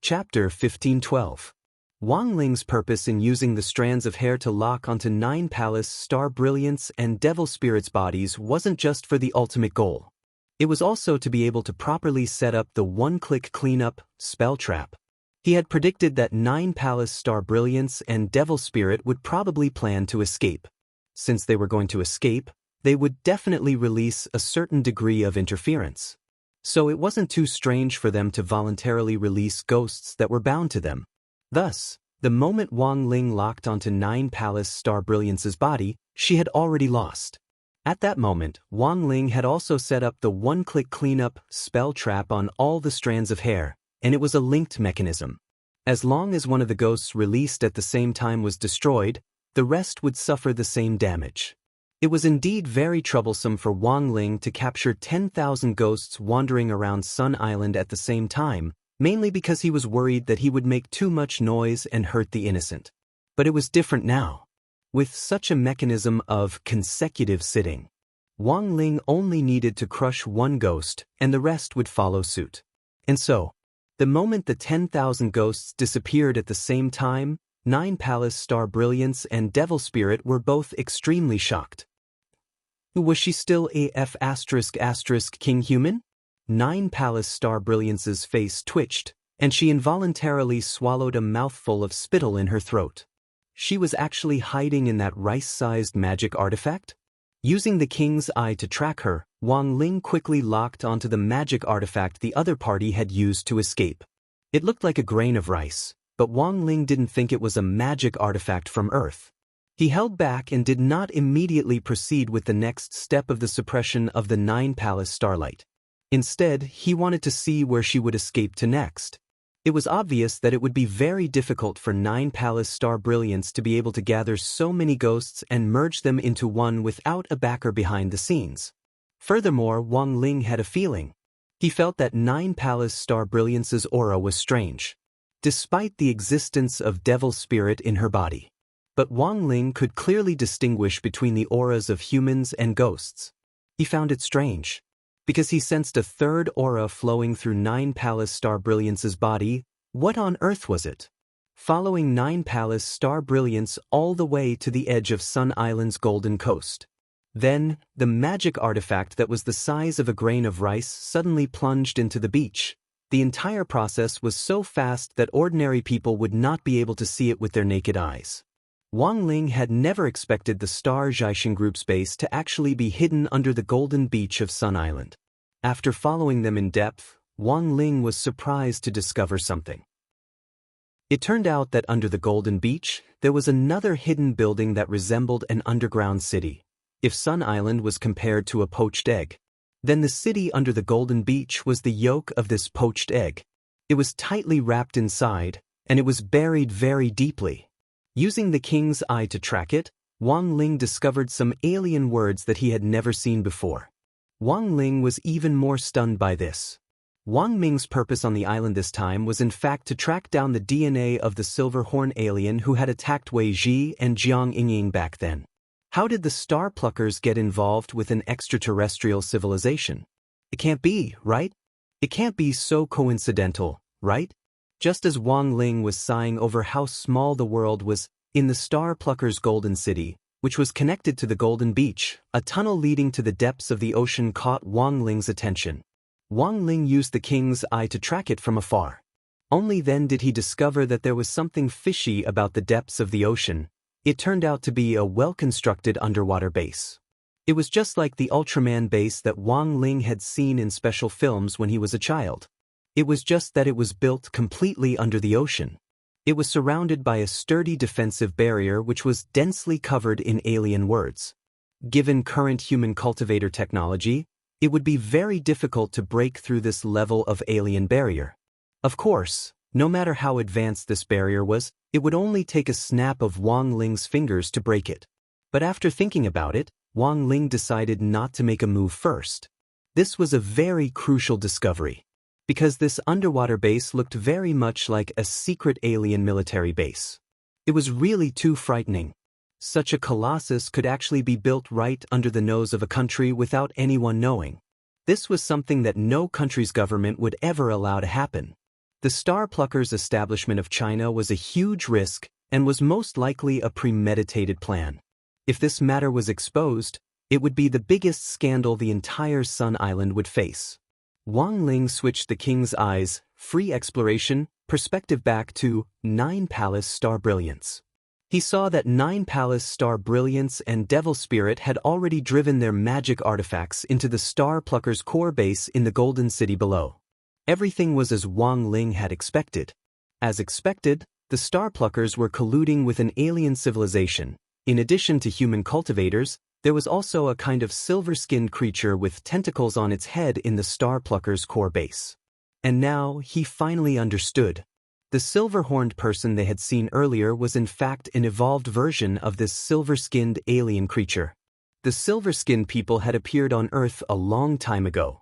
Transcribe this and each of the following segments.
Chapter 1512. Wang Ling's purpose in using the strands of hair to lock onto 9 palace, star brilliance, and devil spirits' bodies wasn't just for the ultimate goal. It was also to be able to properly set up the one-click cleanup spell trap. He had predicted that 9 palace, star brilliance, and devil spirit would probably plan to escape. Since they were going to escape, they would definitely release a certain degree of interference. So it wasn't too strange for them to voluntarily release ghosts that were bound to them. Thus, the moment Wang Ling locked onto 9 palace, star brilliance's body, she had already lost. At that moment, Wang Ling had also set up the one-click cleanup spell trap on all the strands of hair, and it was a linked mechanism. As long as one of the ghosts released at the same time was destroyed, the rest would suffer the same damage. It was indeed very troublesome for Wang Ling to capture 10,000 ghosts wandering around Sun Island at the same time, mainly because he was worried that he would make too much noise and hurt the innocent. But it was different now. With such a mechanism of consecutive sitting, Wang Ling only needed to crush one ghost and the rest would follow suit. And so, the moment the 10,000 ghosts disappeared at the same time, 9 palace, star brilliance, and devil spirit were both extremely shocked. Was she still AF *** King Human? 9 palace, star brilliance's face twitched, and she involuntarily swallowed a mouthful of spittle in her throat. She was actually hiding in that rice-sized magic artifact? Using the king's eye to track her, Wang Ling quickly locked onto the magic artifact the other party had used to escape. It looked like a grain of rice, but Wang Ling didn't think it was a magic artifact from Earth. He held back and did not immediately proceed with the next step of the suppression of the 9 palace starlight. Instead, he wanted to see where she would escape to next. It was obvious that it would be very difficult for 9 palace, star brilliance to be able to gather so many ghosts and merge them into one without a backer behind the scenes. Furthermore, Wang Ling had a feeling. He felt that 9 palace, star brilliance's aura was strange, despite the existence of devil spirit in her body. But Wang Ling could clearly distinguish between the auras of humans and ghosts. He found it strange, because he sensed a third aura flowing through 9 palace, star brilliance's body. What on earth was it? Following 9 palace, star brilliance all the way to the edge of Sun Island's golden coast. Then, the magic artifact that was the size of a grain of rice suddenly plunged into the beach. The entire process was so fast that ordinary people would not be able to see it with their naked eyes. Wang Ling had never expected the Star Zhaixin Group's base to actually be hidden under the golden beach of Sun Island. After following them in depth, Wang Ling was surprised to discover something. It turned out that under the golden beach, there was another hidden building that resembled an underground city. If Sun Island was compared to a poached egg, then the city under the golden beach was the yolk of this poached egg. It was tightly wrapped inside, and it was buried very deeply. Using the king's eye to track it, Wang Ling discovered some alien words that he had never seen before. Wang Ling was even more stunned by this. Wang Ming's purpose on the island this time was in fact to track down the DNA of the silver horn alien who had attacked Wei Ji and Jiang Yingying back then. How did the Star Pluckers get involved with an extraterrestrial civilization? It can't be, right? It can't be so coincidental, right? Just as Wang Ling was sighing over how small the world was, in the Star Pluckers' Golden City, which was connected to the Golden Beach, a tunnel leading to the depths of the ocean caught Wang Ling's attention. Wang Ling used the king's eye to track it from afar. Only then did he discover that there was something fishy about the depths of the ocean. It turned out to be a well-constructed underwater base. It was just like the Ultraman base that Wang Ling had seen in special films when he was a child. It was just that it was built completely under the ocean. It was surrounded by a sturdy defensive barrier which was densely covered in alien words. Given current human cultivator technology, it would be very difficult to break through this level of alien barrier. Of course, no matter how advanced this barrier was, it would only take a snap of Wang Ling's fingers to break it. But after thinking about it, Wang Ling decided not to make a move first. This was a very crucial discovery, because this underwater base looked very much like a secret alien military base. It was really too frightening. Such a colossus could actually be built right under the nose of a country without anyone knowing. This was something that no country's government would ever allow to happen. The Star Pluckers' establishment of China was a huge risk and was most likely a premeditated plan. If this matter was exposed, it would be the biggest scandal the entire Sun Island would face. Wang Ling switched the king's eyes, free exploration, perspective back to 9 Palace Star Brilliance. He saw that 9 Palace Star Brilliance and Devil Spirit had already driven their magic artifacts into the Star Pluckers' core base in the Golden City below. Everything was as Wang Ling had expected. As expected, the Star Pluckers were colluding with an alien civilization. In addition to human cultivators, there was also a kind of silver-skinned creature with tentacles on its head in the Star Pluckers' core base. And now, he finally understood. The silver-horned person they had seen earlier was in fact an evolved version of this silver-skinned alien creature. The silver-skinned people had appeared on Earth a long time ago.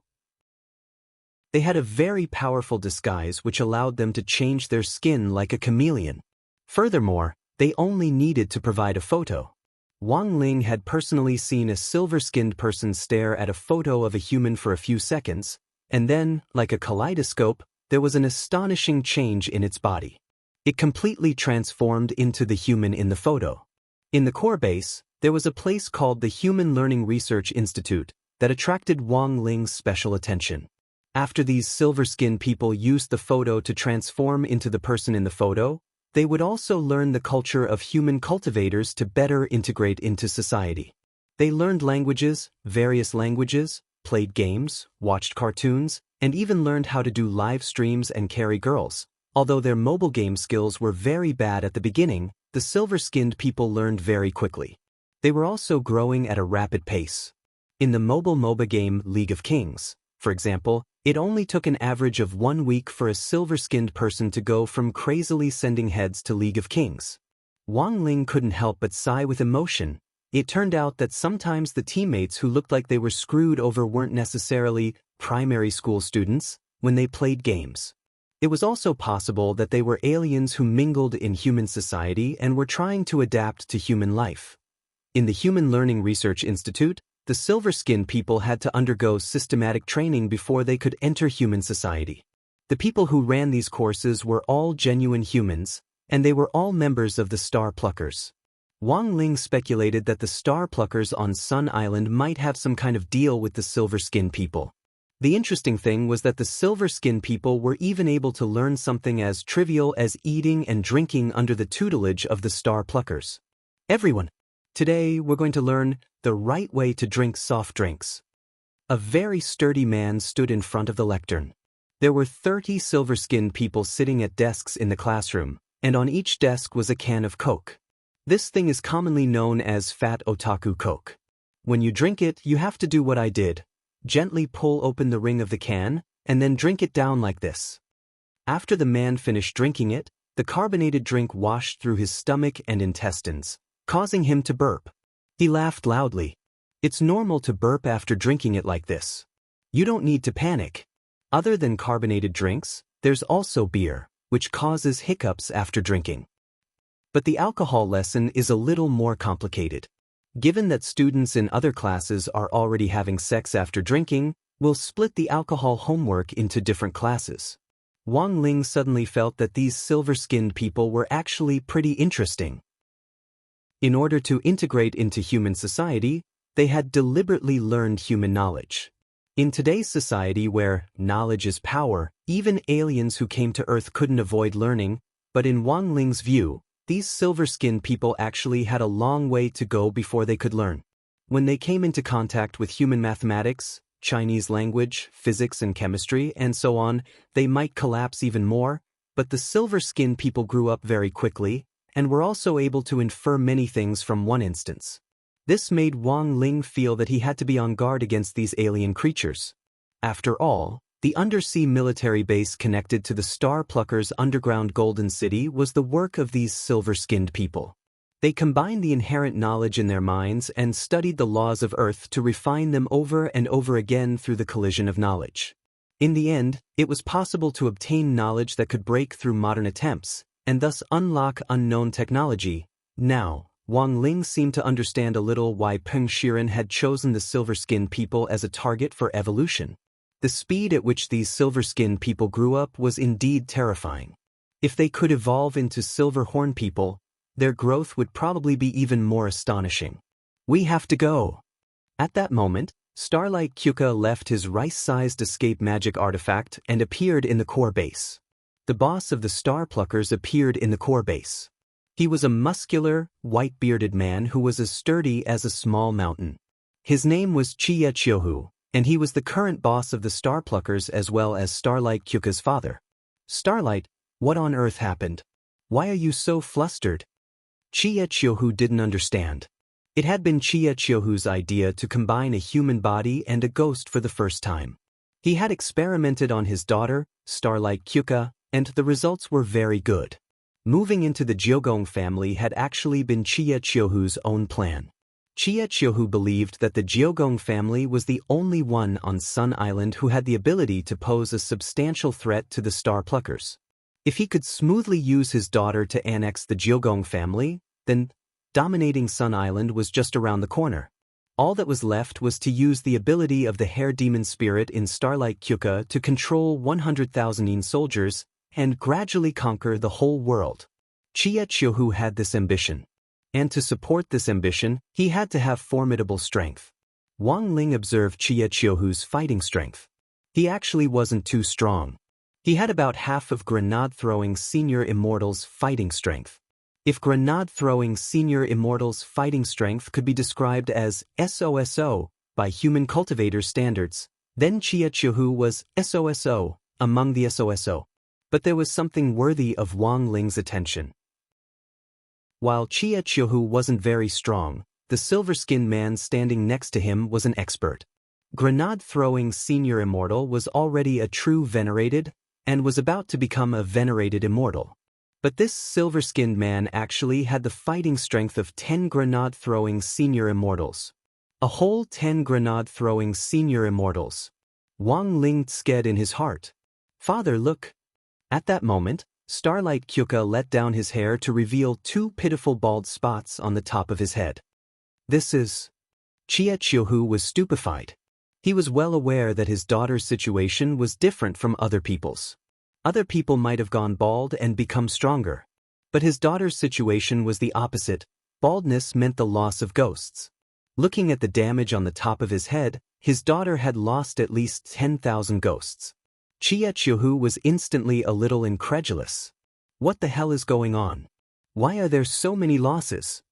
They had a very powerful disguise which allowed them to change their skin like a chameleon. Furthermore, they only needed to provide a photo. Wang Ling had personally seen a silver-skinned person stare at a photo of a human for a few seconds, and then, like a kaleidoscope, there was an astonishing change in its body. It completely transformed into the human in the photo. In the core base, there was a place called the Human Learning Research Institute that attracted Wang Ling's special attention. After these silver-skinned people used the photo to transform into the person in the photo, they would also learn the culture of human cultivators to better integrate into society. They learned languages, various languages, played games, watched cartoons, and even learned how to do live streams and carry girls. Although their mobile game skills were very bad at the beginning, the silver-skinned people learned very quickly. They were also growing at a rapid pace. In the mobile MOBA game League of Kings, for example, it only took an average of 1 week for a silver-skinned person to go from crazily sending heads to League of Kings. Wang Ling couldn't help but sigh with emotion. It turned out that sometimes the teammates who looked like they were screwed over weren't necessarily primary school students when they played games. It was also possible that they were aliens who mingled in human society and were trying to adapt to human life. In the Human Learning Research Institute, the silver-skinned people had to undergo systematic training before they could enter human society. The people who ran these courses were all genuine humans, and they were all members of the Star Pluckers. Wang Ling speculated that the Star Pluckers on Sun Island might have some kind of deal with the silver-skinned people. The interesting thing was that the silver-skinned people were even able to learn something as trivial as eating and drinking under the tutelage of the Star Pluckers. Everyone, today we're going to learn the right way to drink soft drinks. A very sturdy man stood in front of the lectern. There were 30 silver-skinned people sitting at desks in the classroom, and on each desk was a can of Coke. This thing is commonly known as Fat Otaku Coke. When you drink it, you have to do what I did. Gently pull open the ring of the can, and then drink it down like this. After the man finished drinking it, the carbonated drink washed through his stomach and intestines, causing him to burp. He laughed loudly. It's normal to burp after drinking it like this. You don't need to panic. Other than carbonated drinks, there's also beer, which causes hiccups after drinking. But the alcohol lesson is a little more complicated. Given that students in other classes are already having sex after drinking, we'll split the alcohol homework into different classes. Wang Ling suddenly felt that these silver-skinned people were actually pretty interesting. In order to integrate into human society, they had deliberately learned human knowledge. In today's society where knowledge is power, even aliens who came to Earth couldn't avoid learning, but in Wang Ling's view, these silver-skinned people actually had a long way to go before they could learn. When they came into contact with human mathematics, Chinese language, physics and chemistry, and so on, they might collapse even more, but the silver-skinned people grew up very quickly, and were also able to infer many things from one instance. This made Wang Ling feel that he had to be on guard against these alien creatures. After all, the undersea military base connected to the Star Pluckers' underground Golden City was the work of these silver-skinned people. They combined the inherent knowledge in their minds and studied the laws of Earth to refine them over and over again through the collision of knowledge. In the end, it was possible to obtain knowledge that could break through modern attempts, and thus unlock unknown technology. Now, Wang Ling seemed to understand a little why Peng Shiren had chosen the silver-skinned people as a target for evolution. The speed at which these silver-skinned people grew up was indeed terrifying. If they could evolve into silver-horn people, their growth would probably be even more astonishing. We have to go. At that moment, Starlight Kyuka left his rice-sized escape magic artifact and appeared in the core base. The boss of the Star Pluckers appeared in the core base. He was a muscular, white-bearded man who was as sturdy as a small mountain. His name was Chie Chiohu, and he was the current boss of the Star Pluckers as well as Starlight Kyuka's father. Starlight, what on earth happened? Why are you so flustered? Chie Chiohu didn't understand. It had been Chie Chiohu's idea to combine a human body and a ghost for the first time. He had experimented on his daughter, Starlight Kyuka, and the results were very good. Moving into the Jiogong family had actually been Chie Chiohu's own plan. Chie Chiohu believed that the Jiogong family was the only one on Sun Island who had the ability to pose a substantial threat to the Star Pluckers. If he could smoothly use his daughter to annex the Jiogong family, then dominating Sun Island was just around the corner. All that was left was to use the ability of the Hair Demon Spirit in Starlight Kyuka to control 100,000 Yin soldiers and gradually conquer the whole world. Chie Chiohu had this ambition. And to support this ambition, he had to have formidable strength. Wang Ling observed Chie Chiohu's fighting strength. He actually wasn't too strong. He had about half of Grenade-throwing Senior Immortal's fighting strength. If Grenade-throwing Senior Immortal's fighting strength could be described as SOSO by human cultivators' standards, then Chie Chiohu was SOSO among the SOSO. But there was something worthy of Wang Ling's attention. While Chie Chiohu wasn't very strong, the silver-skinned man standing next to him was an expert. Grenade-throwing Senior Immortal was already a true venerated and was about to become a venerated immortal. But this silver-skinned man actually had the fighting strength of 10 grenade-throwing Senior Immortals. A whole 10 grenade-throwing Senior Immortals. Wang Ling sked in his heart. Father, look. At that moment, Starlight Kyuka let down his hair to reveal 2 pitiful bald spots on the top of his head. This is... Chie Chiohu was stupefied. He was well aware that his daughter's situation was different from other people's. Other people might have gone bald and become stronger. But his daughter's situation was the opposite. Baldness meant the loss of ghosts. Looking at the damage on the top of his head, his daughter had lost at least 10,000 ghosts. Chie Chiohu was instantly a little incredulous. What the hell is going on? Why are there so many losses?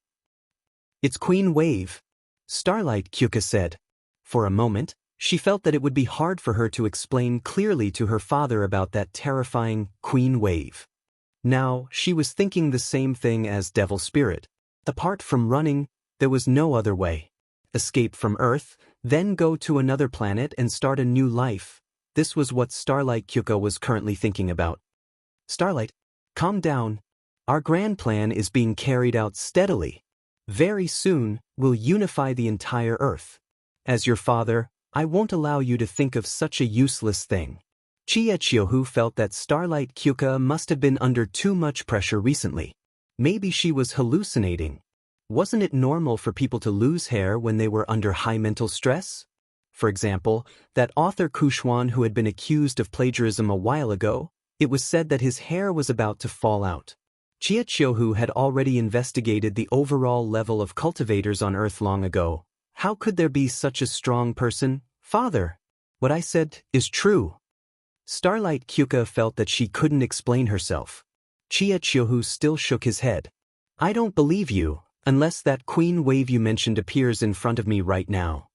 It's Queen Wave, Starlight Kyuka said. For a moment, she felt that it would be hard for her to explain clearly to her father about that terrifying Queen Wave. Now, she was thinking the same thing as Devil Spirit. Apart from running, there was no other way. Escape from Earth, then go to another planet and start a new life. This was what Starlight Kyuka was currently thinking about. Starlight, calm down. Our grand plan is being carried out steadily. Very soon, we'll unify the entire Earth. As your father, I won't allow you to think of such a useless thing. Chie Chiohu felt that Starlight Kyuka must have been under too much pressure recently. Maybe she was hallucinating. Wasn't it normal for people to lose hair when they were under high mental stress? For example, that author Kushwan who had been accused of plagiarism a while ago, it was said that his hair was about to fall out. Chie Chiohu had already investigated the overall level of cultivators on Earth long ago. How could there be such a strong person? Father, what I said is true. Starlight Kyuka felt that she couldn't explain herself. Chie Chiohu still shook his head. I don't believe you, unless that Queen Wave you mentioned appears in front of me right now.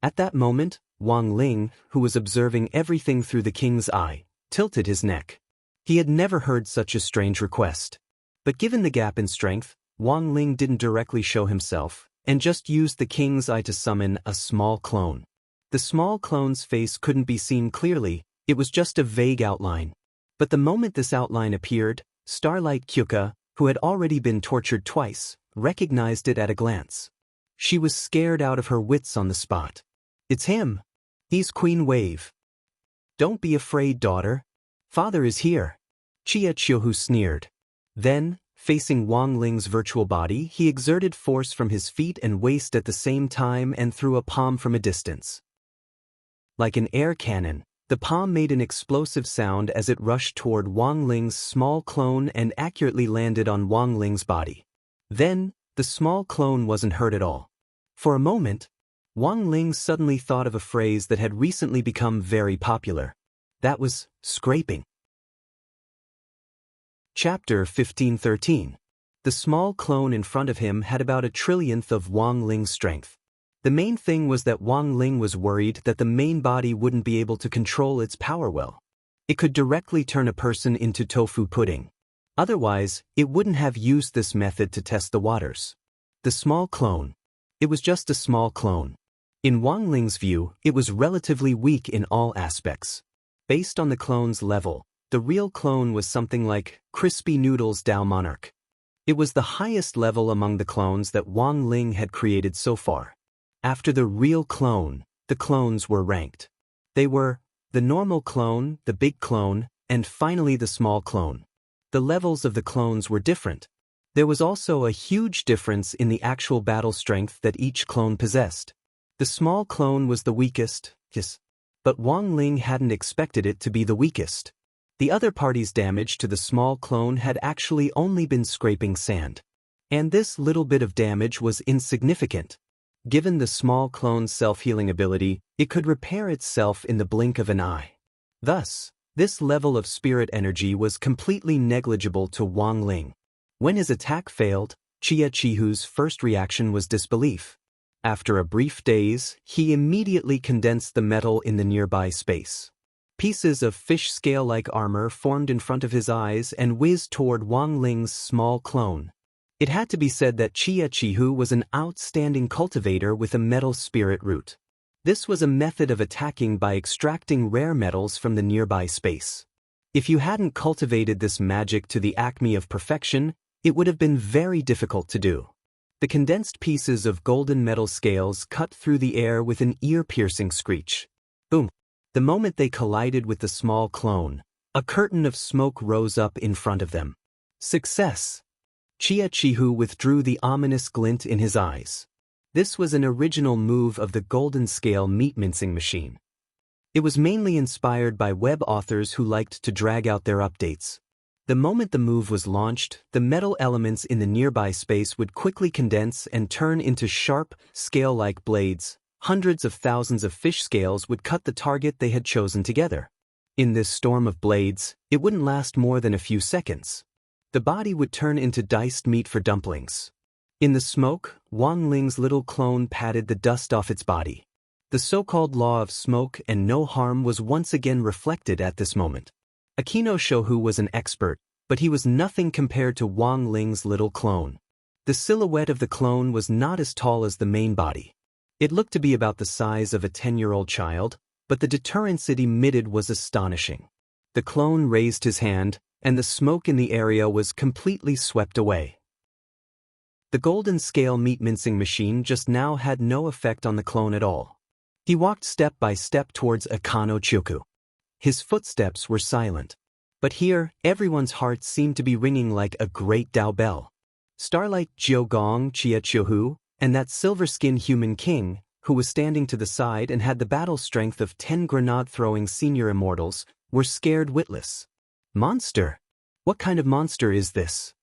At that moment, Wang Ling, who was observing everything through the king's eye, tilted his neck. He had never heard such a strange request. But given the gap in strength, Wang Ling didn't directly show himself, and just used the king's eye to summon a small clone. The small clone's face couldn't be seen clearly, it was just a vague outline. But the moment this outline appeared, Starlight Kyuka, who had already been tortured twice, recognized it at a glance. She was scared out of her wits on the spot. It's him. He's Queen Wave. Don't be afraid, daughter. Father is here. Chie Chiohu sneered. Then, facing Wang Ling's virtual body, he exerted force from his feet and waist at the same time and threw a palm from a distance. Like an air cannon, The palm made an explosive sound as it rushed toward Wang Ling's small clone and accurately landed on Wang Ling's body. Then, the small clone wasn't hurt at all. For a moment, Wang Ling suddenly thought of a phrase that had recently become very popular. That was scraping. Chapter 1513. The small clone in front of him had about a trillionth of Wang Ling's strength. The main thing was that Wang Ling was worried that the main body wouldn't be able to control its power well. It could directly turn a person into tofu pudding. Otherwise, it wouldn't have used this method to test the waters. The small clone. It was just a small clone. In Wang Ling's view, it was relatively weak in all aspects. Based on the clone's level, the real clone was something like Crispy Noodles Dao Monarch. It was the highest level among the clones that Wang Ling had created so far. After the real clone, the clones were ranked. They were the normal clone, the big clone, and finally the small clone. The levels of the clones were different. There was also a huge difference in the actual battle strength that each clone possessed. The small clone was the weakest, yes, but Wang Ling hadn't expected it to be the weakest. The other party's damage to the small clone had actually only been scraping sand. And this little bit of damage was insignificant. Given the small clone's self-healing ability, it could repair itself in the blink of an eye. Thus, this level of spirit energy was completely negligible to Wang Ling. When his attack failed, Chia Chihu's first reaction was disbelief. After a brief daze, he immediately condensed the metal in the nearby space. Pieces of fish scale-like armor formed in front of his eyes and whizzed toward Wang Ling's small clone. It had to be said that Chia Chihu was an outstanding cultivator with a metal spirit root. This was a method of attacking by extracting rare metals from the nearby space. If you hadn't cultivated this magic to the acme of perfection, it would have been very difficult to do. The condensed pieces of golden metal scales cut through the air with an ear-piercing screech. Boom! The moment they collided with the small clone, a curtain of smoke rose up in front of them. Success! Chia Chihu withdrew the ominous glint in his eyes. This was an original move of the golden scale meat mincing machine. It was mainly inspired by web authors who liked to drag out their updates. The moment the move was launched, the metal elements in the nearby space would quickly condense and turn into sharp, scale-like blades. Hundreds of thousands of fish scales would cut the target they had chosen together. In this storm of blades, it wouldn't last more than a few seconds. The body would turn into diced meat for dumplings. In the smoke, Wang Ling's little clone patted the dust off its body. The so-called law of smoke and no harm was once again reflected at this moment. Akino Shohu was an expert, but he was nothing compared to Wang Ling's little clone. The silhouette of the clone was not as tall as the main body. It looked to be about the size of a 10-year-old child, but the deterrence it emitted was astonishing. The clone raised his hand, and the smoke in the area was completely swept away. The golden scale meat mincing machine just now had no effect on the clone at all. He walked step by step towards Akano Choku. His footsteps were silent. But here, everyone's heart seemed to be ringing like a great Dao bell. Starlight Jiogong Chia Chihu, and that silver-skinned human king, who was standing to the side and had the battle strength of 10 grenade-throwing senior immortals, were scared witless. Monster! What kind of monster is this?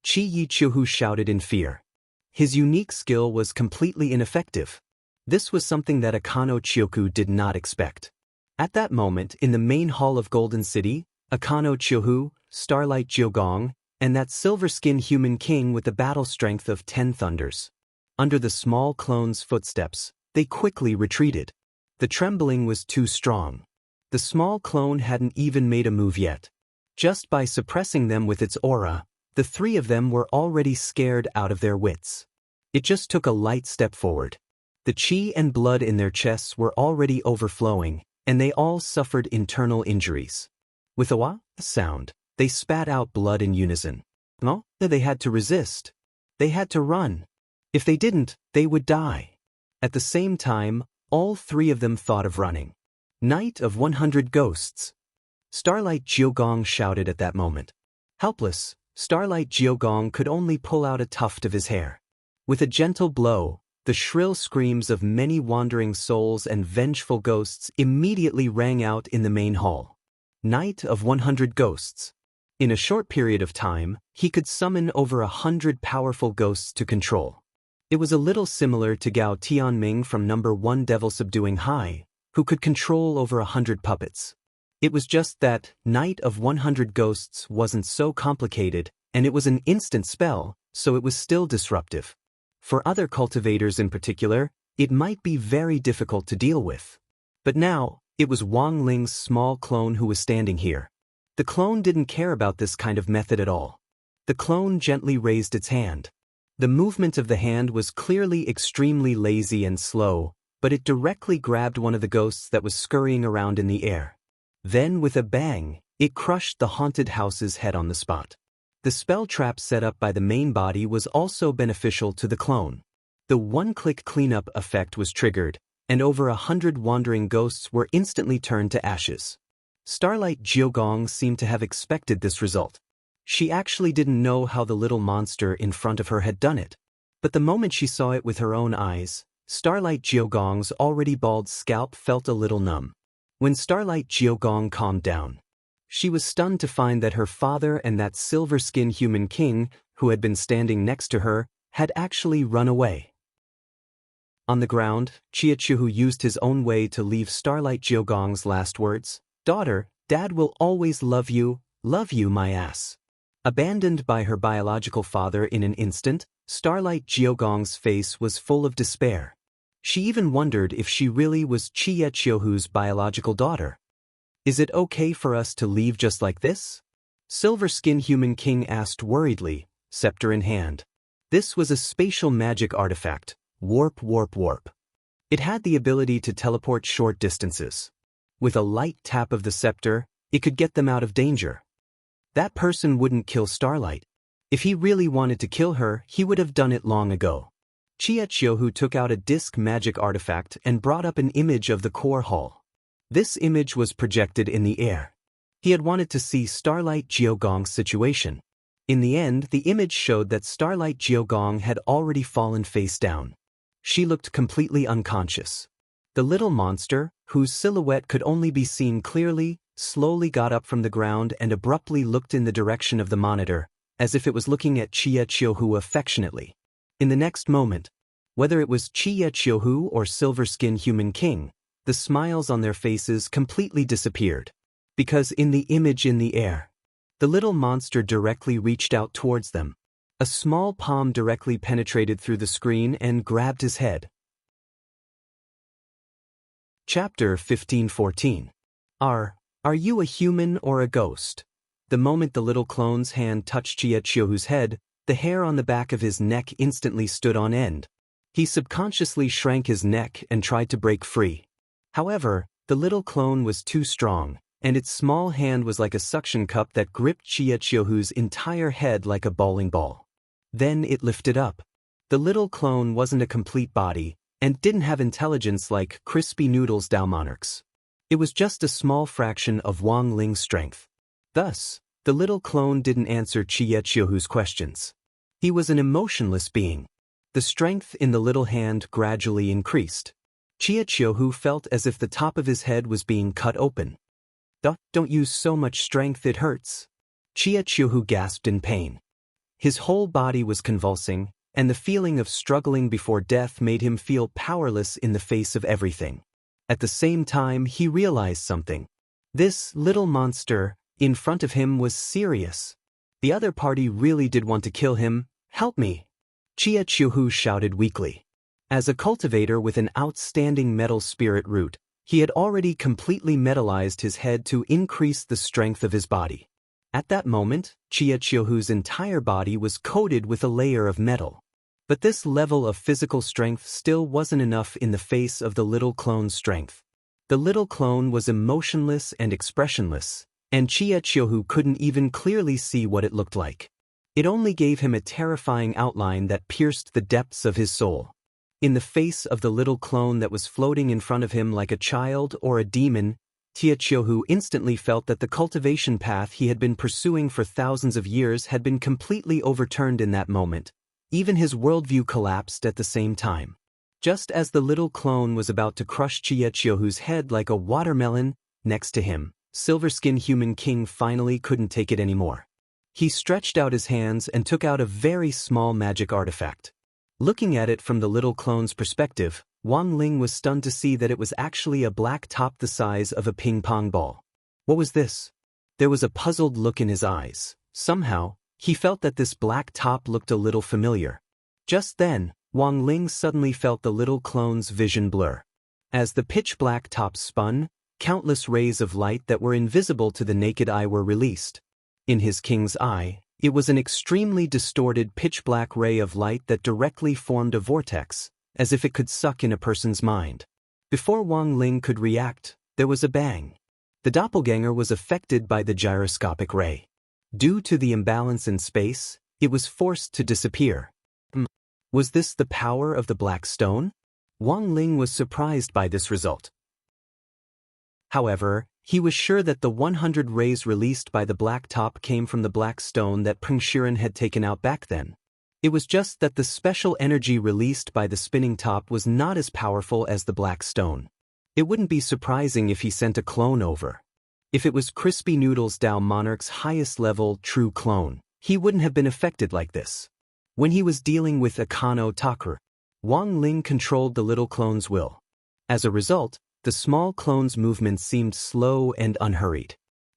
Chi Yi Chihu shouted in fear. His unique skill was completely ineffective. This was something that Akano Choku did not expect. At that moment, in the main hall of Golden City, Akano Chihu, Starlight Jiogong, and that silver-skinned human king with the battle strength of 10 thunders. Under the small clone's footsteps, they quickly retreated. The trembling was too strong. The small clone hadn't even made a move yet. Just by suppressing them with its aura, the three of them were already scared out of their wits. It just took a light step forward. The chi and blood in their chests were already overflowing, and they all suffered internal injuries. With a wah sound, they spat out blood in unison. No, they had to resist. They had to run. If they didn't, they would die. At the same time, all three of them thought of running. Night of 100 Ghosts. Starlight Jiogong shouted at that moment. Helpless, Starlight Jiogong could only pull out a tuft of his hair. With a gentle blow, The shrill screams of many wandering souls and vengeful ghosts immediately rang out in the main hall. Night of 100 Ghosts. In a short period of time, he could summon over 100 powerful ghosts to control. It was a little similar to Gao Tianming from number 1 Devil Subduing High, who could control over 100 puppets. It was just that Night of 100 Ghosts wasn't so complicated, and it was an instant spell, so it was still disruptive. For other cultivators in particular, it might be very difficult to deal with. But now, it was Wang Ling's small clone who was standing here. The clone didn't care about this kind of method at all. The clone gently raised its hand. The movement of the hand was clearly extremely lazy and slow, but it directly grabbed one of the ghosts that was scurrying around in the air. Then, with a bang, it crushed the haunted house's head on the spot. The spell trap set up by the main body was also beneficial to the clone. The one-click cleanup effect was triggered, and over 100 wandering ghosts were instantly turned to ashes. Starlight Jiugong seemed to have expected this result. She actually didn't know how the little monster in front of her had done it. But the moment she saw it with her own eyes, Starlight Jiugong's already bald scalp felt a little numb. When Starlight Jiugong calmed down, she was stunned to find that her father and that silver-skinned human king, who had been standing next to her, had actually run away. On the ground, Chiachihu used his own way to leave Starlight Jiugong's last words. "Daughter, Dad will always love you, my ass." Abandoned by her biological father in an instant, Starlight Jiugong's face was full of despair. She even wondered if she really was Chiachihu's biological daughter. "Is it okay for us to leave just like this?" Silver-skinned human king asked worriedly, scepter in hand. This was a spatial magic artifact, warp. It had the ability to teleport short distances. With a light tap of the scepter, it could get them out of danger. That person wouldn't kill Starlight. If he really wanted to kill her, he would have done it long ago. Chiachihu took out a disc magic artifact and brought up an image of the core hall. This image was projected in the air. He had wanted to see Starlight Jiugong's situation. In the end, the image showed that Starlight Jiugong had already fallen face down. She looked completely unconscious. The little monster, whose silhouette could only be seen clearly, slowly got up from the ground and abruptly looked in the direction of the monitor, as if it was looking at Chiachihu affectionately. In the next moment, whether it was Chiachihu or silver-skinned human king, the smiles on their faces completely disappeared. Because in the image in the air, the little monster directly reached out towards them. A small palm directly penetrated through the screen and grabbed his head. Chapter 1514. Are you a human or a ghost? The moment the little clone's hand touched Chiachihu's head, the hair on the back of his neck instantly stood on end. He subconsciously shrank his neck and tried to break free. However, the little clone was too strong, and its small hand was like a suction cup that gripped Chiachihu's entire head like a bowling ball. Then it lifted up. The little clone wasn't a complete body, and didn't have intelligence like Crispy Noodle's Dalmonarchs. It was just a small fraction of Wang Ling's strength. Thus, the little clone didn't answer Chiachihu's questions. He was an emotionless being. The strength in the little hand gradually increased. Chiachihu felt as if the top of his head was being cut open. Don't use so much strength, it hurts." Chiachihu gasped in pain. His whole body was convulsing, and the feeling of struggling before death made him feel powerless in the face of everything. At the same time, he realized something. This little monster in front of him was serious. The other party really did want to kill him. "Help me!" Chiachihu shouted weakly. As a cultivator with an outstanding metal spirit root, he had already completely metallized his head to increase the strength of his body. At that moment, Chiachihu's entire body was coated with a layer of metal. But this level of physical strength still wasn't enough in the face of the little clone's strength. The little clone was emotionless and expressionless, and Chiachihu couldn't even clearly see what it looked like. It only gave him a terrifying outline that pierced the depths of his soul. In the face of the little clone that was floating in front of him like a child or a demon, Chiachihu instantly felt that the cultivation path he had been pursuing for thousands of years had been completely overturned in that moment. Even his worldview collapsed at the same time. Just as the little clone was about to crush Chiechiohu's head like a watermelon, next to him, Silver-Skin Human King finally couldn't take it anymore. He stretched out his hands and took out a very small magic artifact. Looking at it from the little clone's perspective, Wang Ling was stunned to see that it was actually a black top the size of a ping-pong ball. What was this? There was a puzzled look in his eyes. Somehow, he felt that this black top looked a little familiar. Just then, Wang Ling suddenly felt the little clone's vision blur. As the pitch-black top spun, countless rays of light that were invisible to the naked eye were released. In his king's eye, it was an extremely distorted pitch-black ray of light that directly formed a vortex, as if it could suck in a person's mind. Before Wang Ling could react, there was a bang. The doppelganger was affected by the gyroscopic ray. Due to the imbalance in space, it was forced to disappear. Was this the power of the black stone? Wang Ling was surprised by this result. However, he was sure that the 100 rays released by the black top came from the black stone that Peng Shiren had taken out back then. It was just that the special energy released by the spinning top was not as powerful as the black stone. It wouldn't be surprising if he sent a clone over. If it was Crispy Noodles Dao Monarch's highest level true clone, he wouldn't have been affected like this. When he was dealing with Akano Takeru, Wang Ling controlled the little clone's will. As a result, the small clone's movements seemed slow and unhurried.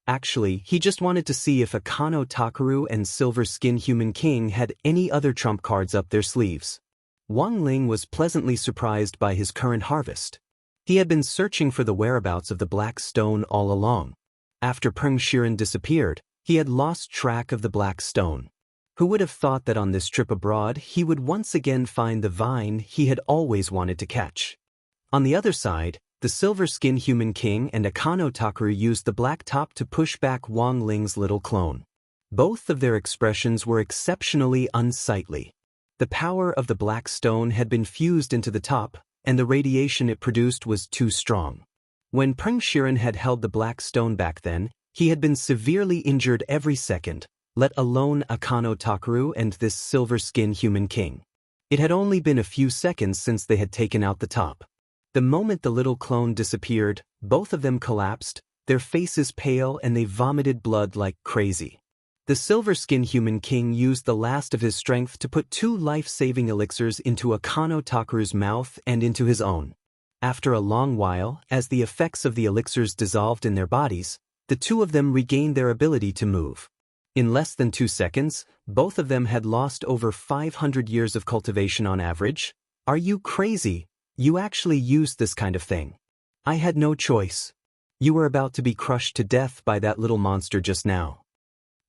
Actually, he just wanted to see if Akano Takeru and Silver-Skin Human King had any other trump cards up their sleeves. Wang Ling was pleasantly surprised by his current harvest. He had been searching for the whereabouts of the black stone all along. After Peng Shiren disappeared, he had lost track of the black stone. Who would have thought that on this trip abroad he would once again find the vine he had always wanted to catch? On the other side, the Silver-Skin Human King and Akano Takeru used the black top to push back Wang Ling's little clone. Both of their expressions were exceptionally unsightly. The power of the black stone had been fused into the top, and the radiation it produced was too strong. When Peng Shiren had held the black stone back then, he had been severely injured every second, let alone Akano Takeru and this Silver-Skin Human King. It had only been a few seconds since they had taken out the top. The moment the little clone disappeared, both of them collapsed, their faces pale, and they vomited blood like crazy. The Silver-Skin Human King used the last of his strength to put 2 life-saving elixirs into Akano Takeru's mouth and into his own. After a long while, as the effects of the elixirs dissolved in their bodies, the two of them regained their ability to move. In less than 2 seconds, both of them had lost over 500 years of cultivation on average. Are you crazy? You actually used this kind of thing. I had no choice. You were about to be crushed to death by that little monster just now.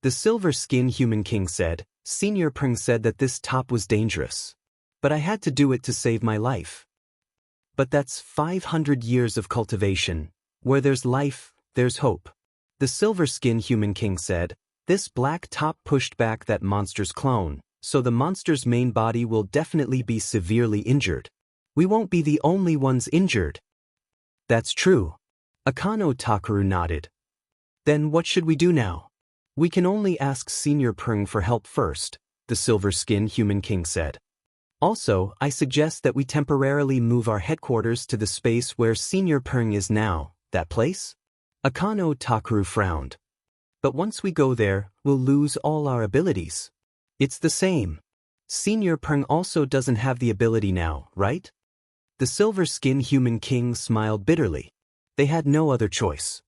The Silver-Skin Human King said. Senior Peng said that this top was dangerous. But I had to do it to save my life. But that's 500 years of cultivation. Where there's life, there's hope. The Silver-Skin Human King said. This black top pushed back that monster's clone, so the monster's main body will definitely be severely injured. We won't be the only ones injured. That's true. Akano Takeru nodded. Then what should we do now? We can only ask Senior Peng for help first, the Silver-Skin Human King said. Also, I suggest that we temporarily move our headquarters to the space where Senior Peng is now. That place? Akano Takeru frowned. But once we go there, we'll lose all our abilities. It's the same. Senior Peng also doesn't have the ability now, right? The Silver-Skin Human King smiled bitterly. They had no other choice.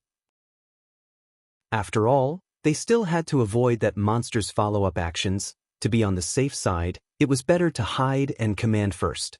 After all, they still had to avoid that monster's follow-up actions. To be on the safe side, it was better to hide and command first.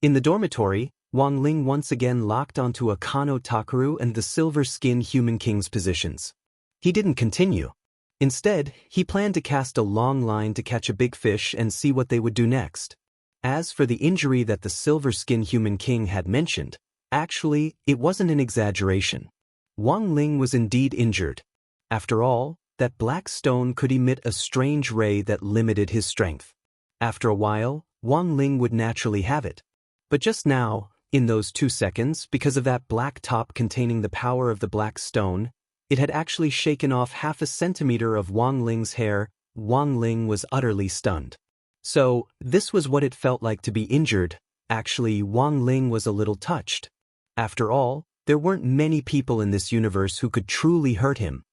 In the dormitory, Wang Ling once again locked onto Akano Takeru and the Silver-Skin Human King's positions. He didn't continue. Instead, he planned to cast a long line to catch a big fish and see what they would do next. As for the injury that the Silver-Skin Human King had mentioned, actually, it wasn't an exaggeration. Wang Ling was indeed injured. After all, that black stone could emit a strange ray that limited his strength. After a while, Wang Ling would naturally have it. But just now, in those 2 seconds, because of that black top containing the power of the black stone, it had actually shaken off half a centimeter of Wang Ling's hair. Wang Ling was utterly stunned. So, this was what it felt like to be injured, Actually, Wang Ling was a little touched. After all, there weren't many people in this universe who could truly hurt him.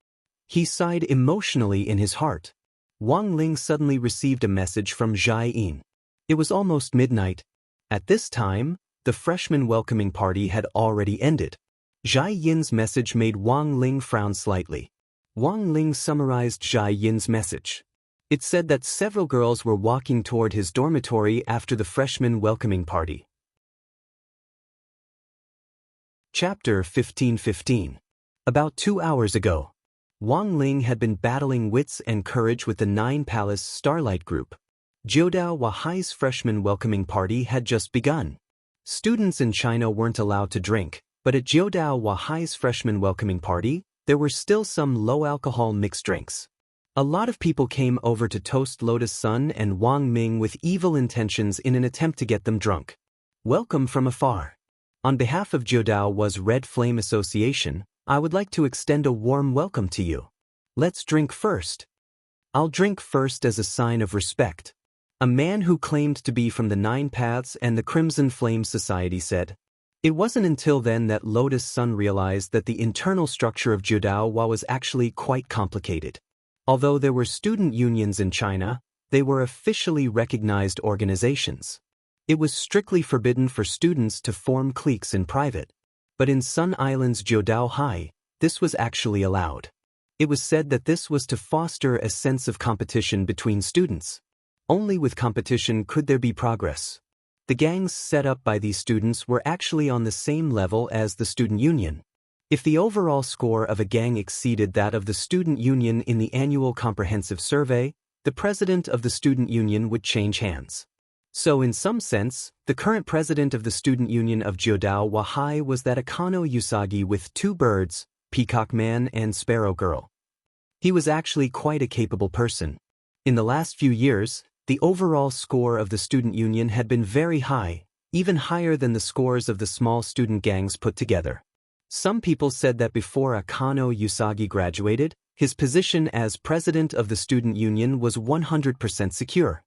He sighed emotionally in his heart. Wang Ling suddenly received a message from Zhai Yin. It was almost midnight. At this time, the freshman welcoming party had already ended. Zhai Yin's message made Wang Ling frown slightly. Wang Ling summarized Zhai Yin's message. It said that several girls were walking toward his dormitory after the freshman welcoming party. Chapter 1515. About 2 hours ago, Wang Ling had been battling wits and courage with the Nine Palace Starlight Group. Jiudao Wahai's freshman welcoming party had just begun. Students in China weren't allowed to drink, but at Jiudao Wahai's freshman welcoming party, there were still some low-alcohol mixed drinks. A lot of people came over to toast Lotus Sun and Wang Ming with evil intentions in an attempt to get them drunk. Welcome from afar. On behalf of Jiudao's Red Flame Association, I would like to extend a warm welcome to you. Let's drink first. I'll drink first as a sign of respect. A man who claimed to be from the Nine Paths and the Crimson Flame Society said. It wasn't until then that Lotus Sun realized that the internal structure of Jiudao was actually quite complicated. Although there were student unions in China, they were officially recognized organizations. It was strictly forbidden for students to form cliques in private. But in Sun Island's Jiudao High, this was actually allowed. It was said that this was to foster a sense of competition between students. Only with competition could there be progress. The gangs set up by these students were actually on the same level as the student union. If the overall score of a gang exceeded that of the student union in the annual comprehensive survey, the president of the student union would change hands. So in some sense, the current president of the student union of Jiudao Wahai was that Akano Usagi with 2 birds, Peacock Man and Sparrow Girl. He was actually quite a capable person. In the last few years, the overall score of the student union had been very high, even higher than the scores of the small student gangs put together. Some people said that before Akano Usagi graduated, his position as president of the student union was 100% secure.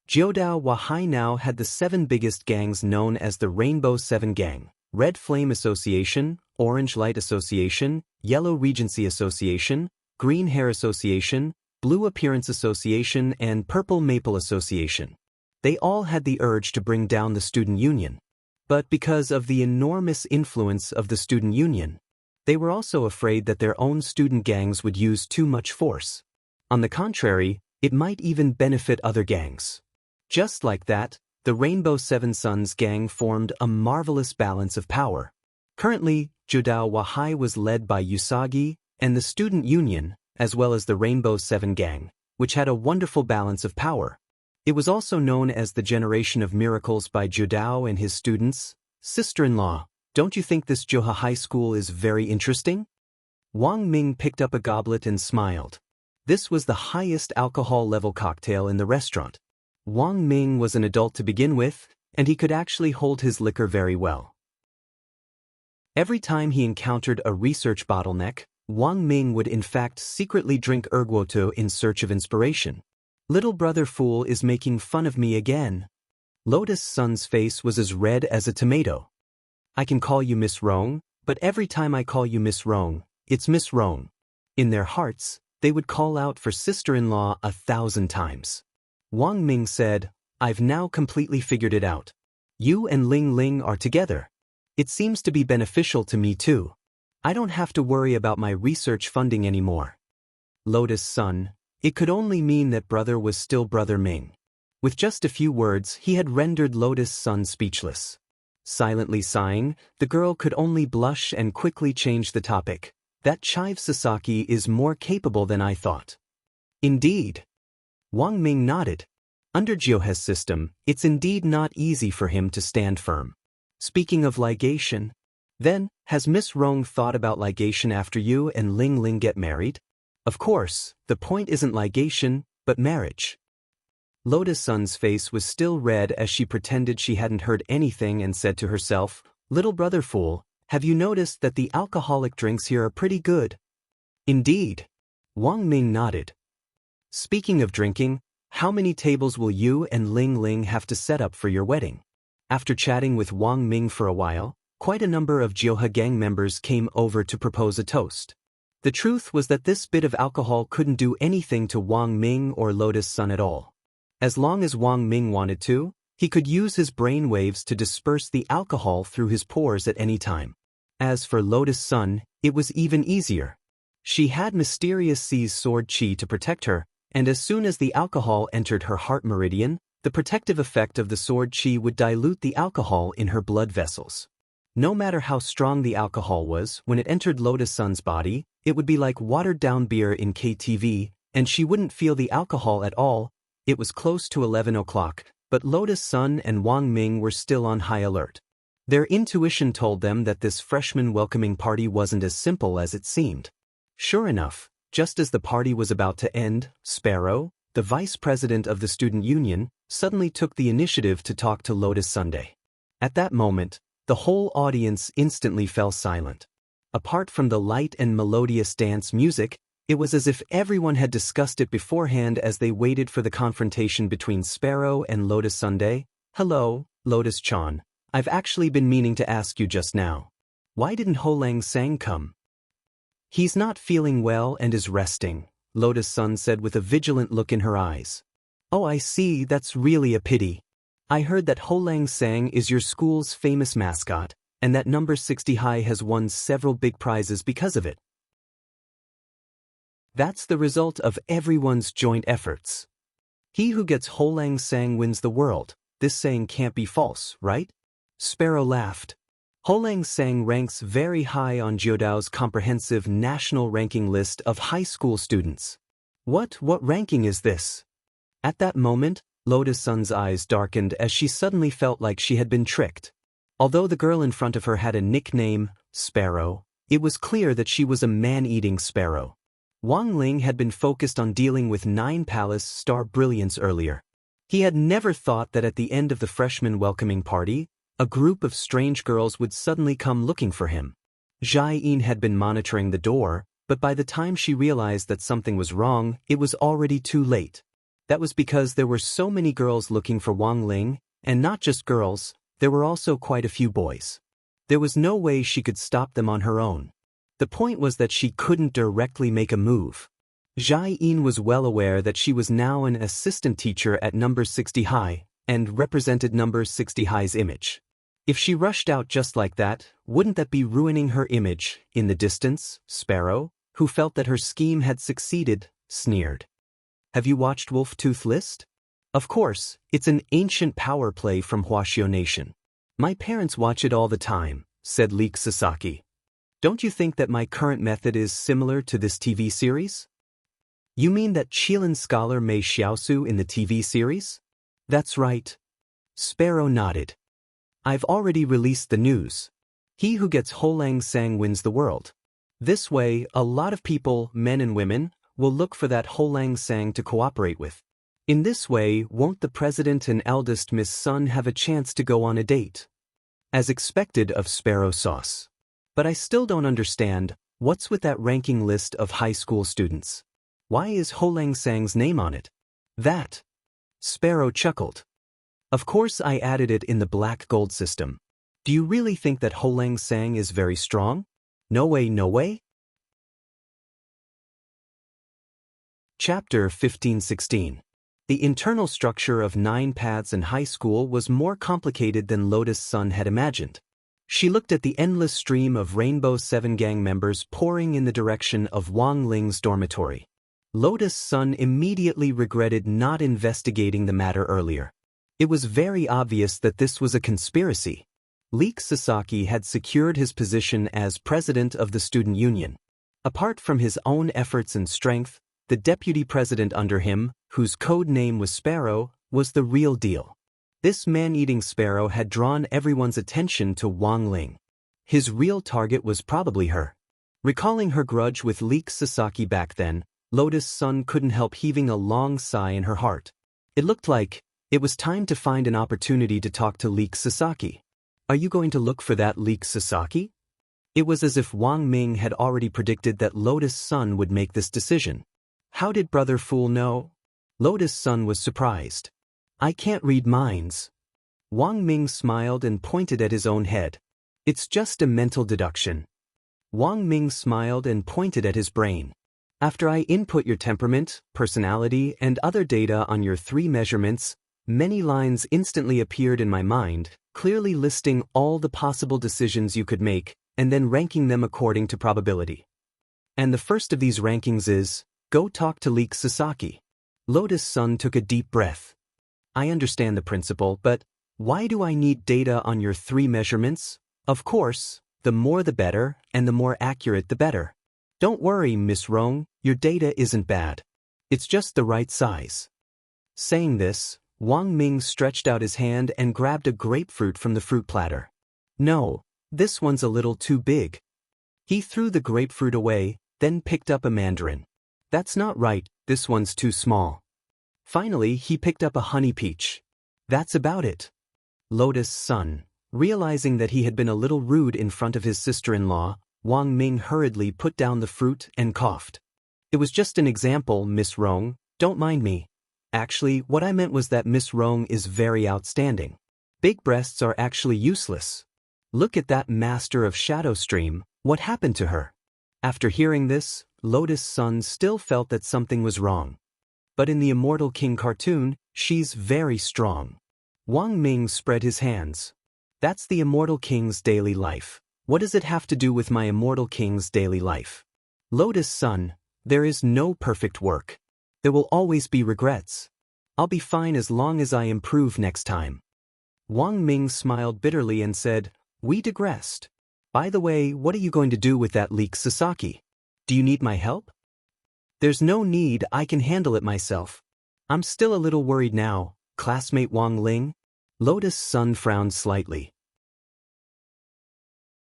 Jiudao Wahai now had the 7 biggest gangs known as the Rainbow 7 Gang, Red Flame Association, Orange Light Association, Yellow Regency Association, Green Hair Association, Blue Appearance Association and Purple Maple Association. They all had the urge to bring down the student union. But because of the enormous influence of the student union, they were also afraid that their own student gangs would use too much force. On the contrary, it might even benefit other gangs. Just like that, the Rainbow Seven Suns gang formed a marvelous balance of power. Currently, Jiudao Wahai was led by Usagi and the student union, as well as the Rainbow Seven Gang, which had a wonderful balance of power. It was also known as the Generation of Miracles by Jiudao and his students. Sister-in-law, don't you think this Johai High School is very interesting? Wang Ming picked up a goblet and smiled. This was the highest alcohol level cocktail in the restaurant. Wang Ming was an adult to begin with, and he could actually hold his liquor very well. Every time he encountered a research bottleneck, Wang Ming would in fact secretly drink erguoto in search of inspiration. Little brother fool is making fun of me again. Lotus Sun's face was as red as a tomato. I can call you Miss Rong, but every time I call you Miss Rong, it's Miss Rong. In their hearts, they would call out for sister-in-law 1,000 times. Wang Ming said, I've now completely figured it out. You and Ling Ling are together. It seems to be beneficial to me too. I don't have to worry about my research funding anymore. Lotus Sun, it could only mean that brother was still Brother Ming. With just a few words, he had rendered Lotus Sun speechless. Silently sighing, the girl could only blush and quickly change the topic. That Chive Sasaki is more capable than I thought. Indeed. Wang Ming nodded. Under Jiohe's system, it's indeed not easy for him to stand firm. Speaking of ligation, then, has Miss Rong thought about ligation after you and Ling Ling get married? Of course, the point isn't ligation, but marriage. Lotus Sun's face was still red as she pretended she hadn't heard anything and said to herself, Little brother fool, have you noticed that the alcoholic drinks here are pretty good? Indeed. Wang Ming nodded. Speaking of drinking, how many tables will you and Ling Ling have to set up for your wedding? After chatting with Wang Ming for a while, quite a number of Jioha gang members came over to propose a toast. The truth was that this bit of alcohol couldn't do anything to Wang Ming or Lotus Sun at all. As long as Wang Ming wanted to, he could use his brain waves to disperse the alcohol through his pores at any time. As for Lotus Sun, it was even easier. She had Mysterious C's sword chi to protect her, and as soon as the alcohol entered her heart meridian, the protective effect of the sword chi would dilute the alcohol in her blood vessels. No matter how strong the alcohol was, when it entered Lotus Sun's body, it would be like watered-down beer in KTV, and she wouldn't feel the alcohol at all. It was close to 11 o'clock, but Lotus Sun and Wang Ming were still on high alert. Their intuition told them that this freshman welcoming party wasn't as simple as it seemed. Sure enough, just as the party was about to end, Sparrow, the vice president of the student union, suddenly took the initiative to talk to Lotus Sunday. At that moment, the whole audience instantly fell silent. Apart from the light and melodious dance music, it was as if everyone had discussed it beforehand as they waited for the confrontation between Sparrow and Lotus Sunday. "Hello, Lotus-chan. I've actually been meaning to ask you just now. Why didn't Holang Sang come?" "He's not feeling well and is resting," Lotus Sun said with a vigilant look in her eyes. "Oh, I see, that's really a pity. I heard that Holang Sang is your school's famous mascot, and that number 60 High has won several big prizes because of it. That's the result of everyone's joint efforts. He who gets Holang Sang wins the world. This saying can't be false, right?" Sparrow laughed. "Holang Sang ranks very high on Jiodao's comprehensive national ranking list of high school students." What ranking is this?" At that moment, Lotus Sun's eyes darkened as she suddenly felt like she had been tricked. Although the girl in front of her had a nickname, Sparrow, it was clear that she was a man-eating sparrow. Wang Ling had been focused on dealing with 9 Palace Star Brilliance earlier. He had never thought that at the end of the freshman welcoming party, a group of strange girls would suddenly come looking for him. Jai-in had been monitoring the door, but by the time she realized that something was wrong, it was already too late. That was because there were so many girls looking for Wang Ling, and not just girls, there were also quite a few boys. There was no way she could stop them on her own. The point was that she couldn't directly make a move. Jai-in was well aware that she was now an assistant teacher at number 60 High, and represented number 60 High's image. If she rushed out just like that, wouldn't that be ruining her image? In the distance, Sparrow, who felt that her scheme had succeeded, sneered. "Have you watched Wolf-Tooth List?" "Of course, it's an ancient power play from Huaxiao Nation. My parents watch it all the time," said Leek Sasaki. "Don't you think that my current method is similar to this TV series?" "You mean that Qilin scholar Mei Xiaosu in the TV series?" "That's right." Sparrow nodded. "I've already released the news. He who gets Holang Sang wins the world. This way, a lot of people, men and women, will look for that Holang Sang to cooperate with. In this way, won't the president and eldest Miss Sun have a chance to go on a date?" As expected of Sparrow Sauce. "But I still don't understand, what's with that ranking list of high school students? Why is Holang Sang's name on it?" "That." Sparrow chuckled. "Of course I added it in the black gold system. Do you really think that Holang Sang is very strong? No way, no way?" Chapter 15-16. The internal structure of 9 Paths and High School was more complicated than Lotus Sun had imagined. She looked at the endless stream of Rainbow 7 gang members pouring in the direction of Wang Ling's dormitory. Lotus Sun immediately regretted not investigating the matter earlier. It was very obvious that this was a conspiracy. Leek Sasaki had secured his position as president of the student union. Apart from his own efforts and strength, the deputy president under him, whose code name was Sparrow, was the real deal. This man-eating sparrow had drawn everyone's attention to Wang Ling. His real target was probably her. Recalling her grudge with Leek Sasaki back then, Lotus Sun couldn't help heaving a long sigh in her heart. It looked like it was time to find an opportunity to talk to Leek Sasaki. "Are you going to look for that Leek Sasaki?" It was as if Wang Ming had already predicted that Lotus Sun would make this decision. How did Brother Fool know? Lotus Sun was surprised. "I can't read minds." Wang Ming smiled and pointed at his own head. It's just a mental deduction. Wang Ming smiled and pointed at his brain. After I input your temperament, personality, and other data on your 3 measurements, many lines instantly appeared in my mind, clearly listing all the possible decisions you could make, and then ranking them according to probability. And the first of these rankings is, go talk to Leek Sasaki. Lotus Sun took a deep breath. I understand the principle, but why do I need data on your 3 measurements? Of course, the more the better, and the more accurate the better. Don't worry, Miss Rong, your data isn't bad. It's just the right size. Saying this, Wang Ming stretched out his hand and grabbed a grapefruit from the fruit platter. No, this one's a little too big. He threw the grapefruit away, then picked up a mandarin. That's not right, this one's too small. Finally, he picked up a honey peach. That's about it. Lotus Sun, realizing that he had been a little rude in front of his sister-in-law, Wang Ming hurriedly put down the fruit and coughed. It was just an example, Miss Rong, don't mind me. Actually, what I meant was that Miss Rong is very outstanding. Big breasts are actually useless. Look at that master of shadow stream, what happened to her? After hearing this, Lotus Sun still felt that something was wrong. But in the Immortal King cartoon, she's very strong. Wang Ming spread his hands. That's the Immortal King's daily life. What does it have to do with my Immortal King's daily life? Lotus Sun, there is no perfect work. There will always be regrets. I'll be fine as long as I improve next time. Wang Ming smiled bitterly and said, we digressed. By the way, what are you going to do with that Leek Sasaki? Do you need my help? There's no need, I can handle it myself. I'm still a little worried now, classmate Wang Ling. Lotus Sun frowned slightly.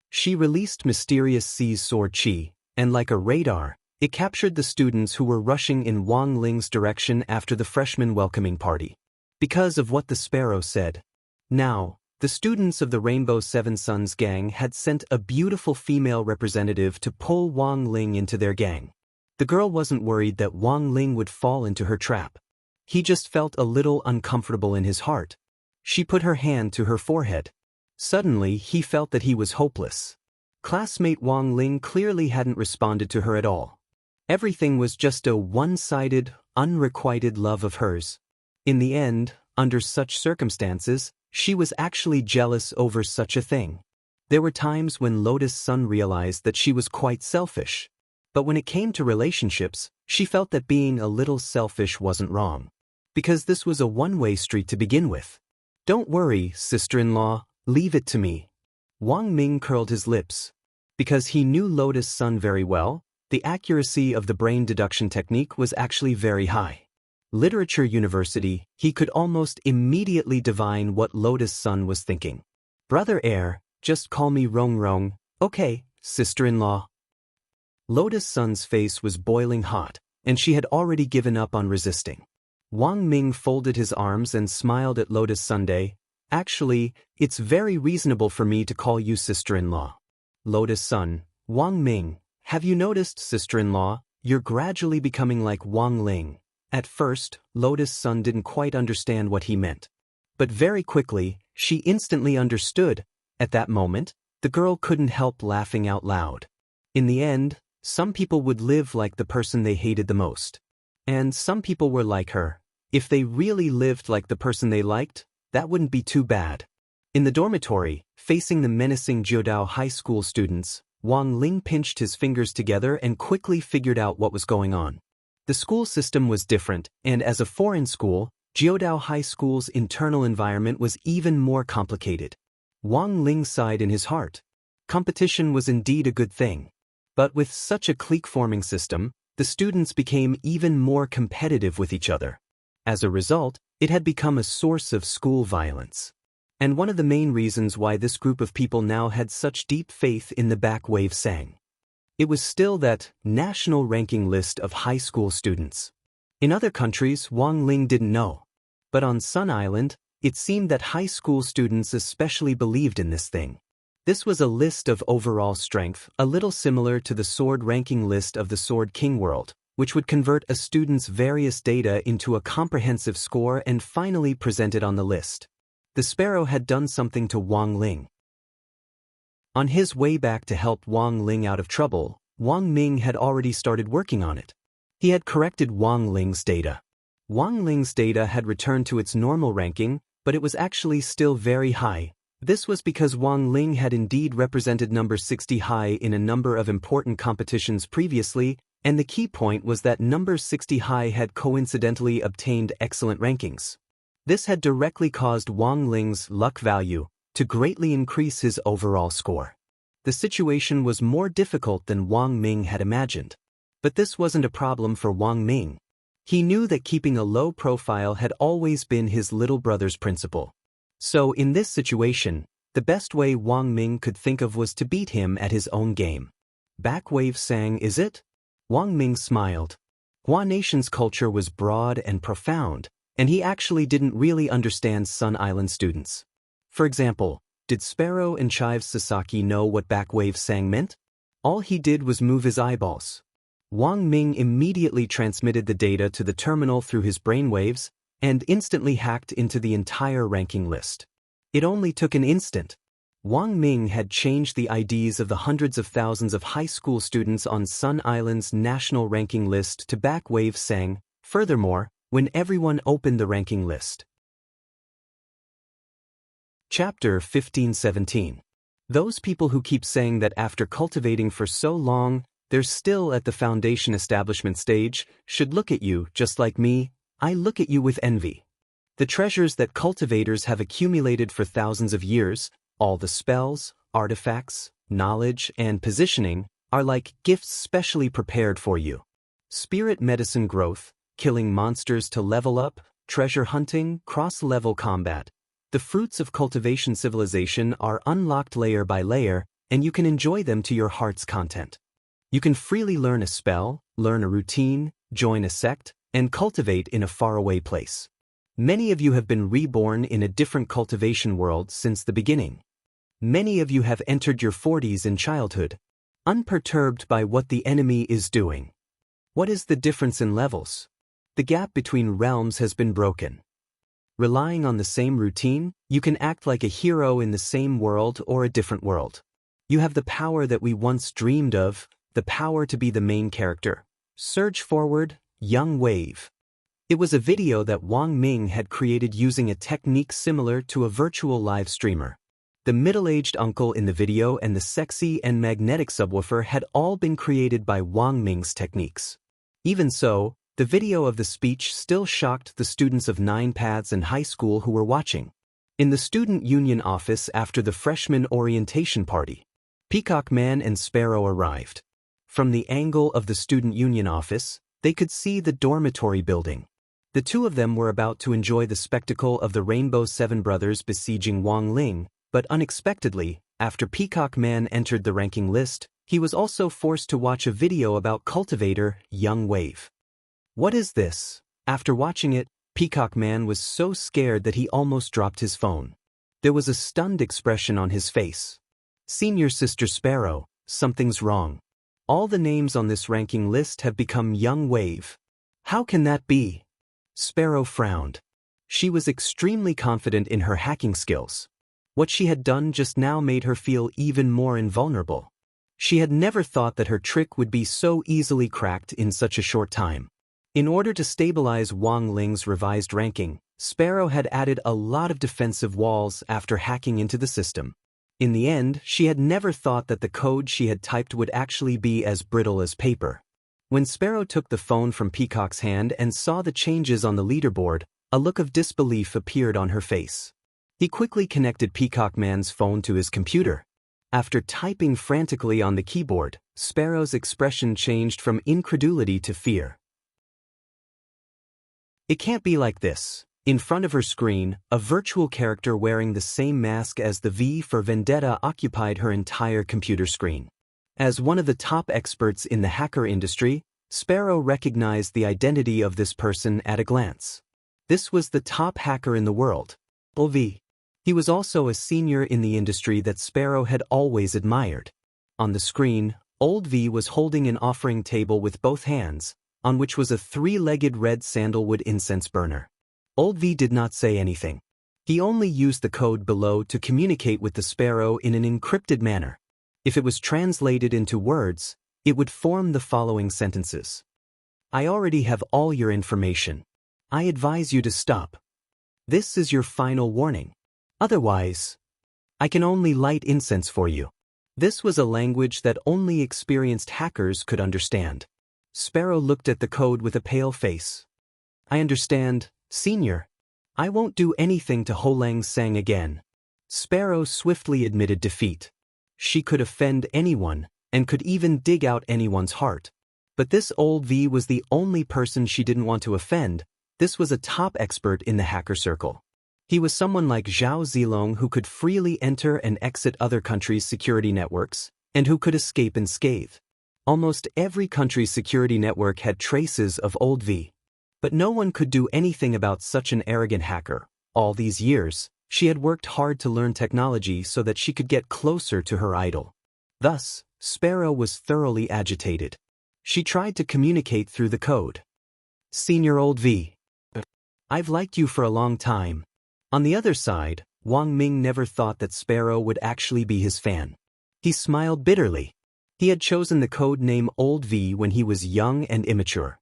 She released Mysterious Sea's sword chi, and like a radar, it captured the students who were rushing in Wang Ling's direction after the freshman welcoming party. Because of what the sparrow said. Now, the students of the Rainbow Seven Suns gang had sent a beautiful female representative to pull Wang Ling into their gang. The girl wasn't worried that Wang Ling would fall into her trap. He just felt a little uncomfortable in his heart. She put her hand to her forehead. Suddenly, he felt that he was hopeless. Classmate Wang Ling clearly hadn't responded to her at all. Everything was just a one-sided, unrequited love of hers. In the end, under such circumstances, she was actually jealous over such a thing. There were times when Lotus Sun realized that she was quite selfish. But when it came to relationships, she felt that being a little selfish wasn't wrong. Because this was a one-way street to begin with. Don't worry, sister-in-law, leave it to me. Wang Ming curled his lips. Because he knew Lotus Sun very well, the accuracy of the brain deduction technique was actually very high. Literature University, he could almost immediately divine what Lotus Sun was thinking. Brother Air, just call me Rong Rong, okay, sister-in-law. Lotus Sun's face was boiling hot, and she had already given up on resisting. Wang Ming folded his arms and smiled at Lotus Sunday. Actually, it's very reasonable for me to call you sister-in-law. Lotus Sun, Wang Ming, have you noticed, sister-in-law, you're gradually becoming like Wang Ling. At first, Lotus Sun didn't quite understand what he meant. But very quickly, she instantly understood. At that moment, the girl couldn't help laughing out loud. In the end, some people would live like the person they hated the most. And some people were like her. If they really lived like the person they liked, that wouldn't be too bad. In the dormitory, facing the menacing Jiudao High School students, Wang Ling pinched his fingers together and quickly figured out what was going on. The school system was different, and as a foreign school, Jiudao High School's internal environment was even more complicated. Wang Ling sighed in his heart. Competition was indeed a good thing. But with such a clique-forming system, the students became even more competitive with each other. As a result, it had become a source of school violence. And one of the main reasons why this group of people now had such deep faith in the back wave sang. It was still that national ranking list of high school students. In other countries, Wang Ling didn't know. But on Sun Island, it seemed that high school students especially believed in this thing. This was a list of overall strength, a little similar to the sword ranking list of the Sword King world, which would convert a student's various data into a comprehensive score and finally present it on the list. The sparrow had done something to Wang Ling. On his way back to help Wang Ling out of trouble, Wang Ming had already started working on it. He had corrected Wang Ling's data. Wang Ling's data had returned to its normal ranking, but it was actually still very high. This was because Wang Ling had indeed represented number 60 high in a number of important competitions previously, and the key point was that number 60 high had coincidentally obtained excellent rankings. This had directly caused Wang Ling's luck value to greatly increase his overall score. The situation was more difficult than Wang Ming had imagined. But this wasn't a problem for Wang Ming. He knew that keeping a low profile had always been his little brother's principle. So in this situation, the best way Wang Ming could think of was to beat him at his own game. Backwave sang, is it? Wang Ming smiled. Hua Nation's culture was broad and profound, and he actually didn't really understand Sun Island students. For example, did Sparrow and Chives Sasaki know what backwave sang meant? All he did was move his eyeballs. Wang Ming immediately transmitted the data to the terminal through his brainwaves, and instantly hacked into the entire ranking list. It only took an instant. Wang Ming had changed the IDs of the hundreds of thousands of high school students on Sun Island's national ranking list to backwave sang. Furthermore, when everyone opened the ranking list. Chapter 15-17. Those people who keep saying that after cultivating for so long, they're still at the foundation establishment stage, should look at you, just like me. I look at you with envy. The treasures that cultivators have accumulated for thousands of years, all the spells, artifacts, knowledge, and positioning, are like gifts specially prepared for you. Spirit medicine growth, killing monsters to level up, treasure hunting, cross-level combat. The fruits of cultivation civilization are unlocked layer by layer, and you can enjoy them to your heart's content. You can freely learn a spell, learn a routine, join a sect, and cultivate in a faraway place. Many of you have been reborn in a different cultivation world since the beginning. Many of you have entered your 40s in childhood, unperturbed by what the enemy is doing. What is the difference in levels? The gap between realms has been broken. Relying on the same routine, you can act like a hero in the same world or a different world. You have the power that we once dreamed of, the power to be the main character. Surge forward, young wave. It was a video that Wang Ming had created using a technique similar to a virtual live streamer. The middle-aged uncle in the video and the sexy and magnetic subwoofer had all been created by Wang Ming's techniques. Even so, the video of the speech still shocked the students of 9 Paths and high school who were watching. In the student union office after the freshman orientation party, Peacock Man and Sparrow arrived. From the angle of the student union office, they could see the dormitory building. The two of them were about to enjoy the spectacle of the Rainbow Seven brothers besieging Wang Ling, but unexpectedly, after Peacock Man entered the ranking list, he was also forced to watch a video about cultivator Young Wave. What is this? After watching it, Peacock Man was so scared that he almost dropped his phone. There was a stunned expression on his face. Senior Sister Sparrow, something's wrong. All the names on this ranking list have become Young Wave. How can that be? Sparrow frowned. She was extremely confident in her hacking skills. What she had done just now made her feel even more invulnerable. She had never thought that her trick would be so easily cracked in such a short time. In order to stabilize Wang Ling's revised ranking, Sparrow had added a lot of defensive walls after hacking into the system. In the end, she had never thought that the code she had typed would actually be as brittle as paper. When Sparrow took the phone from Peacock's hand and saw the changes on the leaderboard, a look of disbelief appeared on her face. He quickly connected Peacock Man's phone to his computer. After typing frantically on the keyboard, Sparrow's expression changed from incredulity to fear. It can't be like this. In front of her screen, a virtual character wearing the same mask as the V for Vendetta occupied her entire computer screen. As one of the top experts in the hacker industry, Sparrow recognized the identity of this person at a glance. This was the top hacker in the world, V. He was also a senior in the industry that Sparrow had always admired. On the screen, Old V was holding an offering table with both hands, on which was a 3-legged red sandalwood incense burner. Old V did not say anything. He only used the code below to communicate with the sparrow in an encrypted manner. If it was translated into words, it would form the following sentences. I already have all your information. I advise you to stop. This is your final warning. Otherwise, I can only light incense for you. This was a language that only experienced hackers could understand. Sparrow looked at the code with a pale face. I understand, Senior. I won't do anything to Ho Lang Sang again. Sparrow swiftly admitted defeat. She could offend anyone, and could even dig out anyone's heart. But this old V was the only person she didn't want to offend. This was a top expert in the hacker circle. He was someone like Zhao Zilong who could freely enter and exit other countries' security networks, and who could escape unscathed. Almost every country's security network had traces of old V. But no one could do anything about such an arrogant hacker. All these years, she had worked hard to learn technology so that she could get closer to her idol. Thus, Sparrow was thoroughly agitated. She tried to communicate through the code. Senior Old V. I've liked you for a long time. On the other side, Wang Ming never thought that Sparrow would actually be his fan. He smiled bitterly. He had chosen the code name Old V when he was young and immature.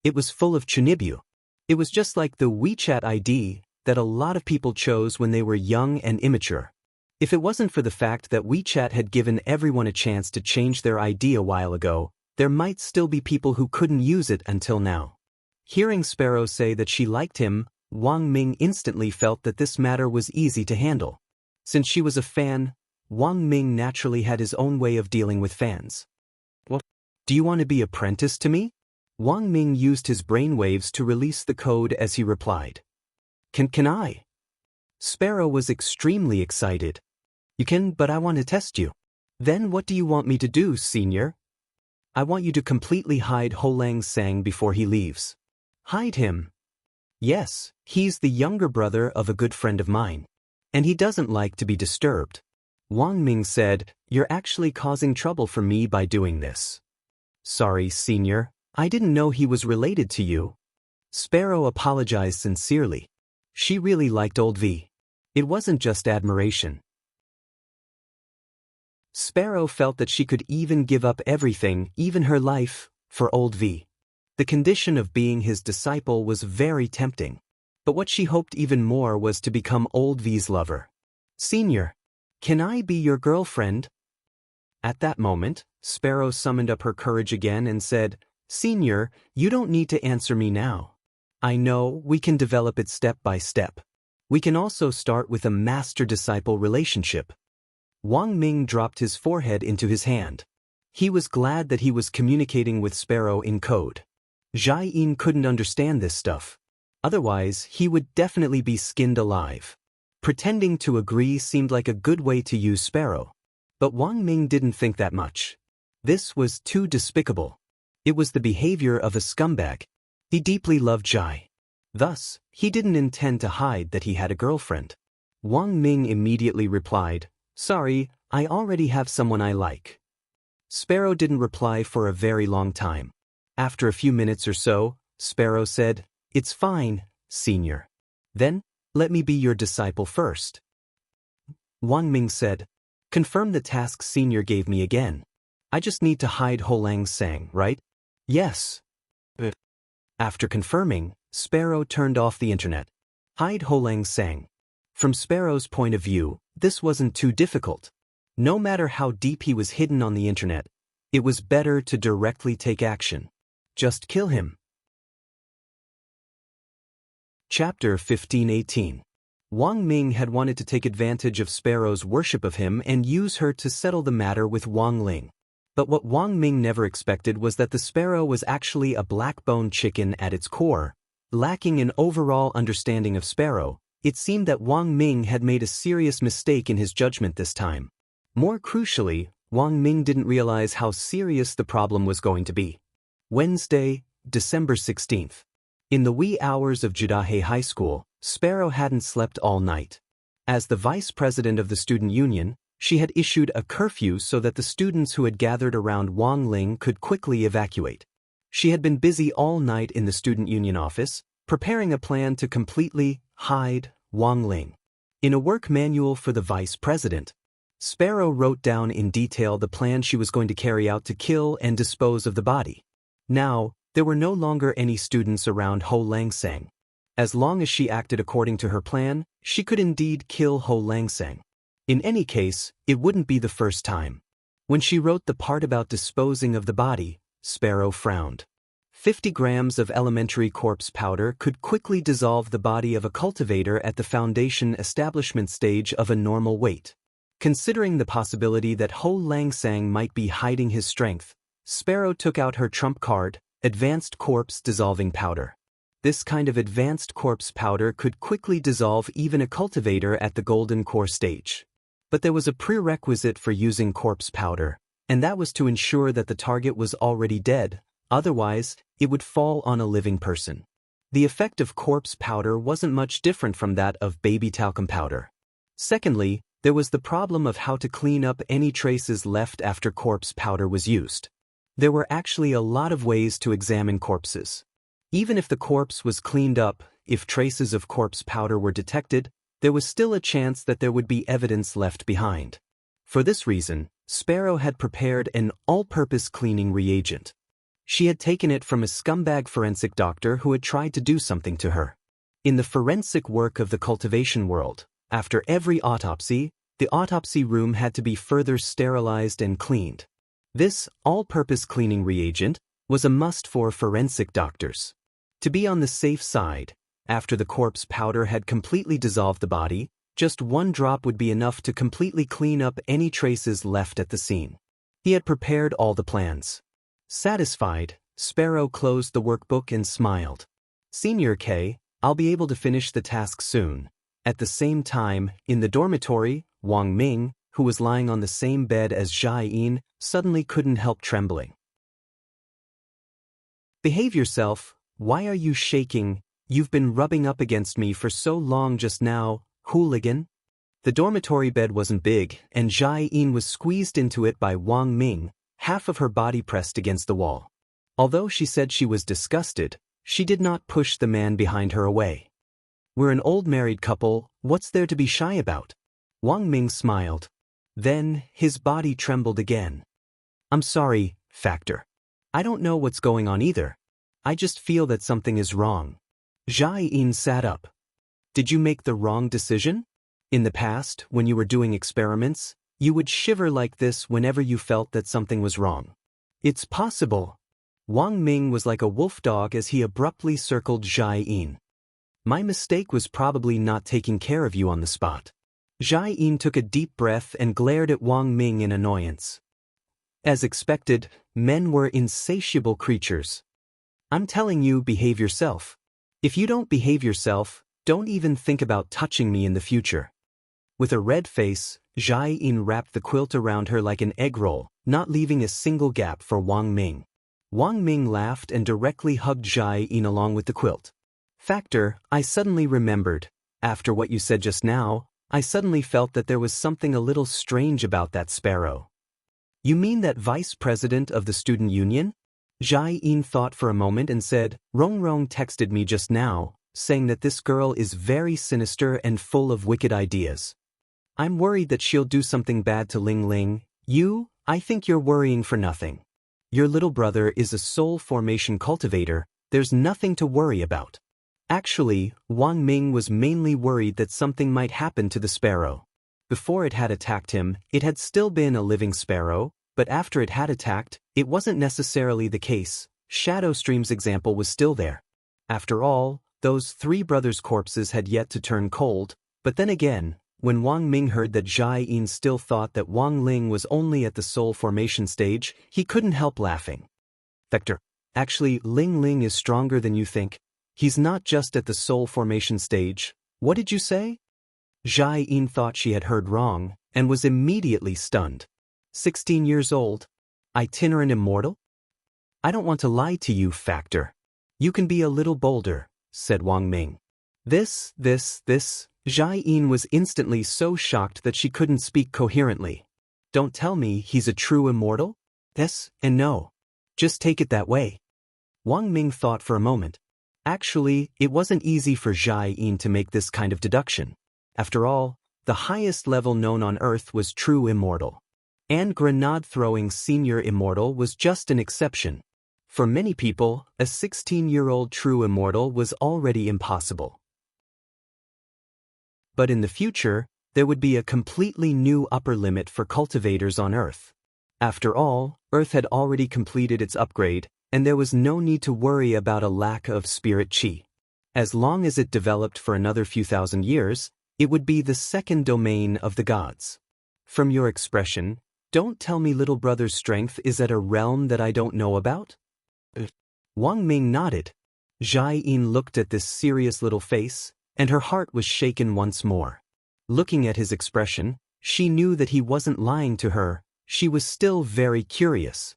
It was full of chunibyu. It was just like the WeChat ID that a lot of people chose when they were young and immature. If it wasn't for the fact that WeChat had given everyone a chance to change their ID a while ago, there might still be people who couldn't use it until now. Hearing Sparrow say that she liked him, Wang Ming instantly felt that this matter was easy to handle. Since she was a fan, Wang Ming naturally had his own way of dealing with fans. Well, do you want to be apprenticed to me? Wang Ming used his brainwaves to release the code as he replied. Can I? Sparrow was extremely excited. You can, but I want to test you. Then what do you want me to do, Senior? I want you to completely hide Ho Lang Sang before he leaves. Hide him? Yes, he's the younger brother of a good friend of mine. And he doesn't like to be disturbed. Wang Ming said, You're actually causing trouble for me by doing this. Sorry, Senior. I didn't know he was related to you. Sparrow apologized sincerely. She really liked Old V. It wasn't just admiration. Sparrow felt that she could even give up everything, even her life, for Old V. The condition of being his disciple was very tempting. But what she hoped even more was to become Old V's lover. Senior, can I be your girlfriend? At that moment, Sparrow summoned up her courage again and said, Senior, you don't need to answer me now. I know we can develop it step by step. We can also start with a master-disciple relationship. Wang Ming dropped his forehead into his hand. He was glad that he was communicating with Sparrow in code. Jai Yin couldn't understand this stuff. Otherwise, he would definitely be skinned alive. Pretending to agree seemed like a good way to use Sparrow. But Wang Ming didn't think that much. This was too despicable. It was the behavior of a scumbag. He deeply loved Jai. Thus, he didn't intend to hide that he had a girlfriend. Wang Ming immediately replied, Sorry, I already have someone I like. Sparrow didn't reply for a very long time. After a few minutes or so, Sparrow said, It's fine, Senior. Then, let me be your disciple first. Wang Ming said, Confirm the task Senior gave me again. I just need to hide Ho Lang Sang, right? Yes. After confirming, Sparrow turned off the internet. Hide Ho Lang Sang. From Sparrow's point of view, this wasn't too difficult. No matter how deep he was hidden on the internet, it was better to directly take action. Just kill him. Chapter 15:18. Wang Ming had wanted to take advantage of Sparrow's worship of him and use her to settle the matter with Wang Ling. But what Wang Ming never expected was that the Sparrow was actually a black-bone chicken at its core. Lacking an overall understanding of Sparrow, it seemed that Wang Ming had made a serious mistake in his judgment this time. More crucially, Wang Ming didn't realize how serious the problem was going to be. Wednesday, December 16th. In the wee hours of Judahe High School, Sparrow hadn't slept all night. As the vice president of the student union, she had issued a curfew so that the students who had gathered around Wang Ling could quickly evacuate. She had been busy all night in the student union office, preparing a plan to completely hide Wang Ling. In a work manual for the vice president, Sparrow wrote down in detail the plan she was going to carry out to kill and dispose of the body. Now, there were no longer any students around Ho Langsang. As long as she acted according to her plan, she could indeed kill Ho Langsang. In any case, it wouldn't be the first time. When she wrote the part about disposing of the body, Sparrow frowned. 50 grams of elementary corpse powder could quickly dissolve the body of a cultivator at the foundation establishment stage of a normal weight. Considering the possibility that Ho Langsang might be hiding his strength, Sparrow took out her trump card, advanced corpse dissolving powder. This kind of advanced corpse powder could quickly dissolve even a cultivator at the golden core stage. But there was a prerequisite for using corpse powder, and that was to ensure that the target was already dead, otherwise, it would fall on a living person. The effect of corpse powder wasn't much different from that of baby talcum powder. Secondly, there was the problem of how to clean up any traces left after corpse powder was used. There were actually a lot of ways to examine corpses. Even if the corpse was cleaned up, if traces of corpse powder were detected, there was still a chance that there would be evidence left behind. For this reason, Sparrow had prepared an all-purpose cleaning reagent. She had taken it from a scumbag forensic doctor who had tried to do something to her. In the forensic work of the cultivation world, after every autopsy, the autopsy room had to be further sterilized and cleaned. This all-purpose cleaning reagent was a must for forensic doctors. To be on the safe side, after the corpse powder had completely dissolved the body, just one drop would be enough to completely clean up any traces left at the scene. He had prepared all the plans. Satisfied, Sparrow closed the workbook and smiled. Senior K, I'll be able to finish the task soon. At the same time, in the dormitory, Wang Ming, who was lying on the same bed as Jia Yin, suddenly couldn't help trembling. Behave yourself, why are you shaking? You've been rubbing up against me for so long just now, hooligan. The dormitory bed wasn't big, and Jia Yin was squeezed into it by Wang Ming, half of her body pressed against the wall. Although she said she was disgusted, she did not push the man behind her away. We're an old married couple, what's there to be shy about? Wang Ming smiled. Then, his body trembled again. I'm sorry, Factor. I don't know what's going on either. I just feel that something is wrong. Jia Yin sat up. Did you make the wrong decision? In the past, when you were doing experiments, you would shiver like this whenever you felt that something was wrong. It's possible. Wang Ming was like a wolf dog as he abruptly circled Jia Yin. My mistake was probably not taking care of you on the spot. Jia Yin took a deep breath and glared at Wang Ming in annoyance. As expected, men were insatiable creatures. I'm telling you, behave yourself. If you don't behave yourself, don't even think about touching me in the future. With a red face, Jia Yin wrapped the quilt around her like an egg roll, not leaving a single gap for Wang Ming. Wang Ming laughed and directly hugged Jia Yin along with the quilt. Factor, I suddenly remembered. After what you said just now, I suddenly felt that there was something a little strange about that Sparrow. You mean that vice president of the student union? Jia Yin thought for a moment and said, Rong Rong texted me just now, saying that this girl is very sinister and full of wicked ideas. I'm worried that she'll do something bad to Ling Ling. I think you're worrying for nothing. Your little brother is a soul formation cultivator, there's nothing to worry about. Actually, Wang Ming was mainly worried that something might happen to the sparrow. Before it had attacked him, it had still been a living sparrow, but after it had attacked, it wasn't necessarily the case. Shadow Stream's example was still there. After all, those three brothers' corpses had yet to turn cold, but then again, when Wang Ming heard that Jia Yin still thought that Wang Ling was only at the soul formation stage, he couldn't help laughing. Vector, actually, Ling Ling is stronger than you think. He's not just at the soul formation stage. What did you say? Jia Yin thought she had heard wrong, and was immediately stunned. 16 years old. Itinerant immortal? I don't want to lie to you, Factor. You can be a little bolder, said Wang Ming. This. Jia Yin was instantly so shocked that she couldn't speak coherently. Don't tell me he's a true immortal? Yes and no. Just take it that way. Wang Ming thought for a moment. Actually, it wasn't easy for Jia Yin to make this kind of deduction. After all, the highest level known on Earth was true Immortal. And grenade-throwing senior Immortal was just an exception. For many people, a 16-year-old true Immortal was already impossible. But in the future, there would be a completely new upper limit for cultivators on Earth. After all, Earth had already completed its upgrade, and there was no need to worry about a lack of spirit chi. As long as it developed for another few thousand years, it would be the second domain of the gods. From your expression, don't tell me little brother's strength is at a realm that I don't know about? Wang Ming nodded. Zhai Yin looked at this serious little face, and her heart was shaken once more. Looking at his expression, she knew that he wasn't lying to her. She was still very curious.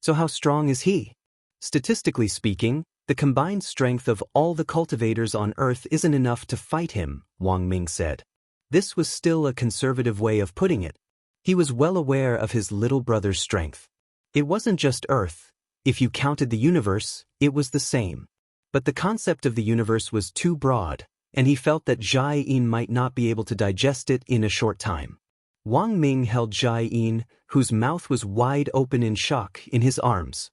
So how strong is he? Statistically speaking, the combined strength of all the cultivators on Earth isn't enough to fight him, Wang Ming said. This was still a conservative way of putting it. He was well aware of his little brother's strength. It wasn't just Earth. If you counted the universe, it was the same. But the concept of the universe was too broad, and he felt that Zhai Yin might not be able to digest it in a short time. Wang Ming held Zhai Yin, whose mouth was wide open in shock, in his arms.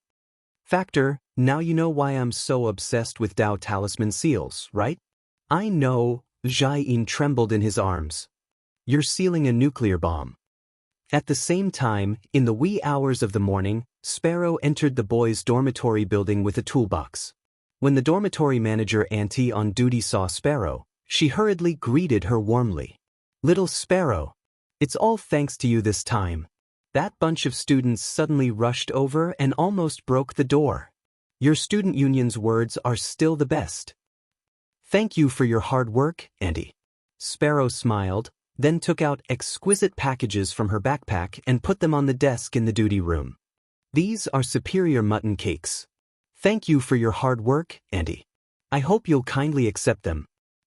Factor, now you know why I'm so obsessed with Tao talisman seals, right? I know, Zhai Yin trembled in his arms. You're sealing a nuclear bomb. At the same time, in the wee hours of the morning, Sparrow entered the boys' dormitory building with a toolbox. When the dormitory manager Auntie on duty saw Sparrow, she hurriedly greeted her warmly. Little Sparrow, it's all thanks to you this time. That bunch of students suddenly rushed over and almost broke the door. Your student union's words are still the best. Thank you for your hard work, Auntie. Sparrow smiled, then took out exquisite packages from her backpack and put them on the desk in the duty room. These are superior mutton cakes. Thank you for your hard work, Auntie. I hope you'll kindly accept them.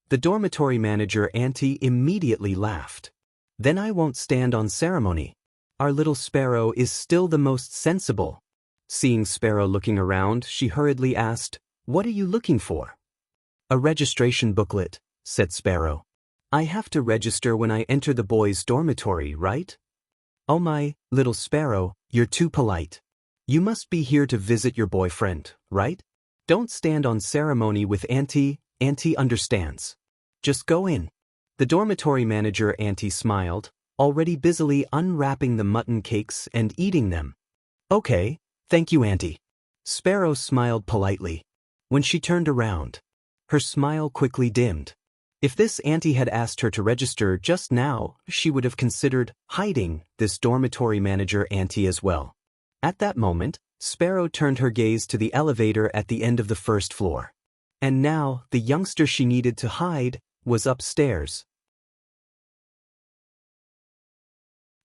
The dormitory manager Auntie immediately laughed. Then I won't stand on ceremony. Our little Sparrow is still the most sensible. Seeing Sparrow looking around, she hurriedly asked, What are you looking for? A registration booklet, said Sparrow. I have to register when I enter the boys' dormitory, right? Oh my, little Sparrow, you're too polite. You must be here to visit your boyfriend, right? Don't stand on ceremony with Auntie, Auntie understands. Just go in. The dormitory manager Auntie smiled, already busily unwrapping the mutton cakes and eating them. Okay, thank you, Auntie. Sparrow smiled politely. When she turned around, her smile quickly dimmed. If this Auntie had asked her to register just now, she would have considered hiding this dormitory manager Auntie as well. At that moment, Sparrow turned her gaze to the elevator at the end of the first floor. And now, the youngster she needed to hide was upstairs.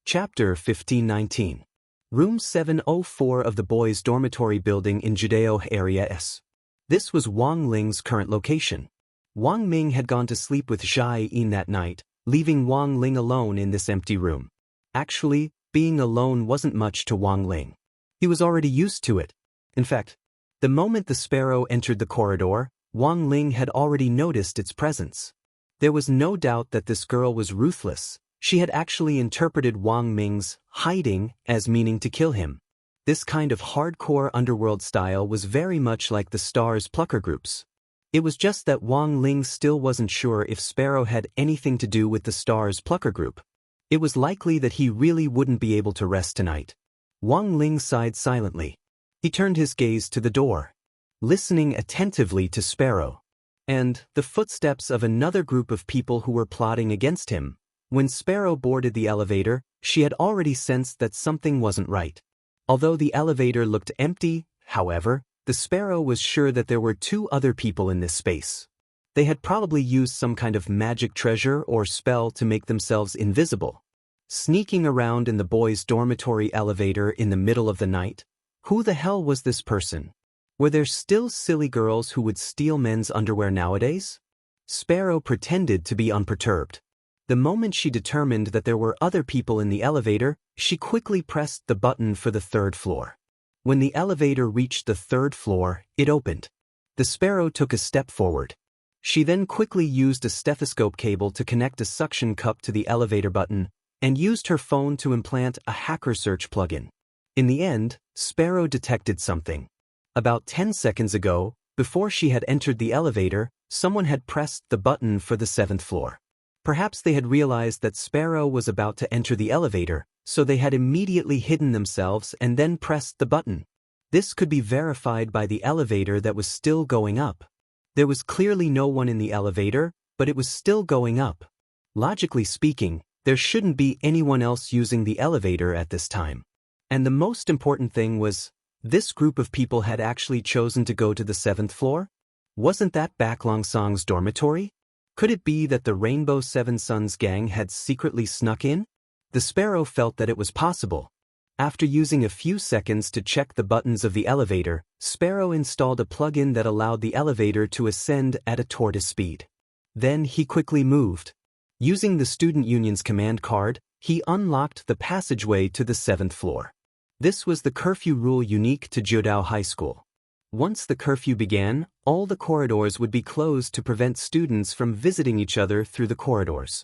Chapter 1519. Room 704 of the boys' dormitory building in Judeo Area S. This was Wang Ling's current location. Wang Ming had gone to sleep with Zhai Yin that night, leaving Wang Ling alone in this empty room. Actually, being alone wasn't much to Wang Ling. He was already used to it. In fact, the moment the Sparrow entered the corridor, Wang Ling had already noticed its presence. There was no doubt that this girl was ruthless. She had actually interpreted Wang Ming's hiding as meaning to kill him. This kind of hardcore underworld style was very much like the Stars plucker groups. It was just that Wang Ling still wasn't sure if Sparrow had anything to do with the Stars plucker group. It was likely that he really wouldn't be able to rest tonight. Wang Ling sighed silently. He turned his gaze to the door, listening attentively to Sparrow, and the footsteps of another group of people who were plotting against him. When Sparrow boarded the elevator, she had already sensed that something wasn't right. Although the elevator looked empty, however, the Sparrow was sure that there were two other people in this space. They had probably used some kind of magic treasure or spell to make themselves invisible. Sneaking around in the boys' dormitory elevator in the middle of the night, who the hell was this person? Were there still silly girls who would steal men's underwear nowadays? Sparrow pretended to be unperturbed. The moment she determined that there were other people in the elevator, she quickly pressed the button for the third floor. When the elevator reached the third floor, it opened. The Sparrow took a step forward. She then quickly used a stethoscope cable to connect a suction cup to the elevator button and used her phone to implant a hacker search plugin. In the end, Sparrow detected something. About 10 seconds ago, before she had entered the elevator, someone had pressed the button for the 7th floor. Perhaps they had realized that Sparrow was about to enter the elevator, so they had immediately hidden themselves and then pressed the button. This could be verified by the elevator that was still going up. There was clearly no one in the elevator, but it was still going up. Logically speaking, there shouldn't be anyone else using the elevator at this time. And the most important thing was, this group of people had actually chosen to go to the 7th floor? Wasn't that Baklong Song's dormitory? Could it be that the Rainbow Seven Suns gang had secretly snuck in? The Sparrow felt that it was possible. After using a few seconds to check the buttons of the elevator, Sparrow installed a plugin that allowed the elevator to ascend at a tortoise speed. Then he quickly moved. Using the student union's command card, he unlocked the passageway to the 7th floor. This was the curfew rule unique to Jiudao High School. Once the curfew began, all the corridors would be closed to prevent students from visiting each other through the corridors.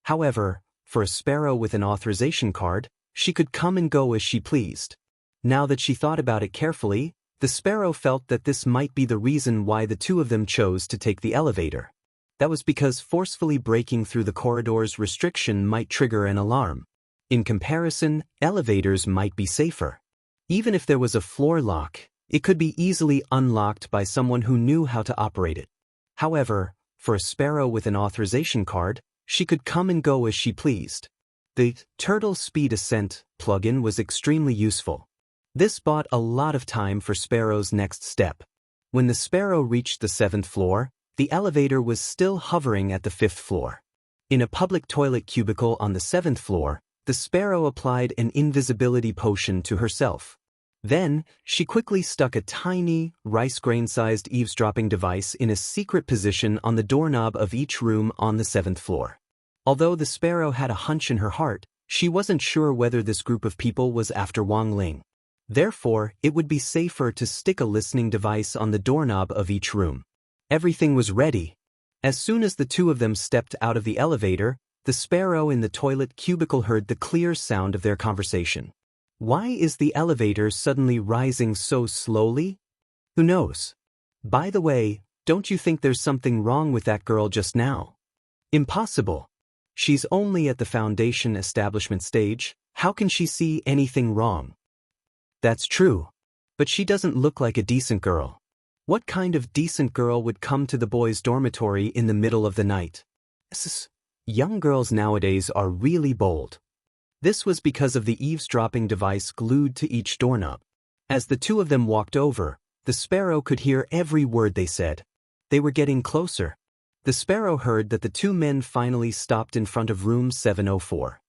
However, for a Sparrow with an authorization card, she could come and go as she pleased. Now that she thought about it carefully, the Sparrow felt that this might be the reason why the two of them chose to take the elevator. That was because forcefully breaking through the corridor's restriction might trigger an alarm. In comparison, elevators might be safer. Even if there was a floor lock, it could be easily unlocked by someone who knew how to operate it. However, for a Sparrow with an authorization card, she could come and go as she pleased. The Turtle Speed Ascent plugin was extremely useful. This bought a lot of time for Sparrow's next step. When the Sparrow reached the 7th floor, the elevator was still hovering at the 5th floor. In a public toilet cubicle on the 7th floor, the Sparrow applied an invisibility potion to herself. Then, she quickly stuck a tiny, rice grain-sized eavesdropping device in a secret position on the doorknob of each room on the 7th floor. Although the Sparrow had a hunch in her heart, she wasn't sure whether this group of people was after Wang Ling. Therefore, it would be safer to stick a listening device on the doorknob of each room. Everything was ready. As soon as the two of them stepped out of the elevator, the Sparrow in the toilet cubicle heard the clear sound of their conversation. Why is the elevator suddenly rising so slowly? Who knows? By the way, don't you think there's something wrong with that girl just now? Impossible. She's only at the foundation establishment stage. How can she see anything wrong? That's true. But she doesn't look like a decent girl. What kind of decent girl would come to the boys' dormitory in the middle of the night? Young girls nowadays are really bold. This was because of the eavesdropping device glued to each doorknob. As the two of them walked over, the Sparrow could hear every word they said. They were getting closer. The Sparrow heard that the two men finally stopped in front of room 704.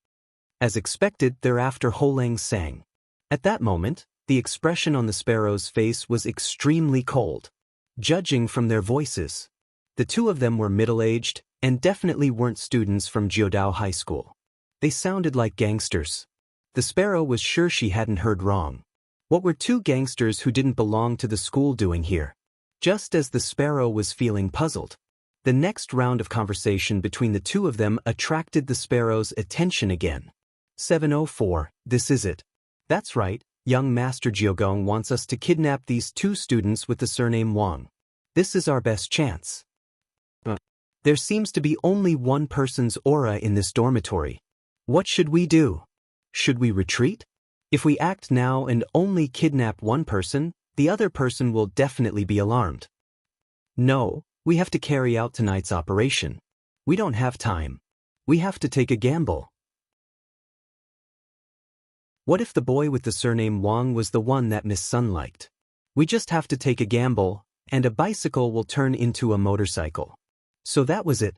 As expected, thereafter Ho Lang sang. At that moment, the expression on the Sparrow's face was extremely cold. Judging from their voices, the two of them were middle-aged and definitely weren't students from Jiudao High School. They sounded like gangsters. The Sparrow was sure she hadn't heard wrong. What were two gangsters who didn't belong to the school doing here? Just as the Sparrow was feeling puzzled, the next round of conversation between the two of them attracted the Sparrow's attention again. 704, this is it. That's right, young Master Jiogong wants us to kidnap these two students with the surname Wang. This is our best chance. There seems to be only one person's aura in this dormitory. What should we do? Should we retreat? If we act now and only kidnap one person, the other person will definitely be alarmed. No, we have to carry out tonight's operation. We don't have time. We have to take a gamble. What if the boy with the surname Wang was the one that Miss Sun liked? We just have to take a gamble, and a bicycle will turn into a motorcycle. So that was it.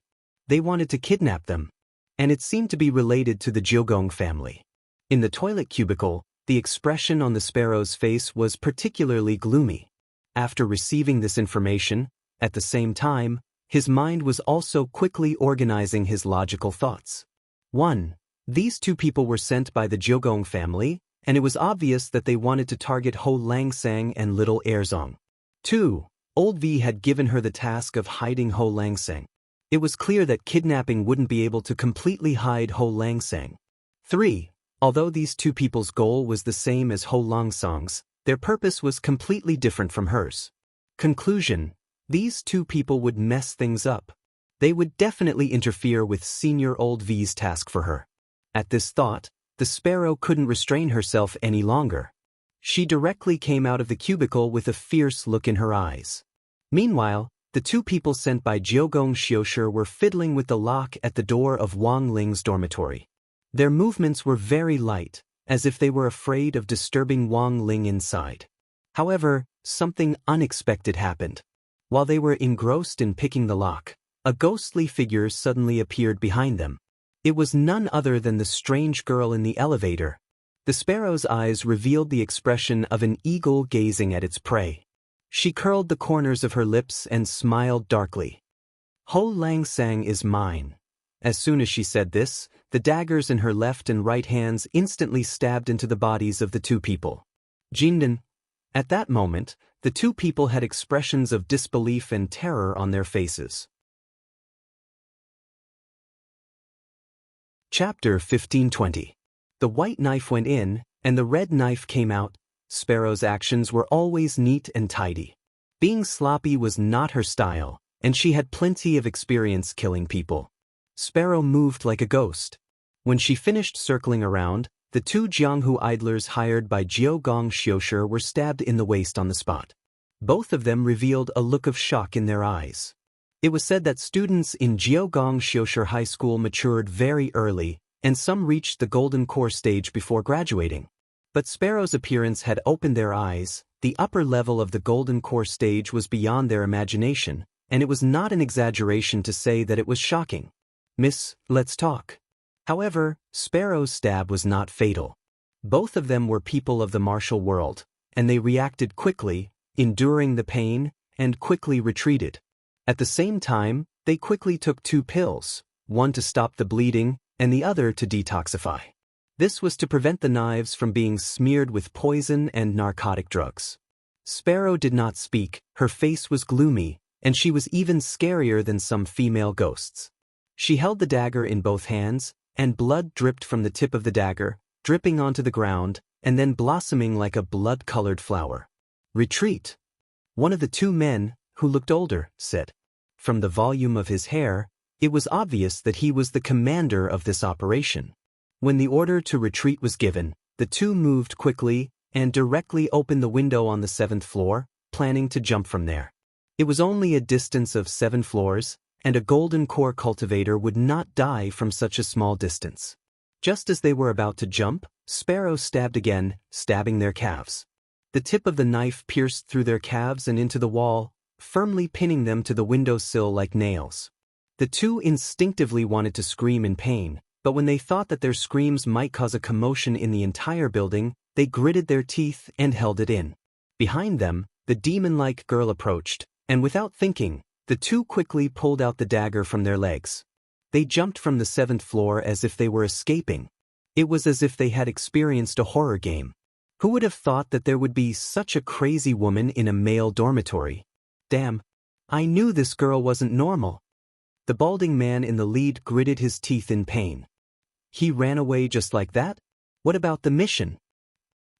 They wanted to kidnap them. And it seemed to be related to the Jiogong family. In the toilet cubicle, the expression on the Sparrow's face was particularly gloomy. After receiving this information, at the same time, his mind was also quickly organizing his logical thoughts. 1. These two people were sent by the Jiogong family, and it was obvious that they wanted to target Ho Lang Sang and little Erzong. 2. Old V had given her the task of hiding Ho Langsang. It was clear that kidnapping wouldn't be able to completely hide Ho Langsang. 3. Although these two people's goal was the same as Ho Langsang's, their purpose was completely different from hers. Conclusion: these two people would mess things up. They would definitely interfere with Senior Old V's task for her. At this thought, the sparrow couldn't restrain herself any longer. She directly came out of the cubicle with a fierce look in her eyes. Meanwhile, the two people sent by Jiogong Xiushi were fiddling with the lock at the door of Wang Ling's dormitory. Their movements were very light, as if they were afraid of disturbing Wang Ling inside. However, something unexpected happened. While they were engrossed in picking the lock, a ghostly figure suddenly appeared behind them. It was none other than the strange girl in the elevator. The sparrow's eyes revealed the expression of an eagle gazing at its prey. She curled the corners of her lips and smiled darkly. Ho Langsang is mine. As soon as she said this, the daggers in her left and right hands instantly stabbed into the bodies of the two people. Jindan. At that moment, the two people had expressions of disbelief and terror on their faces. Chapter 1520. The white knife went in, and the red knife came out. Sparrow's actions were always neat and tidy. Being sloppy was not her style, and she had plenty of experience killing people. Sparrow moved like a ghost. When she finished circling around, the two Jianghu idlers hired by Jiogong Xiushi were stabbed in the waist on the spot. Both of them revealed a look of shock in their eyes. It was said that students in Jiogong Xiushi High School matured very early, and some reached the golden core stage before graduating. But Sparrow's appearance had opened their eyes. The upper level of the golden core stage was beyond their imagination, and it was not an exaggeration to say that it was shocking. Miss, let's talk. However, Sparrow's stab was not fatal. Both of them were people of the martial world, and they reacted quickly, enduring the pain, and quickly retreated. At the same time, they quickly took 2 pills, one to stop the bleeding, and the other to detoxify. This was to prevent the knives from being smeared with poison and narcotic drugs. Sparrow did not speak, her face was gloomy, and she was even scarier than some female ghosts. She held the dagger in both hands, and blood dripped from the tip of the dagger, dripping onto the ground, and then blossoming like a blood-colored flower. Retreat. One of the 2 men, who looked older, said. From the volume of his hair, it was obvious that he was the commander of this operation. When the order to retreat was given, the 2 moved quickly and directly opened the window on the 7th floor, planning to jump from there. It was only a distance of 7 floors, and a golden core cultivator would not die from such a small distance. Just as they were about to jump, Sparrow stabbed again, stabbing their calves. The tip of the knife pierced through their calves and into the wall, firmly pinning them to the windowsill like nails. The 2 instinctively wanted to scream in pain, but when they thought that their screams might cause a commotion in the entire building, they gritted their teeth and held it in. Behind them, the demon-like girl approached, and without thinking, the 2 quickly pulled out the dagger from their legs. They jumped from the 7th floor as if they were escaping. It was as if they had experienced a horror game. Who would have thought that there would be such a crazy woman in a male dormitory? Damn, I knew this girl wasn't normal. The balding man in the lead gritted his teeth in pain. He ran away just like that? What about the mission?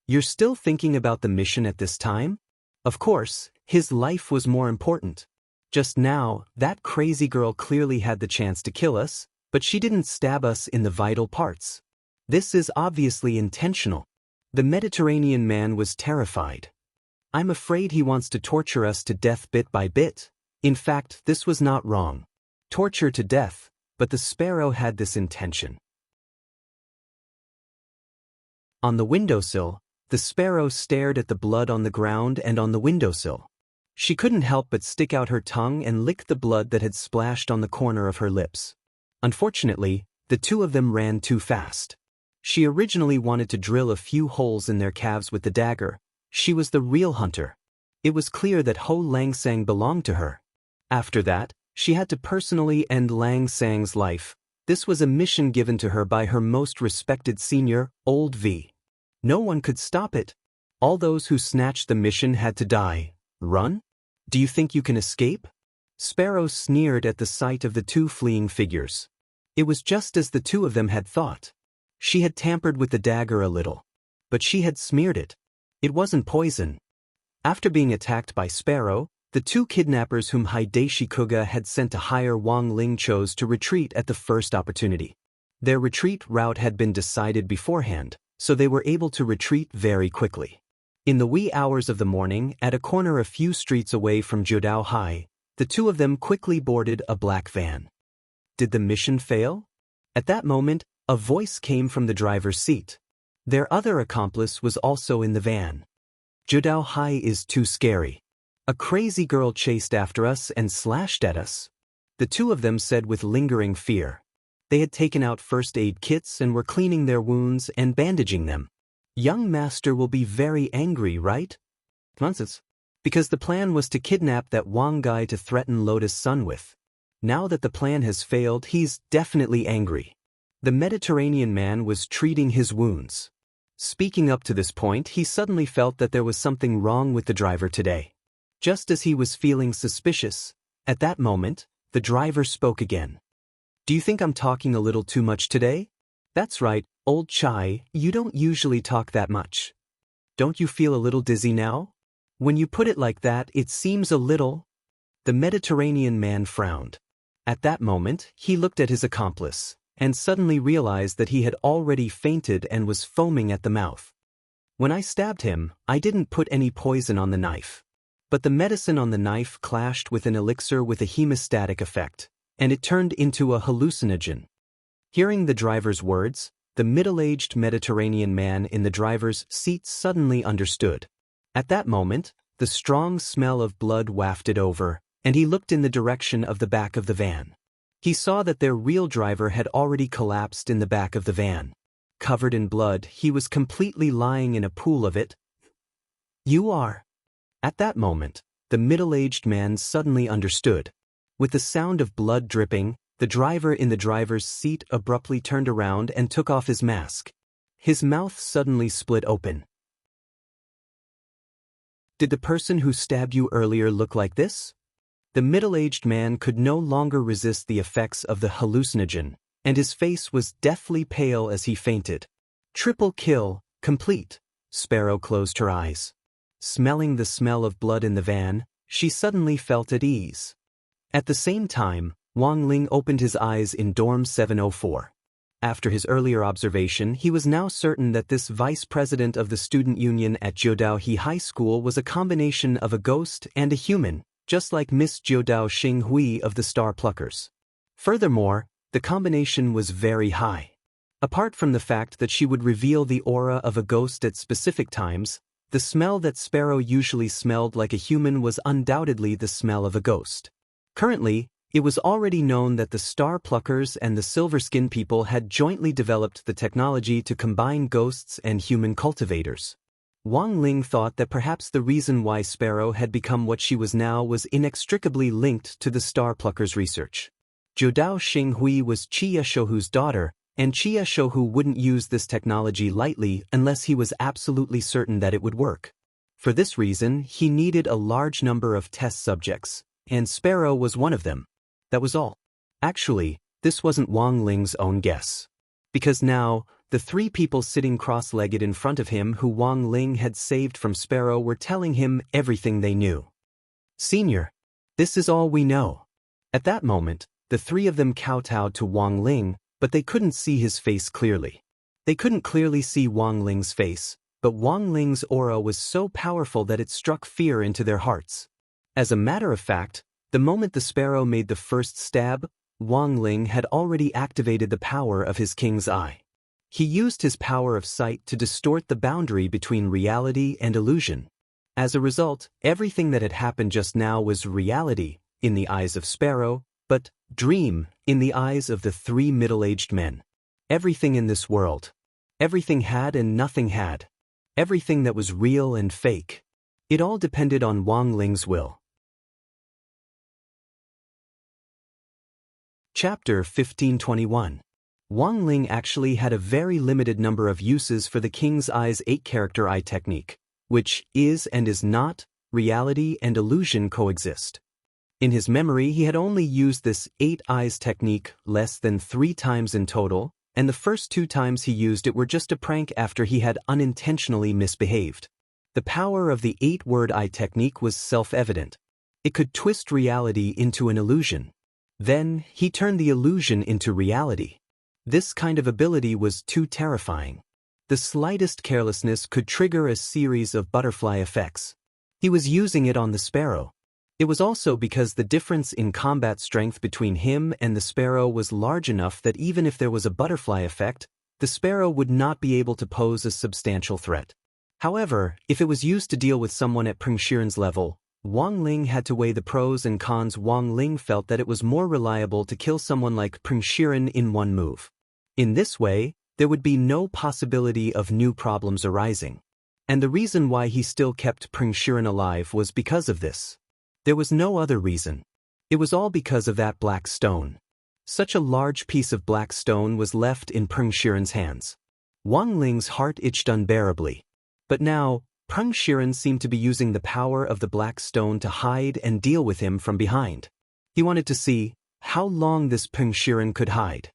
You're still thinking about the mission at this time? Of course, his life was more important. Just now, that crazy girl clearly had the chance to kill us, but she didn't stab us in the vital parts. This is obviously intentional. The Mediterranean man was terrified. I'm afraid he wants to torture us to death bit by bit. In fact, this was not wrong. Torture to death, but the sparrow had this intention. On the windowsill, the sparrow stared at the blood on the ground and on the windowsill. She couldn't help but stick out her tongue and lick the blood that had splashed on the corner of her lips. Unfortunately, the 2 of them ran too fast. She originally wanted to drill a few holes in their calves with the dagger. She was the real hunter. It was clear that Ho Langsang belonged to her. After that, she had to personally end Lang Sang's life. This was a mission given to her by her most respected senior, Old V. No one could stop it. All those who snatched the mission had to die. Run? Do you think you can escape? Sparrow sneered at the sight of the two fleeing figures. It was just as the two of them had thought. She had tampered with the dagger a little. But she had smeared it. It wasn't poison. After being attacked by Sparrow, the two kidnappers whom Hideshi Kuga had sent to hire Wang Ling chose to retreat at the first opportunity. Their retreat route had been decided beforehand, so they were able to retreat very quickly. In the wee hours of the morning, at a corner a few streets away from Jiudao High, the two of them quickly boarded a black van. Did the mission fail? At that moment, a voice came from the driver's seat. Their other accomplice was also in the van. Jiudao High is too scary. A crazy girl chased after us and slashed at us. The two of them said with lingering fear. They had taken out first aid kits and were cleaning their wounds and bandaging them. Young master will be very angry, right? Nonsense. Because the plan was to kidnap that Wang guy to threaten Lotus Sun with. Now that the plan has failed, he's definitely angry. The Mediterranean man was treating his wounds. Speaking up to this point, he suddenly felt that there was something wrong with the driver today. Just as he was feeling suspicious, at that moment, the driver spoke again. Do you think I'm talking a little too much today? That's right, old Chai, you don't usually talk that much. Don't you feel a little dizzy now? When you put it like that, it seems a little. The Mediterranean man frowned. At that moment, he looked at his accomplice, and suddenly realized that he had already fainted and was foaming at the mouth. When I stabbed him, I didn't put any poison on the knife. But the medicine on the knife clashed with an elixir with a hemostatic effect, and it turned into a hallucinogen. Hearing the driver's words, the middle-aged Mediterranean man in the driver's seat suddenly understood. At that moment, the strong smell of blood wafted over, and he looked in the direction of the back of the van. He saw that their real driver had already collapsed in the back of the van. Covered in blood, he was completely lying in a pool of it. You are. At that moment, the middle-aged man suddenly understood. With the sound of blood dripping, the driver in the driver's seat abruptly turned around and took off his mask. His mouth suddenly split open. Did the person who stabbed you earlier look like this? The middle-aged man could no longer resist the effects of the hallucinogen, and his face was deathly pale as he fainted. Triple kill, complete. Sparrow closed her eyes. Smelling the smell of blood in the van, she suddenly felt at ease. At the same time, Wang Ling opened his eyes in dorm 704. After his earlier observation, he was now certain that this vice president of the student union at Jiudao High School was a combination of a ghost and a human, just like Miss Jiudao Xinghui of the Star Pluckers. Furthermore, the combination was very high. Apart from the fact that she would reveal the aura of a ghost at specific times, the smell that Sparrow usually smelled like a human was undoubtedly the smell of a ghost. Currently, it was already known that the Star Pluckers and the Silver Skin people had jointly developed the technology to combine ghosts and human cultivators. Wang Ling thought that perhaps the reason why Sparrow had become what she was now was inextricably linked to the Star Pluckers' research. Jiudao Xinghui was Chia Shouhu's daughter, and Chia Shouhu wouldn't use this technology lightly unless he was absolutely certain that it would work. For this reason, he needed a large number of test subjects, and Sparrow was one of them. That was all. Actually, this wasn't Wang Ling's own guess. Because now, the three people sitting cross-legged in front of him who Wang Ling had saved from Sparrow were telling him everything they knew. Senior, this is all we know. At that moment, the three of them kowtowed to Wang Ling, but they couldn't see his face clearly. They couldn't clearly see Wang Ling's face, but Wang Ling's aura was so powerful that it struck fear into their hearts. As a matter of fact, the moment the Sparrow made the first stab, Wang Ling had already activated the power of his king's eye. He used his power of sight to distort the boundary between reality and illusion. As a result, everything that had happened just now was reality in the eyes of Sparrow, but dream in the eyes of the three middle-aged men. Everything in this world. Everything had and nothing had. Everything that was real and fake. It all depended on Wang Ling's will. Chapter 1521. Wang Ling actually had a very limited number of uses for the King's Eye's 8-character eye technique, which is and is not reality and illusion coexist. In his memory, he had only used this 8 eyes technique less than 3 times in total, and the first 2 times he used it were just a prank after he had unintentionally misbehaved. The power of the 8-word eye technique was self-evident. It could twist reality into an illusion. Then, he turned the illusion into reality. This kind of ability was too terrifying. The slightest carelessness could trigger a series of butterfly effects. He was using it on the sparrow. It was also because the difference in combat strength between him and the sparrow was large enough that even if there was a butterfly effect, the sparrow would not be able to pose a substantial threat. However, if it was used to deal with someone at Peng Shiren's level, Wang Ling had to weigh the pros and cons. Wang Ling felt that it was more reliable to kill someone like Peng Shiren in one move. In this way, there would be no possibility of new problems arising. And the reason why he still kept Peng Shiren alive was because of this. There was no other reason. It was all because of that black stone. Such a large piece of black stone was left in Peng Shiren's hands. Wang Ling's heart itched unbearably. But now, Peng Shiren seemed to be using the power of the black stone to hide and deal with him from behind. He wanted to see how long this Peng Shiren could hide.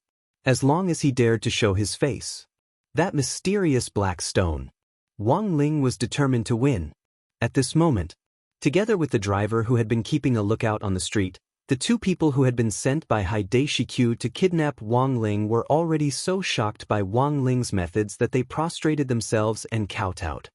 As long as he dared to show his face. That mysterious black stone. Wang Ling was determined to win. At this moment, together with the driver who had been keeping a lookout on the street, the 2 people who had been sent by Haidai Shikyu to kidnap Wang Ling were already so shocked by Wang Ling's methods that they prostrated themselves and kowtowed.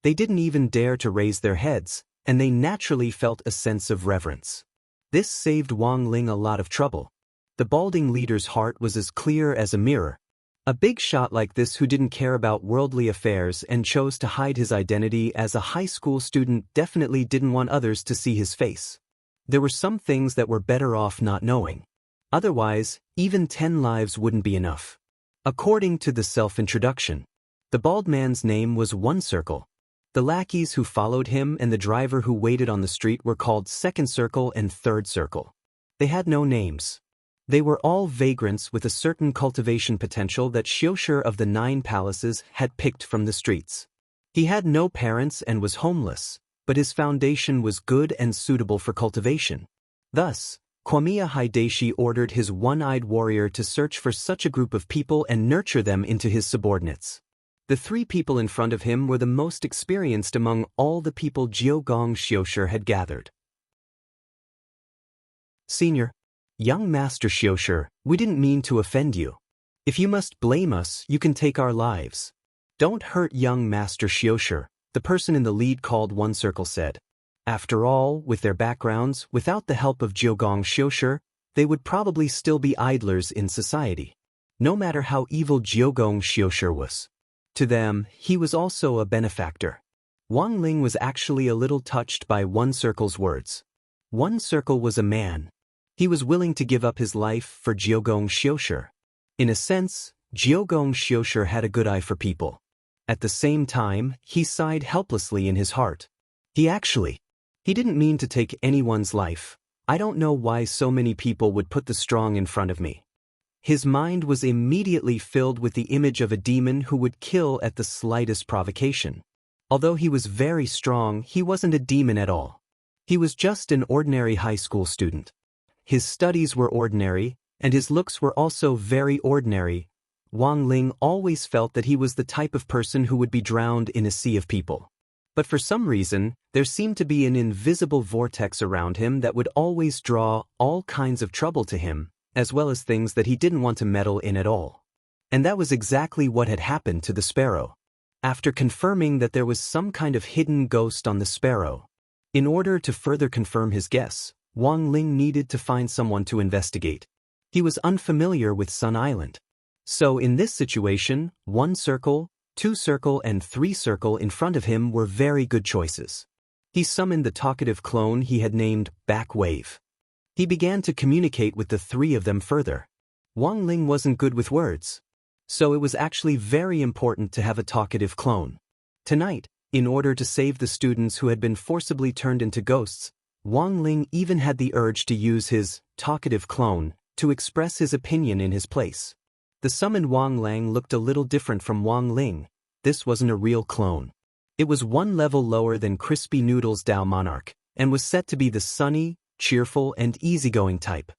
They didn't even dare to raise their heads, and they naturally felt a sense of reverence. This saved Wang Ling a lot of trouble. The balding leader's heart was as clear as a mirror. A big shot like this who didn't care about worldly affairs and chose to hide his identity as a high school student definitely didn't want others to see his face. There were some things that were better off not knowing. Otherwise, even 10 lives wouldn't be enough. According to the self-introduction, the bald man's name was One Circle. The lackeys who followed him and the driver who waited on the street were called Second Circle and Third Circle. They had no names. They were all vagrants with a certain cultivation potential that Xiushi of the 9 palaces had picked from the streets. He had no parents and was homeless, but his foundation was good and suitable for cultivation. Thus, Kwamiya Haidashi ordered his one-eyed warrior to search for such a group of people and nurture them into his subordinates. The 3 people in front of him were the most experienced among all the people Jiugong Xiushi had gathered. Senior, young Master Xiushi, we didn't mean to offend you. If you must blame us, you can take our lives. Don't hurt young Master Xiushi, the person in the lead called One Circle said. After all, with their backgrounds, without the help of Jiugong Xiushi, they would probably still be idlers in society. No matter how evil Jiugong Xiushi was. To them, he was also a benefactor. Wang Ling was actually a little touched by One Circle's words. One Circle was a man. He was willing to give up his life for Jiugong Xiushi. In a sense, Jiugong Xiushi had a good eye for people. At the same time, he sighed helplessly in his heart. He didn't mean to take anyone's life. I don't know why so many people would put the strong in front of me. His mind was immediately filled with the image of a demon who would kill at the slightest provocation. Although he was very strong, he wasn't a demon at all. He was just an ordinary high school student. His studies were ordinary, and his looks were also very ordinary. Wang Ling always felt that he was the type of person who would be drowned in a sea of people. But for some reason, there seemed to be an invisible vortex around him that would always draw all kinds of trouble to him, as well as things that he didn't want to meddle in at all. And that was exactly what had happened to the sparrow. After confirming that there was some kind of hidden ghost on the sparrow, in order to further confirm his guess, Wang Ling needed to find someone to investigate. He was unfamiliar with Sun Island. So in this situation, 1 circle, 2 circle and 3 circle in front of him were very good choices. He summoned the talkative clone he had named Back Wave. He began to communicate with the 3 of them further. Wang Ling wasn't good with words. So it was actually very important to have a talkative clone. Tonight, in order to save the students who had been forcibly turned into ghosts, Wang Ling even had the urge to use his talkative clone to express his opinion in his place. The summoned Wang Lang looked a little different from Wang Ling. This wasn't a real clone. It was one level lower than Crispy Noodle's Dao Monarch, and was set to be the sunny, cheerful, and easygoing type.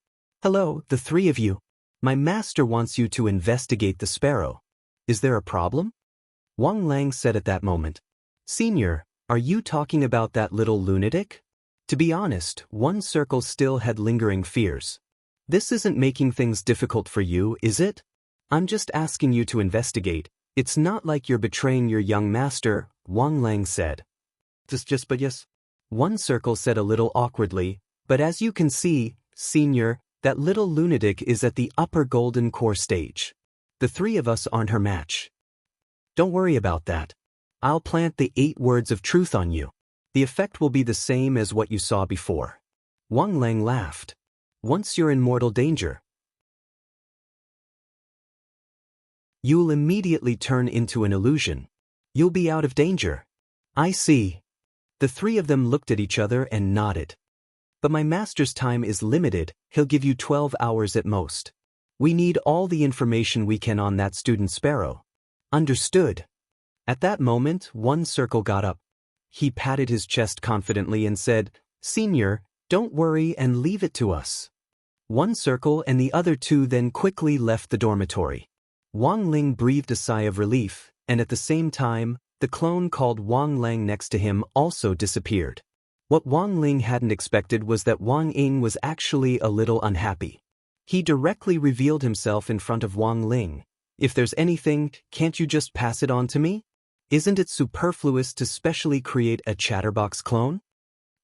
Hello, the three of you. My master wants you to investigate the sparrow. Is there a problem? Wang Lang said at that moment. Senior, are you talking about that little lunatic? To be honest, One Circle still had lingering fears. This isn't making things difficult for you, is it? I'm just asking you to investigate. It's not like you're betraying your young master, Wang Lang said. But yes. One Circle said a little awkwardly, but as you can see, Senior, that little lunatic is at the upper golden core stage. The three of us aren't her match. Don't worry about that. I'll plant the 8 words of truth on you. The effect will be the same as what you saw before. Wang Lang laughed. Once you're in mortal danger, you'll immediately turn into an illusion. You'll be out of danger. I see. The three of them looked at each other and nodded. But my master's time is limited, he'll give you 12 hours at most. We need all the information we can on that student sparrow. Understood. At that moment, One Circle got up. He patted his chest confidently and said, Senior, don't worry and leave it to us. One Circle and the other two then quickly left the dormitory. Wang Ling breathed a sigh of relief, and at the same time, the clone called Wang Lang next to him also disappeared. What Wang Ling hadn't expected was that Wang Ying was actually a little unhappy. He directly revealed himself in front of Wang Ling. If there's anything, can't you just pass it on to me? Isn't it superfluous to specially create a chatterbox clone?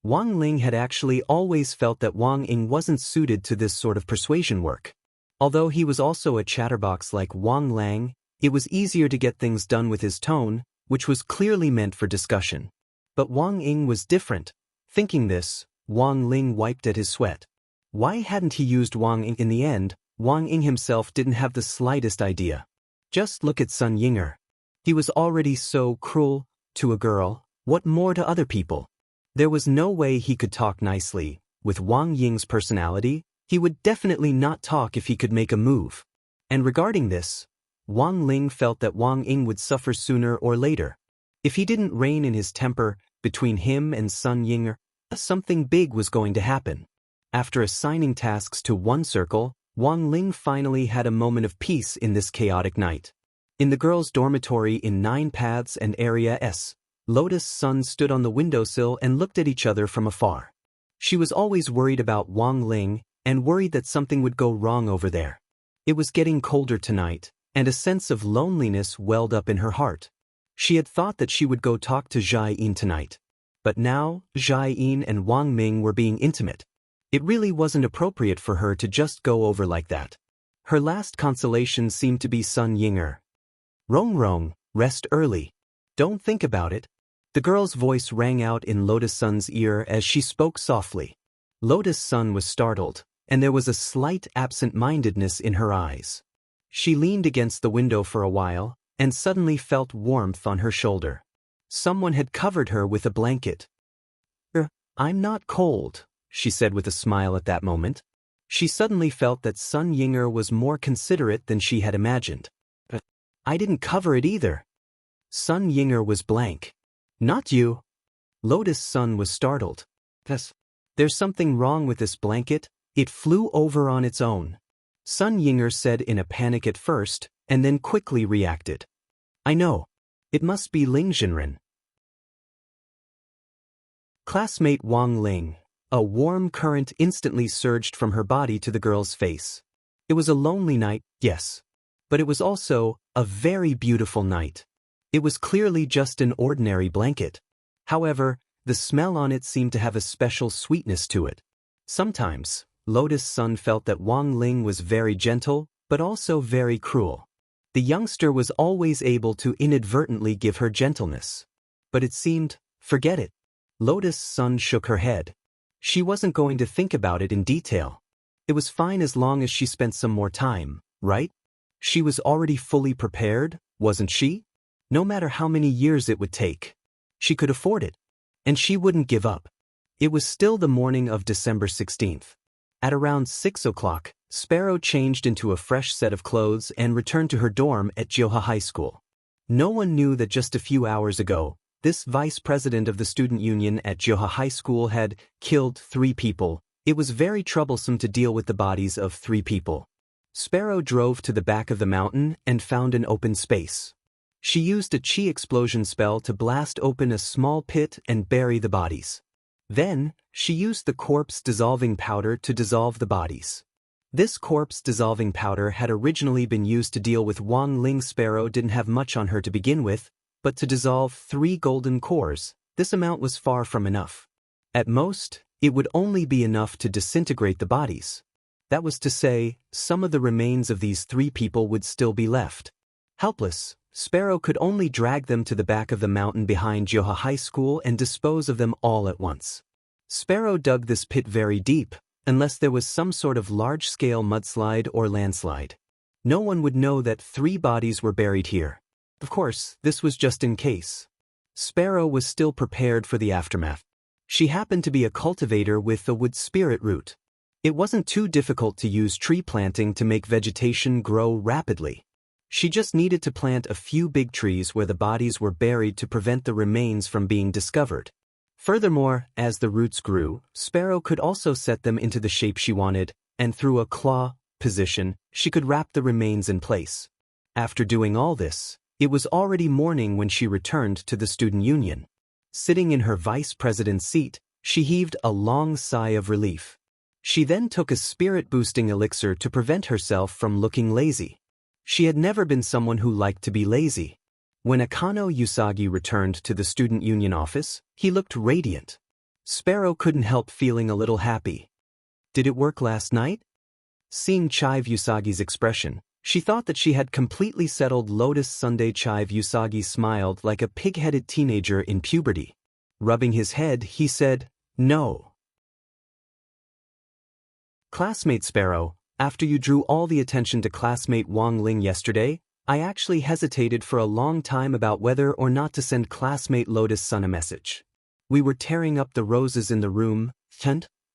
Wang Ling had actually always felt that Wang Ying wasn't suited to this sort of persuasion work. Although he was also a chatterbox like Wang Lang, it was easier to get things done with his tone, which was clearly meant for discussion. But Wang Ying was different. Thinking this, Wang Ling wiped at his sweat. Why hadn't he used Wang Ying in the end? Wang Ying himself didn't have the slightest idea. Just look at Sun Yinger. He was already so cruel to a girl, what more to other people? There was no way he could talk nicely. With Wang Ying's personality, he would definitely not talk if he could make a move. And regarding this, Wang Ling felt that Wang Ying would suffer sooner or later. If he didn't rein in his temper, between him and Sun Yinger, something big was going to happen. After assigning tasks to One Circle, Wang Ling finally had a moment of peace in this chaotic night. In the girls' dormitory in 9 Paths and Area S, Lotus Sun stood on the windowsill and looked at each other from afar. She was always worried about Wang Ling, and worried that something would go wrong over there. It was getting colder tonight, and a sense of loneliness welled up in her heart. She had thought that she would go talk to Jai Yin tonight. But now, Jai Yin and Wang Ming were being intimate. It really wasn't appropriate for her to just go over like that. Her last consolation seemed to be Sun Yinger. Rong Rong, rest early. Don't think about it. The girl's voice rang out in Lotus Sun's ear as she spoke softly. Lotus Sun was startled, and there was a slight absent-mindedness in her eyes. She leaned against the window for a while, and suddenly felt warmth on her shoulder. Someone had covered her with a blanket. I'm not cold, she said with a smile at that moment. She suddenly felt that Sun Yinger was more considerate than she had imagined. I didn't cover it either. Sun Yinger was blank. Not you. Lotus Sun was startled. There's something wrong with this blanket. It flew over on its own. Sun Yinger said in a panic at first, and then quickly reacted. I know. It must be Ling Jinren. Classmate Wang Ling. A warm current instantly surged from her body to the girl's face. It was a lonely night, yes. But it was also a very beautiful night. It was clearly just an ordinary blanket. However, the smell on it seemed to have a special sweetness to it. Sometimes, Lotus Sun felt that Wang Ling was very gentle, but also very cruel. The youngster was always able to inadvertently give her gentleness. But it seemed, forget it. Lotus Sun shook her head. She wasn't going to think about it in detail. It was fine as long as she spent some more time, right? She was already fully prepared, wasn't she? No matter how many years it would take. She could afford it. And she wouldn't give up. It was still the morning of December 16th. At around 6 o'clock, Sparrow changed into a fresh set of clothes and returned to her dorm at Jioha High School. No one knew that just a few hours ago, This vice president of the student union at Joha High School had killed 3 people. It was very troublesome to deal with the bodies of 3 people. Sparrow drove to the back of the mountain and found an open space. She used a chi explosion spell to blast open a small pit and bury the bodies. Then, she used the corpse dissolving powder to dissolve the bodies. This corpse dissolving powder had originally been used to deal with Wang Ling. Sparrow didn't have much on her to begin with, but to dissolve 3 golden cores, this amount was far from enough. At most, it would only be enough to disintegrate the bodies. That was to say, some of the remains of these 3 people would still be left. Helpless, Sparrow could only drag them to the back of the mountain behind Joha High School and dispose of them all at once. Sparrow dug this pit very deep, unless there was some sort of large-scale mudslide or landslide. No one would know that 3 bodies were buried here. Of course, this was just in case. Sparrow was still prepared for the aftermath. She happened to be a cultivator with the wood spirit root. It wasn't too difficult to use tree planting to make vegetation grow rapidly. She just needed to plant a few big trees where the bodies were buried to prevent the remains from being discovered. Furthermore, as the roots grew, Sparrow could also set them into the shape she wanted, and through a claw position, she could wrap the remains in place. After doing all this, it was already morning when she returned to the student union. Sitting in her vice president's seat, she heaved a long sigh of relief. She then took a spirit-boosting elixir to prevent herself from looking lazy. She had never been someone who liked to be lazy. When Akano Usagi returned to the student union office, he looked radiant. Sparrow couldn't help feeling a little happy. Did it work last night? Seeing Chive Usagi's expression, she thought that she had completely settled Lotus Sunday. Chive Usagi smiled like a pig-headed teenager in puberty. Rubbing his head, he said, "No." Classmate Sparrow, after you drew all the attention to classmate Wang Ling yesterday, I actually hesitated for a long time about whether or not to send classmate Lotus Sun a message. We were tearing up the roses in the room,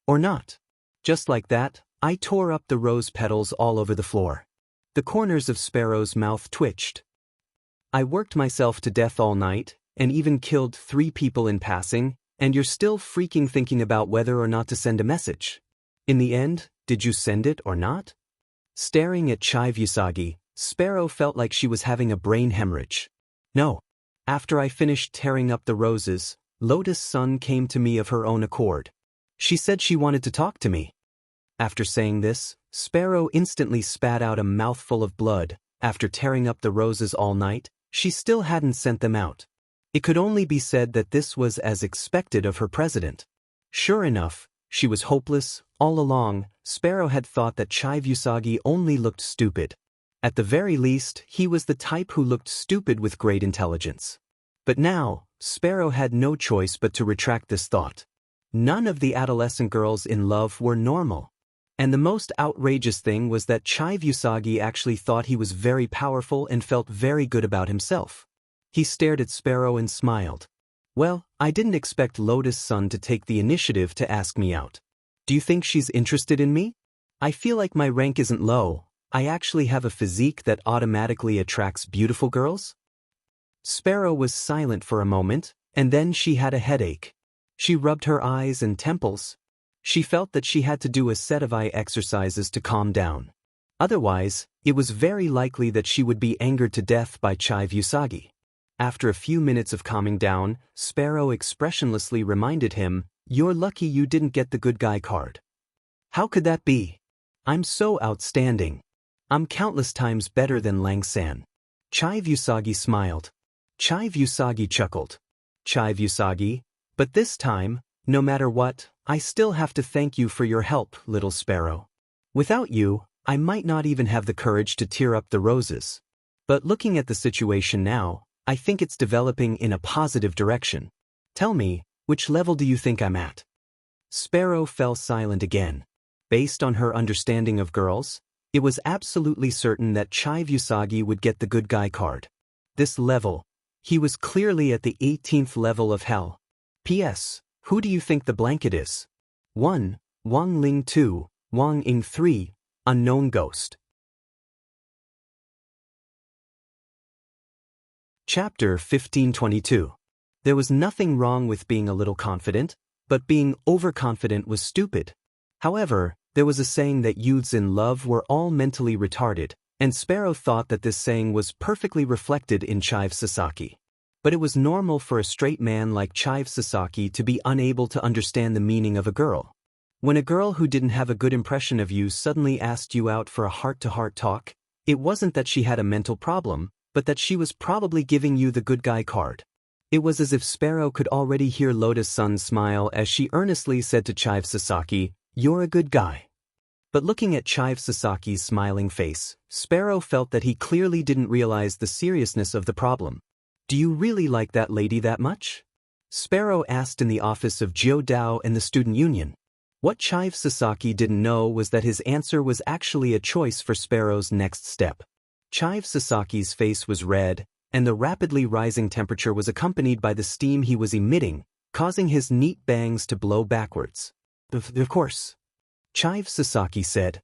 or not. Just like that, I tore up the rose petals all over the floor. The corners of Sparrow's mouth twitched. I worked myself to death all night, and even killed 3 people in passing, and you're still freaking thinking about whether or not to send a message. In the end, did you send it or not? Staring at Chive Usagi, Sparrow felt like she was having a brain hemorrhage. No. After I finished tearing up the roses, Lotus Sun came to me of her own accord. She said she wanted to talk to me. After saying this, Sparrow instantly spat out a mouthful of blood. After tearing up the roses all night, she still hadn't sent them out. It could only be said that this was as expected of her president. Sure enough, she was hopeless. All along, Sparrow had thought that Chive Usagi only looked stupid. At the very least, he was the type who looked stupid with great intelligence. But now, Sparrow had no choice but to retract this thought. None of the adolescent girls in love were normal. And the most outrageous thing was that Chive Usagi actually thought he was very powerful and felt very good about himself. He stared at Sparrow and smiled. Well, I didn't expect Lotus Sun to take the initiative to ask me out. Do you think she's interested in me? I feel like my rank isn't low. I actually have a physique that automatically attracts beautiful girls? Sparrow was silent for a moment, and then she had a headache. She rubbed her eyes and temples. She felt that she had to do a set of eye exercises to calm down. Otherwise, it was very likely that she would be angered to death by Chive Usagi. After a few minutes of calming down, Sparrow expressionlessly reminded him, "You're lucky you didn't get the good guy card." "How could that be? I'm so outstanding. I'm countless times better than Lang-san." Chive Usagi smiled. Chive Usagi chuckled. "Chive Usagi, but this time, no matter what, I still have to thank you for your help, little Sparrow. Without you, I might not even have the courage to tear up the roses. But looking at the situation now, I think it's developing in a positive direction. Tell me, which level do you think I'm at?" Sparrow fell silent again. Based on her understanding of girls, it was absolutely certain that Chive Usagi would get the good guy card. This level, he was clearly at the 18th level of hell. P.S. Who do you think the blanket is? 1. Wang Ling. 2. Wang Ing. 3. Unknown Ghost. Chapter 1522. There was nothing wrong with being a little confident, but being overconfident was stupid. However, there was a saying that youths in love were all mentally retarded, and Sparrow thought that this saying was perfectly reflected in Chive Sasaki. But it was normal for a straight man like Chive Sasaki to be unable to understand the meaning of a girl. When a girl who didn't have a good impression of you suddenly asked you out for a heart-to-heart talk, it wasn't that she had a mental problem, but that she was probably giving you the good guy card. It was as if Sparrow could already hear Lotus Sun smile as she earnestly said to Chive Sasaki, "You're a good guy." But looking at Chive Sasaki's smiling face, Sparrow felt that he clearly didn't realize the seriousness of the problem. "Do you really like that lady that much?" Sparrow asked in the office of Jiu Dao and the student union. What Chive Sasaki didn't know was that his answer was actually a choice for Sparrow's next step. Chive Sasaki's face was red, and the rapidly rising temperature was accompanied by the steam he was emitting, causing his neat bangs to blow backwards. Of course," Chive Sasaki said.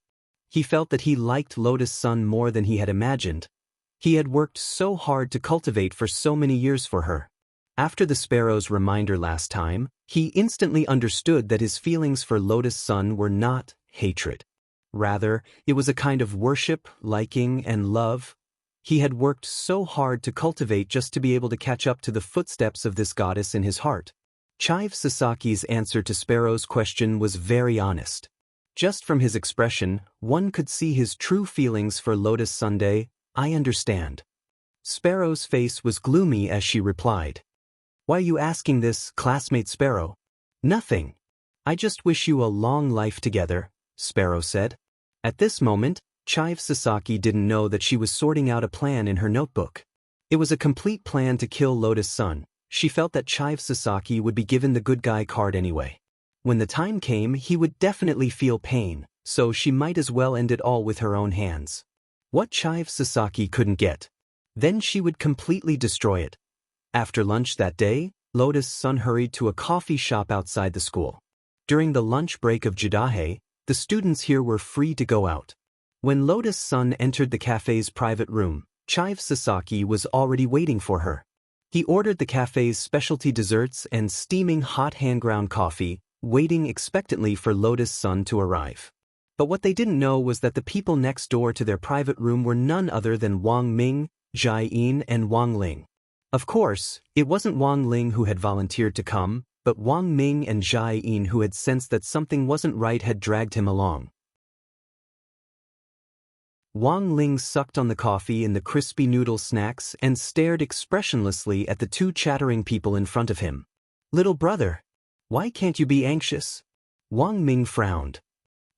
He felt that he liked Lotus Sun more than he had imagined. He had worked so hard to cultivate for so many years for her. After the Sparrow's reminder last time, he instantly understood that his feelings for Lotus Sun were not hatred. Rather, it was a kind of worship, liking, and love. He had worked so hard to cultivate just to be able to catch up to the footsteps of this goddess in his heart. Chive Sasaki's answer to Sparrow's question was very honest. Just from his expression, one could see his true feelings for Lotus Sunday. "I understand." Sparrow's face was gloomy as she replied. "Why are you asking this, classmate Sparrow?" "Nothing. I just wish you a long life together," Sparrow said. At this moment, Chive Sasaki didn't know that she was sorting out a plan in her notebook. It was a complete plan to kill Lotus Sun. She felt that Chive Sasaki would be given the good guy card anyway. When the time came, he would definitely feel pain, so she might as well end it all with her own hands. What Chive Sasaki couldn't get, then she would completely destroy it. After lunch that day, Lotus Sun hurried to a coffee shop outside the school. During the lunch break of Jidahe, the students here were free to go out. When Lotus Sun entered the cafe's private room, Chive Sasaki was already waiting for her. He ordered the cafe's specialty desserts and steaming hot hand-ground coffee, waiting expectantly for Lotus Sun to arrive. But what they didn't know was that the people next door to their private room were none other than Wang Ming, Jai Yin, and Wang Ling. Of course, it wasn't Wang Ling who had volunteered to come, but Wang Ming and Jai Yin, who had sensed that something wasn't right, had dragged him along. Wang Ling sucked on the coffee and the crispy noodle snacks and stared expressionlessly at the two chattering people in front of him. "Little brother, why can't you be anxious?" Wang Ming frowned.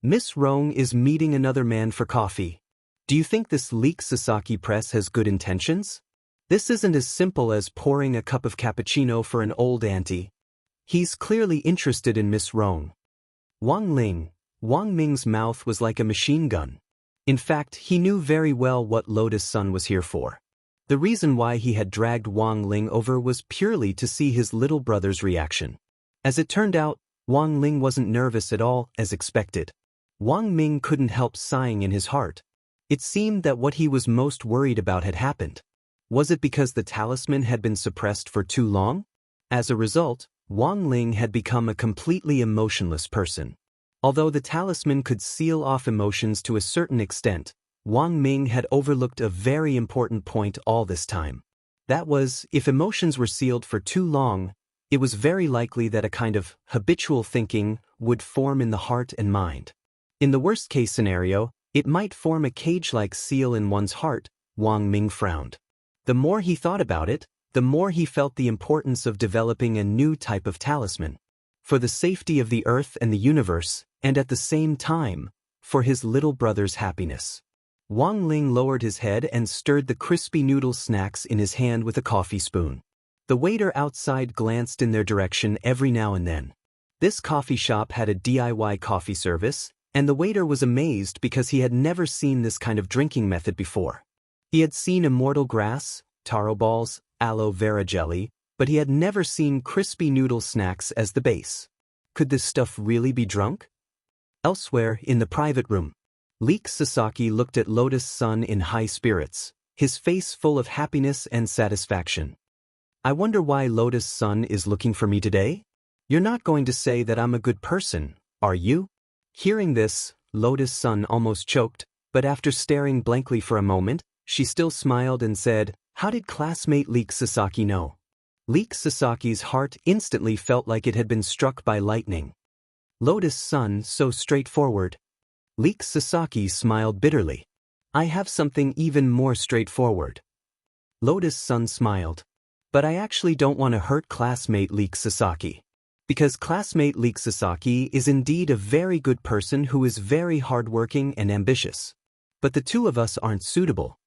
"Miss Rong is meeting another man for coffee. Do you think this Leek Sasaki press has good intentions? This isn't as simple as pouring a cup of cappuccino for an old auntie. He's clearly interested in Miss Rong." Wang Ming's mouth was like a machine gun. In fact, he knew very well what Lotus Sun was here for. The reason why he had dragged Wang Ling over was purely to see his little brother's reaction. As it turned out, Wang Ling wasn't nervous at all, as expected. Wang Ming couldn't help sighing in his heart. It seemed that what he was most worried about had happened. Was it because the talisman had been suppressed for too long? As a result, Wang Ling had become a completely emotionless person. Although the talisman could seal off emotions to a certain extent, Wang Ming had overlooked a very important point all this time. That was, if emotions were sealed for too long, it was very likely that a kind of habitual thinking would form in the heart and mind. In the worst-case scenario, it might form a cage-like seal in one's heart. Wang Ming frowned. The more he thought about it, the more he felt the importance of developing a new type of talisman. For the safety of the earth and the universe, and at the same time, for his little brother's happiness. Wang Ling lowered his head and stirred the crispy noodle snacks in his hand with a coffee spoon. The waiter outside glanced in their direction every now and then. This coffee shop had a DIY coffee service, and the waiter was amazed because he had never seen this kind of drinking method before. He had seen Immortal grass, taro balls, aloe vera jelly, but he had never seen crispy noodle snacks as the base. Could this stuff really be drunk? Elsewhere, in the private room, Leek Sasaki looked at Lotus Sun in high spirits, his face full of happiness and satisfaction. I wonder why Lotus Sun is looking for me today? You're not going to say that I'm a good person, are you? Hearing this, Lotus Sun almost choked, but after staring blankly for a moment, she still smiled and said, "How did classmate Leek Sasaki know?" Leek Sasaki's heart instantly felt like it had been struck by lightning. Lotus Sun, so straightforward. Leek Sasaki smiled bitterly. I have something even more straightforward. Lotus Sun smiled. But I actually don't want to hurt classmate Leek Sasaki. Because classmate Leek Sasaki is indeed a very good person who is very hardworking and ambitious. But the two of us aren't suitable.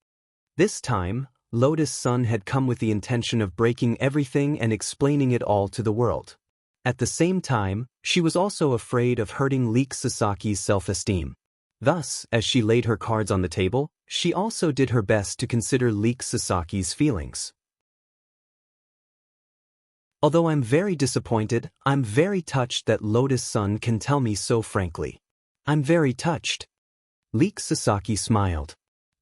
This time, Lotus Sun had come with the intention of breaking everything and explaining it all to the world. At the same time, she was also afraid of hurting Leek Sasaki's self-esteem. Thus, as she laid her cards on the table, she also did her best to consider Leek Sasaki's feelings. Although I'm very disappointed, I'm very touched that Lotus Sun can tell me so frankly. I'm very touched. Leek Sasaki smiled.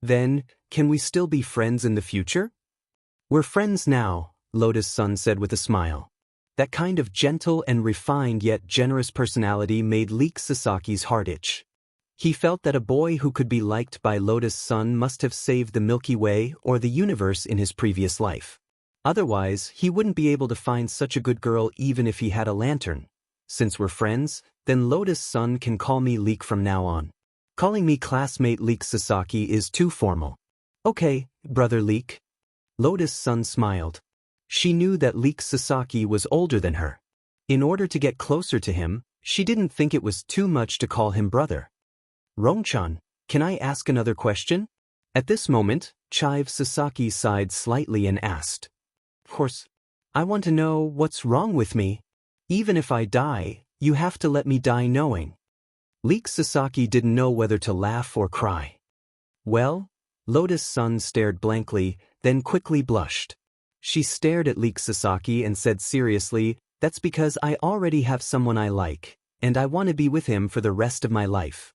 Then, can we still be friends in the future? We're friends now, Lotus Sun said with a smile. That kind of gentle and refined yet generous personality made Leek Sasaki's heart itch. He felt that a boy who could be liked by Lotus Sun must have saved the Milky Way or the universe in his previous life. Otherwise, he wouldn't be able to find such a good girl even if he had a lantern. Since we're friends, then Lotus Sun can call me Leek from now on. Calling me classmate Leek Sasaki is too formal. Okay, brother Leek. Lotus Sun smiled. She knew that Leek Sasaki was older than her. In order to get closer to him, she didn't think it was too much to call him brother. Rongchan, can I ask another question? At this moment, Chive Sasaki sighed slightly and asked. Of course. I want to know what's wrong with me. Even if I die, you have to let me die knowing. Leek Sasaki didn't know whether to laugh or cry. Well? Lotus Sun stared blankly, then quickly blushed. She stared at Leek Sasaki and said seriously, that's because I already have someone I like, and I want to be with him for the rest of my life.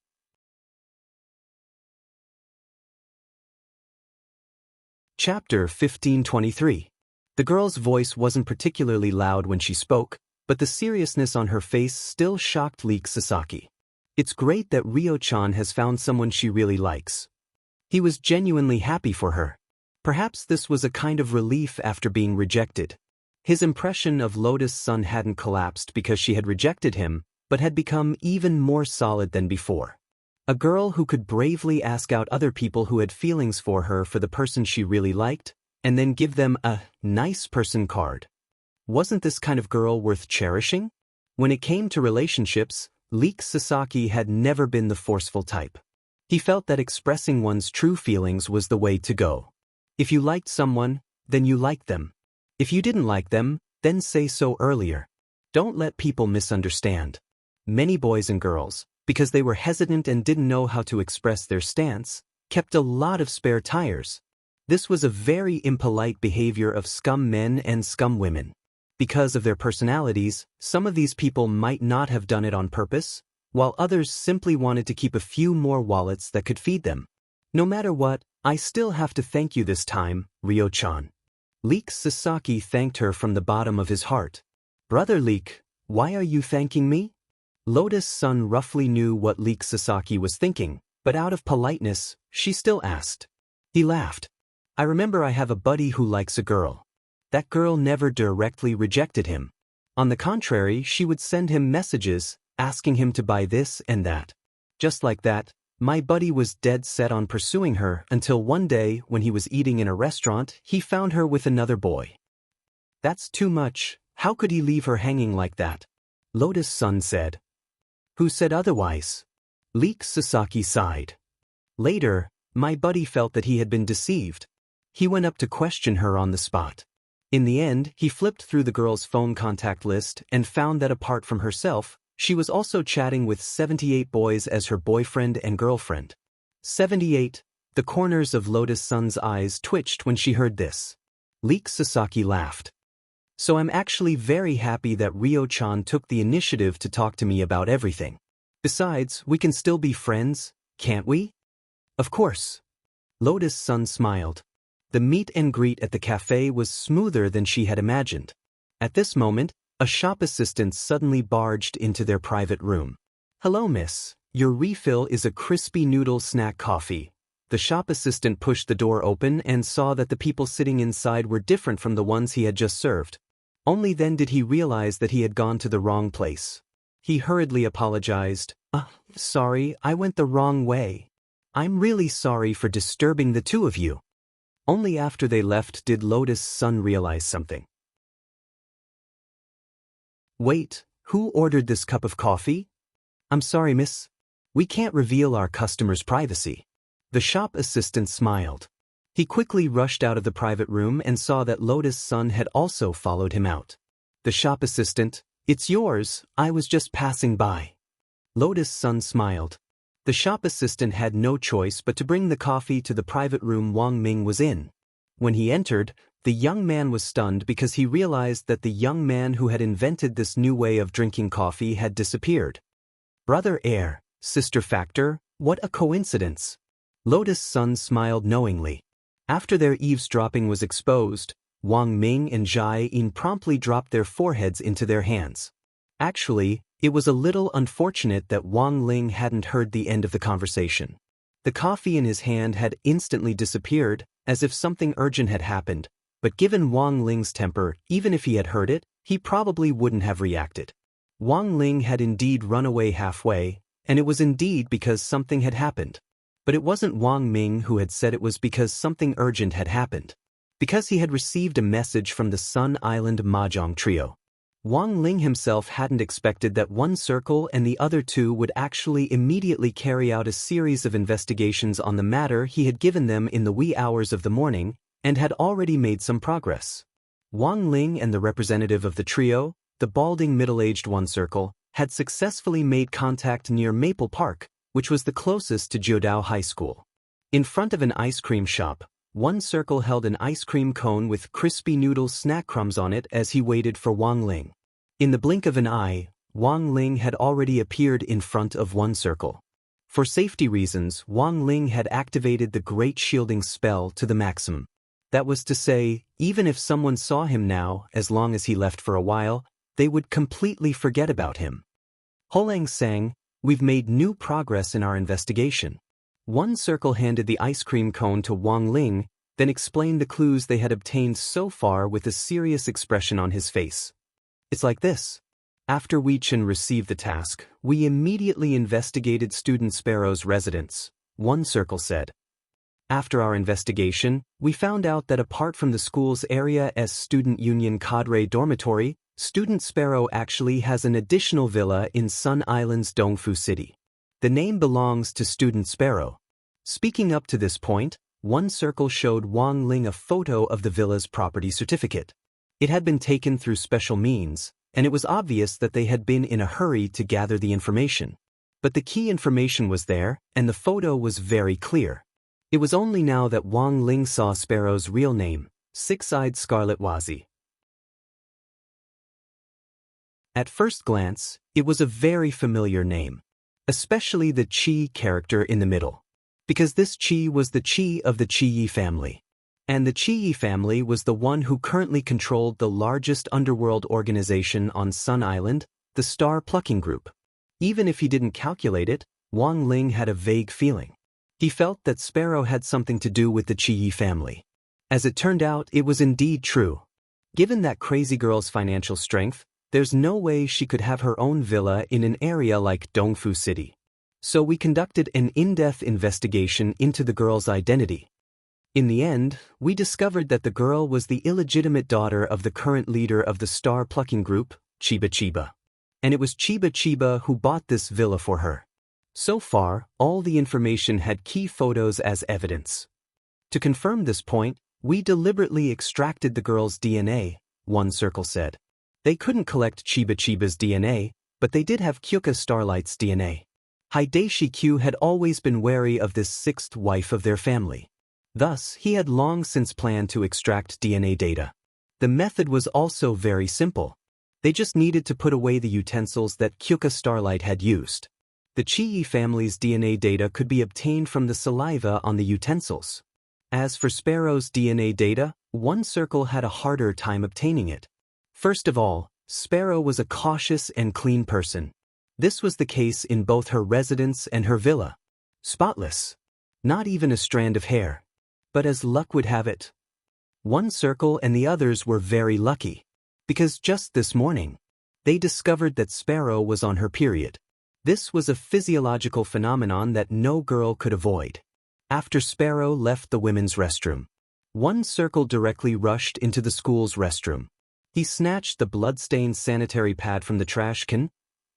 Chapter 1523. The girl's voice wasn't particularly loud when she spoke, but the seriousness on her face still shocked Leek Sasaki. It's great that Ryo-chan has found someone she really likes. He was genuinely happy for her. Perhaps this was a kind of relief after being rejected. His impression of Lotus Sun hadn't collapsed because she had rejected him, but had become even more solid than before. A girl who could bravely ask out other people who had feelings for her for the person she really liked, and then give them a nice person card. Wasn't this kind of girl worth cherishing? When it came to relationships, Leek Sasaki had never been the forceful type. He felt that expressing one's true feelings was the way to go. If you liked someone, then you liked them. If you didn't like them, then say so earlier. Don't let people misunderstand. Many boys and girls, because they were hesitant and didn't know how to express their stance, kept a lot of spare tires. This was a very impolite behavior of scum men and scum women. Because of their personalities, some of these people might not have done it on purpose, while others simply wanted to keep a few more wallets that could feed them. No matter what, I still have to thank you this time, Ryo-chan. Leek Sasaki thanked her from the bottom of his heart. Brother Leek, why are you thanking me? Lotus Sun roughly knew what Leek Sasaki was thinking, but out of politeness, she still asked. He laughed. I remember I have a buddy who likes a girl. That girl never directly rejected him. On the contrary, she would send him messages, asking him to buy this and that. Just like that, my buddy was dead set on pursuing her until one day when he was eating in a restaurant, he found her with another boy. That's too much. How could he leave her hanging like that? Lotus Sun said. Who said otherwise? Leek Sasaki sighed. Later, my buddy felt that he had been deceived. He went up to question her on the spot. In the end, he flipped through the girl's phone contact list and found that apart from herself, she was also chatting with 78 boys as her boyfriend and girlfriend. 78. The corners of Lotus Sun's eyes twitched when she heard this. Leek Sasaki laughed. So I'm actually very happy that Ryo-chan took the initiative to talk to me about everything. Besides, we can still be friends, can't we? Of course. Lotus Sun smiled. The meet and greet at the cafe was smoother than she had imagined. At this moment, a shop assistant suddenly barged into their private room. "Hello, miss. Your refill is a crispy noodle snack coffee." The shop assistant pushed the door open and saw that the people sitting inside were different from the ones he had just served. Only then did he realize that he had gone to the wrong place. He hurriedly apologized. Sorry, I went the wrong way. I'm really sorry for disturbing the two of you." Only after they left did Lotus' son realize something. "Wait, who ordered this cup of coffee?" "I'm sorry, miss. We can't reveal our customers' privacy." The shop assistant smiled. He quickly rushed out of the private room and saw that Lotus' son had also followed him out. The shop assistant, "It's yours, I was just passing by." Lotus' son smiled. The shop assistant had no choice but to bring the coffee to the private room Wang Ming was in. When he entered, the young man was stunned because he realized that the young man who had invented this new way of drinking coffee had disappeared. "Brother heir, sister factor, what a coincidence." Lotus' son smiled knowingly. After their eavesdropping was exposed, Wang Ming and Jai Yin promptly dropped their foreheads into their hands. Actually, it was a little unfortunate that Wang Ling hadn't heard the end of the conversation. The coffee in his hand had instantly disappeared, as if something urgent had happened, but given Wang Ling's temper, even if he had heard it, he probably wouldn't have reacted. Wang Ling had indeed run away halfway, and it was indeed because something had happened. But it wasn't Wang Ming who had said it was because something urgent had happened. Because he had received a message from the Sun Island Mahjong trio. Wang Ling himself hadn't expected that one circle and the other two would actually immediately carry out a series of investigations on the matter he had given them in the wee hours of the morning, and had already made some progress. Wang Ling and the representative of the trio, the balding middle-aged one circle, had successfully made contact near Maple Park, which was the closest to Jiudao High School. In front of an ice cream shop, one circle held an ice cream cone with crispy noodle snack crumbs on it as he waited for Wang Ling. In the blink of an eye, Wang Ling had already appeared in front of one circle. For safety reasons, Wang Ling had activated the Great Shielding spell to the maximum. That was to say, even if someone saw him now, as long as he left for a while, they would completely forget about him. Holang sang, "We've made new progress in our investigation." One circle handed the ice cream cone to Wang Ling, then explained the clues they had obtained so far with a serious expression on his face. "It's like this. After Wei Chen received the task, we immediately investigated Student Sparrow's residence," one circle said. "After our investigation, we found out that apart from the school's area as Student Union Cadre Dormitory, Student Sparrow actually has an additional villa in Sun Island's Dongfu City. The name belongs to Student Sparrow." Speaking up to this point, one circle showed Wang Ling a photo of the villa's property certificate. It had been taken through special means, and it was obvious that they had been in a hurry to gather the information. But the key information was there, and the photo was very clear. It was only now that Wang Ling saw Sparrow's real name, Six-Eyed Scarlet Wazi. At first glance, it was a very familiar name, especially the Qi character in the middle, because this Qi was the Qi of the Qiyi family. And the Qiyi family was the one who currently controlled the largest underworld organization on Sun Island, the Star Plucking Group. Even if he didn't calculate it, Wang Ling had a vague feeling. He felt that Sparrow had something to do with the Qiyi family. As it turned out, it was indeed true. Given that crazy girl's financial strength, there's no way she could have her own villa in an area like Dongfu City. So we conducted an in-depth investigation into the girl's identity. In the end, we discovered that the girl was the illegitimate daughter of the current leader of the Star Plucking Group, Chiba Chiba. And it was Chiba Chiba who bought this villa for her. So far, all the information had key photos as evidence. To confirm this point, we deliberately extracted the girl's DNA, one circle said. They couldn't collect Chiba Chiba's DNA, but they did have Kyuka Starlight's DNA. Hideshi Q had always been wary of this sixth wife of their family. Thus, he had long since planned to extract DNA data. The method was also very simple. They just needed to put away the utensils that Kyuka Starlight had used. The Qiyi family's DNA data could be obtained from the saliva on the utensils. As for Sparrow's DNA data, One Circle had a harder time obtaining it. First of all, Sparrow was a cautious and clean person. This was the case in both her residence and her villa. Spotless. Not even a strand of hair. But as luck would have it, One Circle and the others were very lucky. Because just this morning, they discovered that Sparrow was on her period. This was a physiological phenomenon that no girl could avoid. After Sparrow left the women's restroom, One Circle directly rushed into the school's restroom. He snatched the blood-stained sanitary pad from the trash can.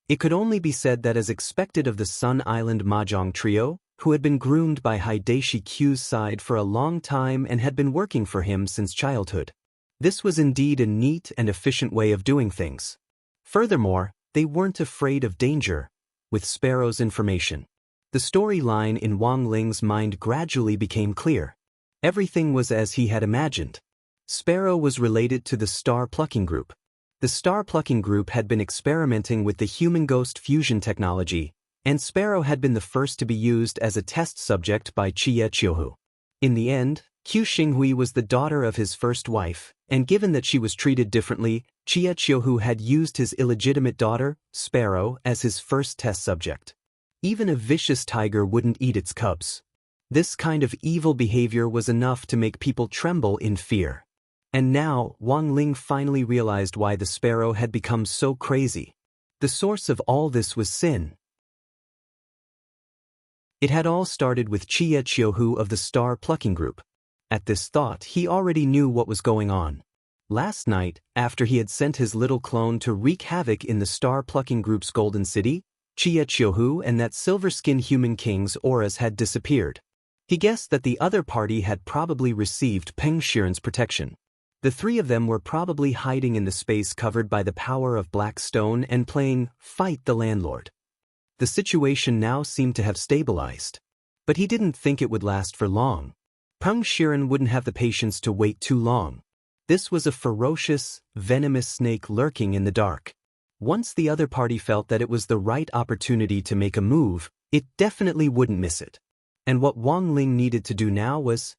It could only be said that, as expected of the Sun Island Mahjong trio, who had been groomed by Hideshi Q's side for a long time and had been working for him since childhood. This was indeed a neat and efficient way of doing things. Furthermore, they weren't afraid of danger. With Sparrow's information, the storyline in Wang Ling's mind gradually became clear. Everything was as he had imagined. Sparrow was related to the Star Plucking Group. The Star Plucking Group had been experimenting with the human ghost fusion technology, and Sparrow had been the first to be used as a test subject by Chie Chiohu. In the end, Qiu Xinghui was the daughter of his first wife, and given that she was treated differently, Chie Chiohu had used his illegitimate daughter, Sparrow, as his first test subject. Even a vicious tiger wouldn't eat its cubs. This kind of evil behavior was enough to make people tremble in fear. And now, Wang Ling finally realized why the Sparrow had become so crazy. The source of all this was sin. It had all started with Chie Chiohu of the Star Plucking Group. At this thought, he already knew what was going on. Last night, after he had sent his little clone to wreak havoc in the Star Plucking Group's Golden City, Chie Chiohu and that silver-skinned human king's auras had disappeared. He guessed that the other party had probably received Peng Shiren's protection. The three of them were probably hiding in the space covered by the power of black stone and playing Fight the Landlord. The situation now seemed to have stabilized. But he didn't think it would last for long. Peng Shiren wouldn't have the patience to wait too long. This was a ferocious, venomous snake lurking in the dark. Once the other party felt that it was the right opportunity to make a move, it definitely wouldn't miss it. And what Wang Ling needed to do now was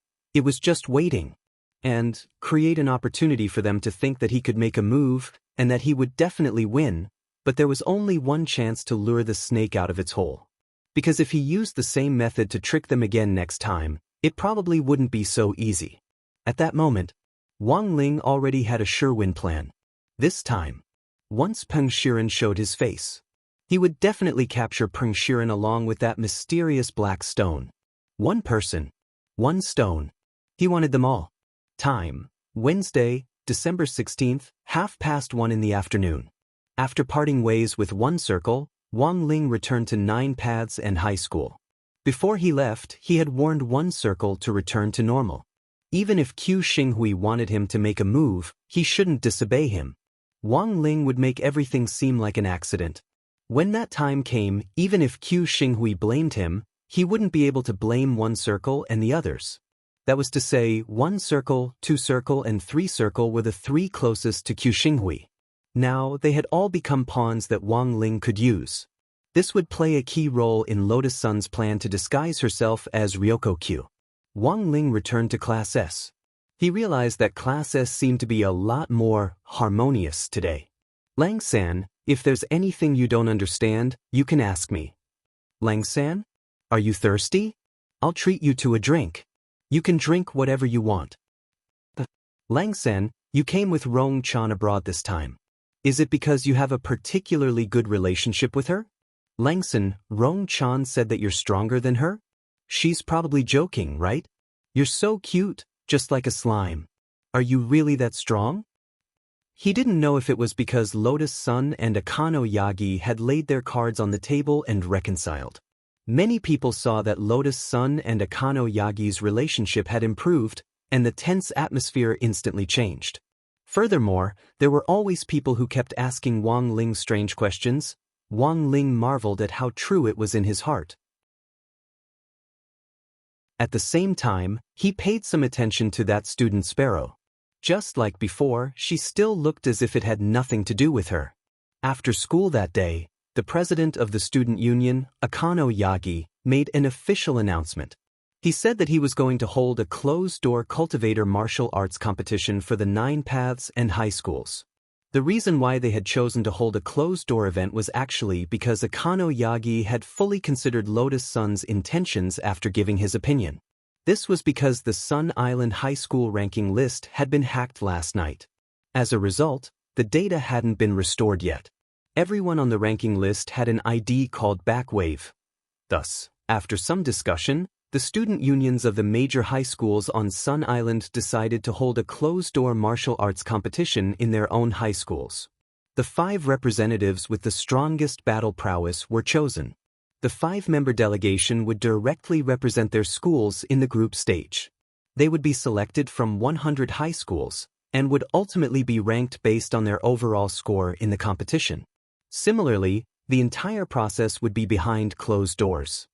just waiting. And create an opportunity for them to think that he could make a move and that he would definitely win, but there was only one chance to lure the snake out of its hole. Because if he used the same method to trick them again next time, it probably wouldn't be so easy. At that moment, Wang Ling already had a sure-win plan. This time, once Peng Shiren showed his face, he would definitely capture Peng Shiren along with that mysterious black stone. One person, one stone. He wanted them all. Time, Wednesday, December 16th, 1:30 in the afternoon. After parting ways with One Circle, Wang Ling returned to Nine Paths and high school. Before he left, he had warned One Circle to return to normal. Even if Qiu Xinghui wanted him to make a move, he shouldn't disobey him. Wang Ling would make everything seem like an accident. When that time came, even if Qiu Xinghui blamed him, he wouldn't be able to blame One Circle and the others. That was to say, One Circle, Two Circle, and Three Circle were the three closest to Qiu Xinghui. Now, they had all become pawns that Wang Ling could use. This would play a key role in Lotus Sun's plan to disguise herself as Ryoko Q. Wang Ling returned to Class S. He realized that Class S seemed to be a lot more harmonious today. Lang-san, if there's anything you don't understand, you can ask me. Lang-san? Are you thirsty? I'll treat you to a drink. You can drink whatever you want. Lang-san, you came with Rong-chan abroad this time. Is it because you have a particularly good relationship with her? Lang-san, Rong-chan said that you're stronger than her? She's probably joking, right? You're so cute, just like a slime. Are you really that strong? He didn't know if it was because Lotus Sun and Akano Yagi had laid their cards on the table and reconciled. Many people saw that Lotus Sun and Akano Yagi's relationship had improved, and the tense atmosphere instantly changed. Furthermore, there were always people who kept asking Wang Ling strange questions. Wang Ling marveled at how true it was in his heart. At the same time, he paid some attention to that student Sparrow. Just like before, she still looked as if it had nothing to do with her. After school that day, the president of the student union, Akano Yagi, made an official announcement. He said that he was going to hold a closed-door cultivator martial arts competition for the 9 paths and high schools. The reason why they had chosen to hold a closed-door event was actually because Akano Yagi had fully considered Lotus-san's intentions after giving his opinion. This was because the Sun Island High School ranking list had been hacked last night. As a result, the data hadn't been restored yet. Everyone on the ranking list had an ID called Backwave. Thus, after some discussion, the student unions of the major high schools on Sun Island decided to hold a closed-door martial arts competition in their own high schools. The 5 representatives with the strongest battle prowess were chosen. The 5-member delegation would directly represent their schools in the group stage. They would be selected from 100 high schools and would ultimately be ranked based on their overall score in the competition. Similarly, the entire process would be behind closed doors.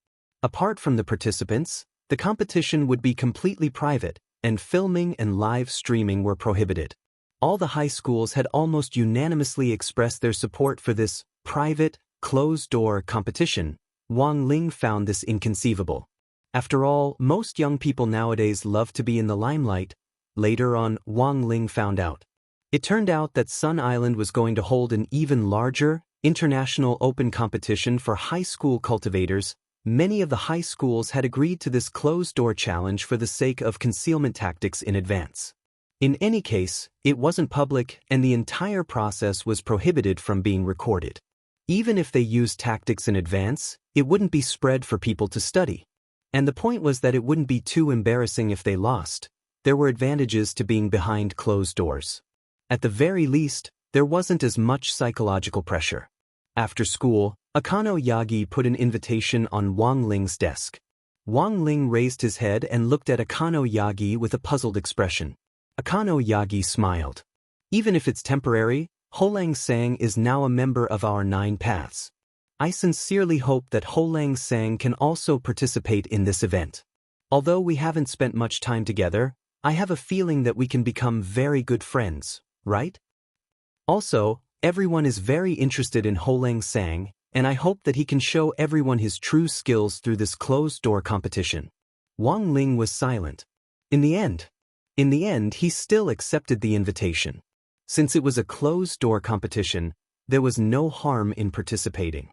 Apart from the participants, the competition would be completely private, and filming and live streaming were prohibited. All the high schools had almost unanimously expressed their support for this private, closed-door competition. Wang Ling found this inconceivable. After all, most young people nowadays love to be in the limelight. Later on, Wang Ling found out. It turned out that Sun Island was going to hold an even larger, international open competition for high school cultivators. Many of the high schools had agreed to this closed-door challenge for the sake of concealment tactics in advance. In any case, it wasn't public and the entire process was prohibited from being recorded. Even if they used tactics in advance, it wouldn't be spread for people to study. And the point was that it wouldn't be too embarrassing if they lost. There were advantages to being behind closed doors. At the very least, there wasn't as much psychological pressure. After school, Akano Yagi put an invitation on Wang Ling's desk. Wang Ling raised his head and looked at Akano Yagi with a puzzled expression. Akano Yagi smiled. Even if it's temporary, Holang Sang is now a member of our 9 paths. I sincerely hope that Holang Sang can also participate in this event. Although we haven't spent much time together, I have a feeling that we can become very good friends, right? Also, everyone is very interested in Holang Sang, and I hope that he can show everyone his true skills through this closed-door competition. Wang Ling was silent. In the end, he still accepted the invitation. Since it was a closed-door competition, there was no harm in participating.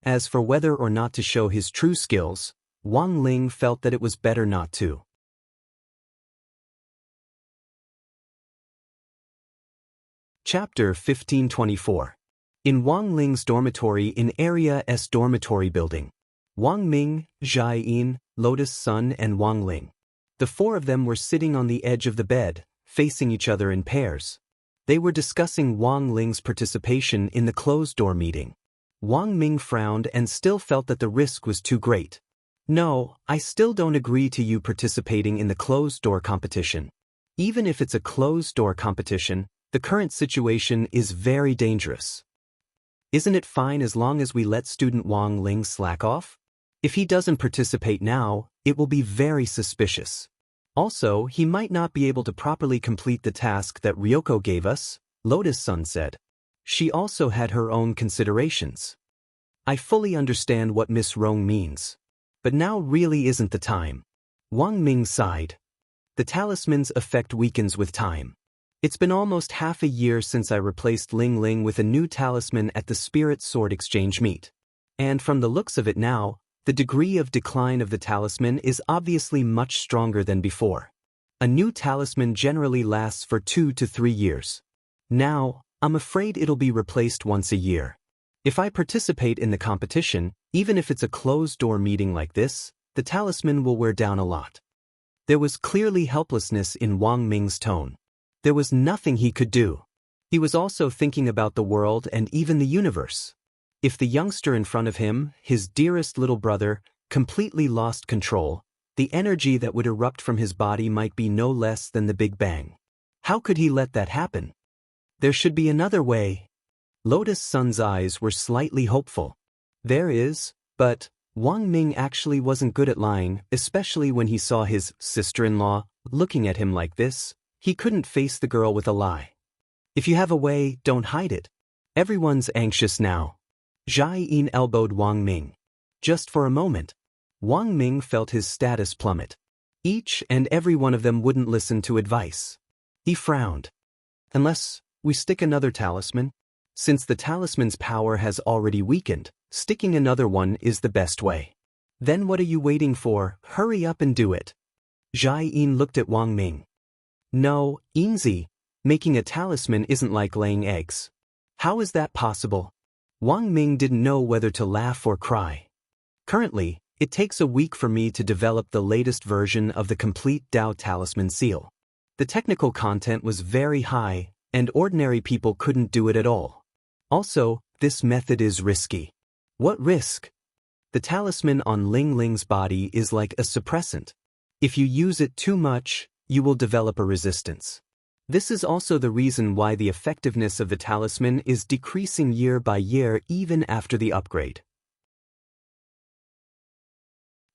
As for whether or not to show his true skills, Wang Ling felt that it was better not to. Chapter 1524. In Wang Ling's dormitory in Area S dormitory building. Wang Ming, Zhai Yin, Lotus-san and Wang Ling. The 4 of them were sitting on the edge of the bed, facing each other in pairs. They were discussing Wang Ling's participation in the closed-door meeting. Wang Ming frowned and still felt that the risk was too great. No, I still don't agree to you participating in the closed-door competition. Even if it's a closed-door competition, the current situation is very dangerous. Isn't it fine as long as we let student Wang Ling slack off? If he doesn't participate now, it will be very suspicious. Also, he might not be able to properly complete the task that Ryoko gave us, Lotus-san said. She also had her own considerations. I fully understand what Miss Rong means. But now really isn't the time. Wang Ming sighed. The talisman's effect weakens with time. It's been almost half a year since I replaced Ling Ling with a new talisman at the Spirit Sword Exchange meet. And from the looks of it now, the degree of decline of the talisman is obviously much stronger than before. A new talisman generally lasts for 2 to 3 years. Now, I'm afraid it'll be replaced once a year. If I participate in the competition, even if it's a closed-door meeting like this, the talisman will wear down a lot. There was clearly helplessness in Wang Ming's tone. There was nothing he could do. He was also thinking about the world and even the universe. If the youngster in front of him, his dearest little brother, completely lost control, the energy that would erupt from his body might be no less than the Big Bang. How could he let that happen? There should be another way. Lotus-san's eyes were slightly hopeful. There is, but Wang Ming actually wasn't good at lying, especially when he saw his sister-in-law looking at him like this. He couldn't face the girl with a lie. If you have a way, don't hide it. Everyone's anxious now. Zhai Yin elbowed Wang Ming. Just for a moment. Wang Ming felt his status plummet. Each and every one of them wouldn't listen to advice. He frowned. Unless we stick another talisman? Since the talisman's power has already weakened, sticking another one is the best way. Then what are you waiting for? Hurry up and do it. Zhai Yin looked at Wang Ming. No, Yinzi, making a talisman isn't like laying eggs. How is that possible? Wang Ming didn't know whether to laugh or cry. Currently, it takes a week for me to develop the latest version of the complete Dao Talisman seal. The technical content was very high, and ordinary people couldn't do it at all. Also, this method is risky. What risk? The talisman on Ling Ling's body is like a suppressant. If you use it too much, you will develop a resistance. This is also the reason why the effectiveness of the talisman is decreasing year by year even after the upgrade.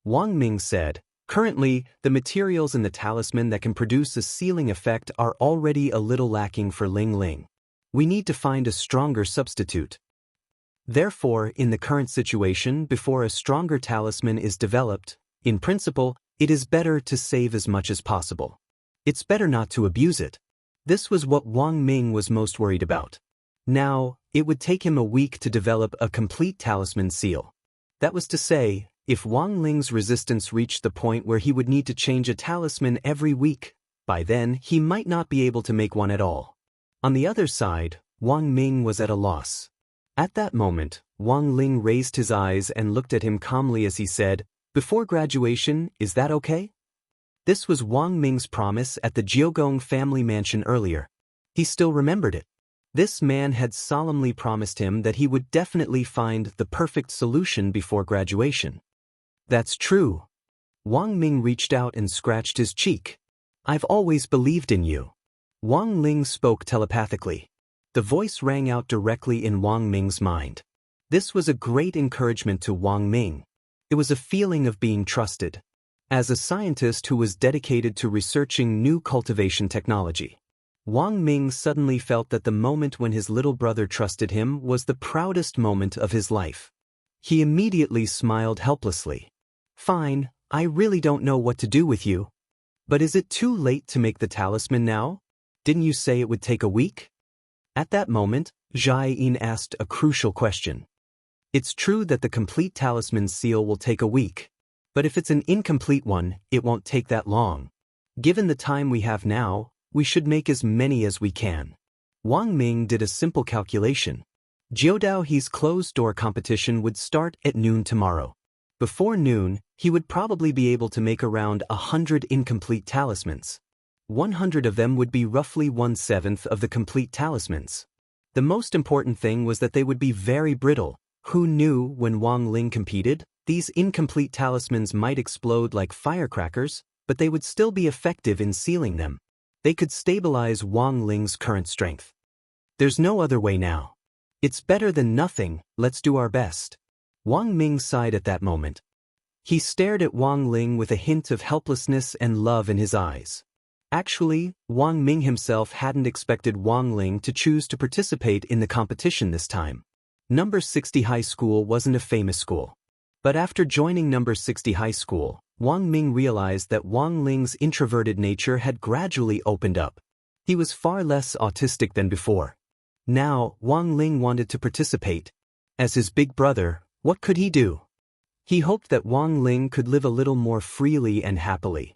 Wang Ming said, currently, the materials in the talisman that can produce a sealing effect are already a little lacking for Ling Ling. We need to find a stronger substitute. Therefore, in the current situation, before a stronger talisman is developed, in principle, it is better to save as much as possible. It's better not to abuse it. This was what Wang Ming was most worried about. Now, it would take him a week to develop a complete talisman seal. That was to say, if Wang Ling's resistance reached the point where he would need to change a talisman every week, by then he might not be able to make one at all. On the other side, Wang Ming was at a loss. At that moment, Wang Ling raised his eyes and looked at him calmly as he said, "Before graduation, is that okay?" This was Wang Ming's promise at the Jiogong family mansion earlier. He still remembered it. This man had solemnly promised him that he would definitely find the perfect solution before graduation. That's true. Wang Ming reached out and scratched his cheek. I've always believed in you. Wang Ling spoke telepathically. The voice rang out directly in Wang Ming's mind. This was a great encouragement to Wang Ming. It was a feeling of being trusted. As a scientist who was dedicated to researching new cultivation technology, Wang Ming suddenly felt that the moment when his little brother trusted him was the proudest moment of his life. He immediately smiled helplessly. Fine, I really don't know what to do with you. But is it too late to make the talisman now? Didn't you say it would take a week? At that moment, Zhai Yin asked a crucial question. It's true that the complete talisman seal will take a week. But if it's an incomplete one, it won't take that long. Given the time we have now, we should make as many as we can. Wang Ming did a simple calculation. Jiudaohe's closed-door competition would start at noon tomorrow. Before noon, he would probably be able to make around 100 incomplete talismans. 100 of them would be roughly 1/7 of the complete talismans. The most important thing was that they would be very brittle. Who knew when Wang Ling competed? These incomplete talismans might explode like firecrackers, but they would still be effective in sealing them. They could stabilize Wang Ling's current strength. There's no other way now. It's better than nothing, let's do our best. Wang Ming sighed at that moment. He stared at Wang Ling with a hint of helplessness and love in his eyes. Actually, Wang Ming himself hadn't expected Wang Ling to choose to participate in the competition this time. Number 60 High School wasn't a famous school. But after joining Number 60 High School, Wang Ming realized that Wang Ling's introverted nature had gradually opened up. He was far less autistic than before. Now, Wang Ling wanted to participate. As his big brother, what could he do? He hoped that Wang Ling could live a little more freely and happily.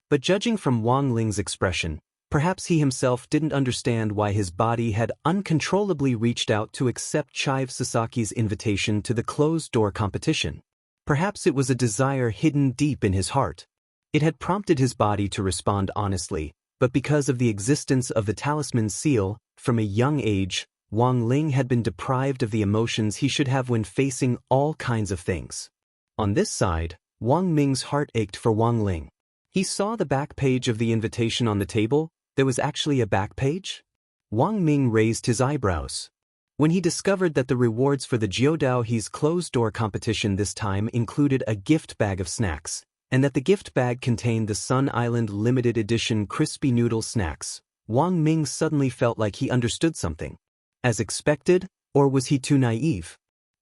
But judging from Wang Ling's expression, perhaps he himself didn't understand why his body had uncontrollably reached out to accept Chive Sasaki's invitation to the closed-door competition. Perhaps it was a desire hidden deep in his heart. It had prompted his body to respond honestly, but because of the existence of the talisman seal, from a young age, Wang Ling had been deprived of the emotions he should have when facing all kinds of things. On this side, Wang Ming's heart ached for Wang Ling. He saw the back page of the invitation on the table. There was actually a back page? Wang Ming raised his eyebrows. When he discovered that the rewards for the Jiudaohe's closed-door competition this time included a gift bag of snacks, and that the gift bag contained the Sun Island limited edition crispy noodle snacks, Wang Ming suddenly felt like he understood something. As expected, or was he too naive?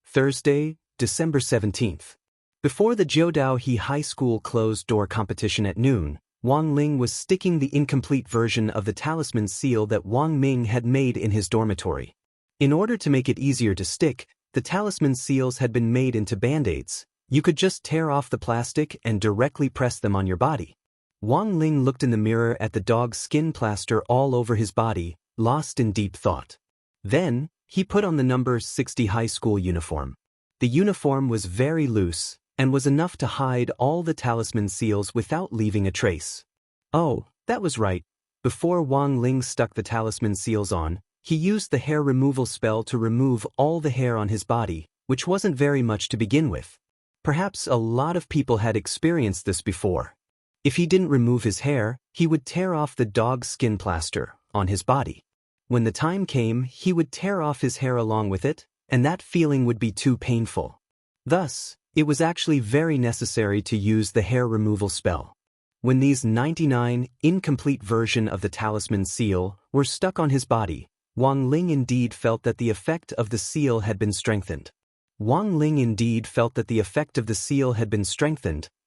Thursday, December 17th. Before the Jiudaohe High School closed-door competition at noon, Wang Ling was sticking the incomplete version of the talisman seal that Wang Ming had made in his dormitory. In order to make it easier to stick, the talisman seals had been made into band-aids. You could just tear off the plastic and directly press them on your body. Wang Ling looked in the mirror at the dog's skin plaster all over his body, lost in deep thought. Then, he put on the number 60 high school uniform. The uniform was very loose, and was enough to hide all the talisman seals without leaving a trace. Oh, that was right. Before Wang Ling stuck the talisman seals on, he used the hair removal spell to remove all the hair on his body, which wasn't very much to begin with. Perhaps a lot of people had experienced this before. If he didn't remove his hair, he would tear off the dog's skin plaster on his body. When the time came, he would tear off his hair along with it, and that feeling would be too painful. Thus, it was actually very necessary to use the hair removal spell. When these 99 incomplete version of the talisman seal were stuck on his body, Wang Ling indeed felt that the effect of the seal had been strengthened.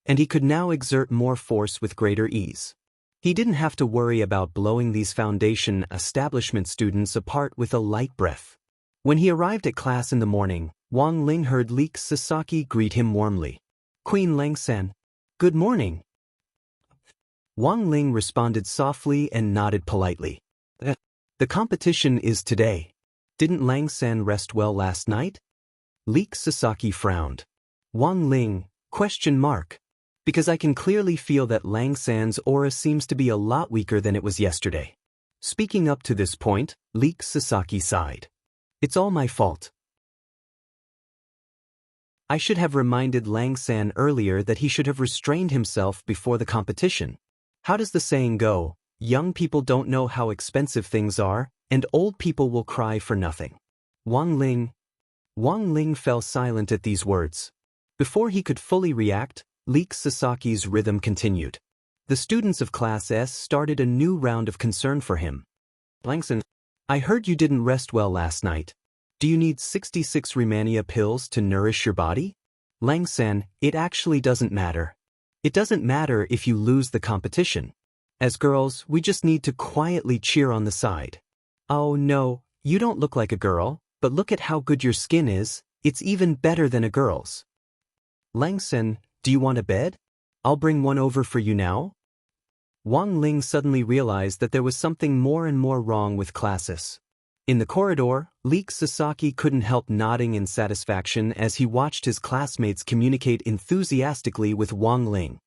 And he could now exert more force with greater ease. He didn't have to worry about blowing these foundation establishment students apart with a light breath. When he arrived at class in the morning, Wang Ling heard Leek Sasaki greet him warmly. "Queen Lang-san, good morning." Wang Ling responded softly and nodded politely. "The competition is today. Didn't Lang-san rest well last night?" Leek Sasaki frowned. "Wang Ling, ? Because I can clearly feel that Lang-san's aura seems to be a lot weaker than it was yesterday." Speaking up to this point, Leek Sasaki sighed. "It's all my fault. I should have reminded Lang-san earlier that he should have restrained himself before the competition. How does the saying go? Young people don't know how expensive things are, and old people will cry for nothing." Wang Ling fell silent at these words. Before he could fully react, Leek Sasaki's rhythm continued. The students of Class S started a new round of concern for him. "Lang-san, I heard you didn't rest well last night. Do you need 66 Remania pills to nourish your body?" "Lang-san, it actually doesn't matter. It doesn't matter if you lose the competition. As girls, we just need to quietly cheer on the side." "Oh no, you don't look like a girl, but look at how good your skin is. It's even better than a girl's." "Lang-san, do you want a bed? I'll bring one over for you now." Wang Ling suddenly realized that there was something more and more wrong with classes. In the corridor, Leek Sasaki couldn't help nodding in satisfaction as he watched his classmates communicate enthusiastically with Wang Ling.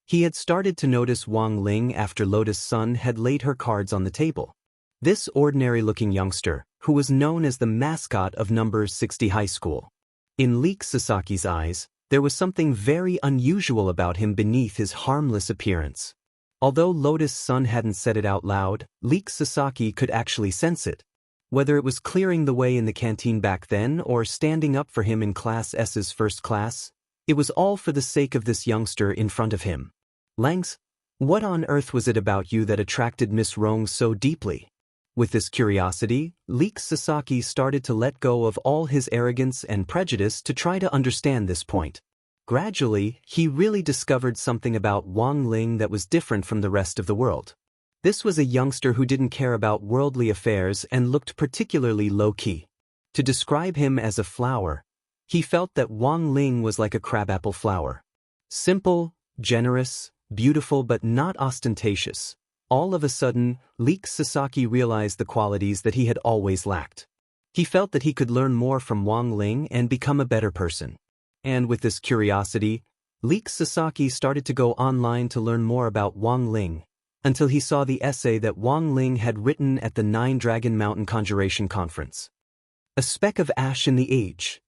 He had started to notice Wang Ling after Lotus Sun had laid her cards on the table. This ordinary-looking youngster, who was known as the mascot of number 60 high school. In Leek Sasaki's eyes, there was something very unusual about him beneath his harmless appearance. Although Lotus Sun hadn't said it out loud, Leek Sasaki could actually sense it. Whether it was clearing the way in the canteen back then or standing up for him in Class S's first class, it was all for the sake of this youngster in front of him. "Langs, what on earth was it about you that attracted Miss Rong so deeply?" With this curiosity, Leek Sasaki started to let go of all his arrogance and prejudice to try to understand this point. Gradually, he really discovered something about Wang Ling that was different from the rest of the world. This was a youngster who didn't care about worldly affairs and looked particularly low-key. To describe him as a flower, he felt that Wang Ling was like a crabapple flower. Simple, generous, beautiful but not ostentatious. All of a sudden, Leek Sasaki realized the qualities that he had always lacked. He felt that he could learn more from Wang Ling and become a better person. And with this curiosity, Leek Sasaki started to go online to learn more about Wang Ling, until he saw the essay that Wang Ling had written at the Nine Dragon Mountain Conjuration Conference. "A speck of ash in the age."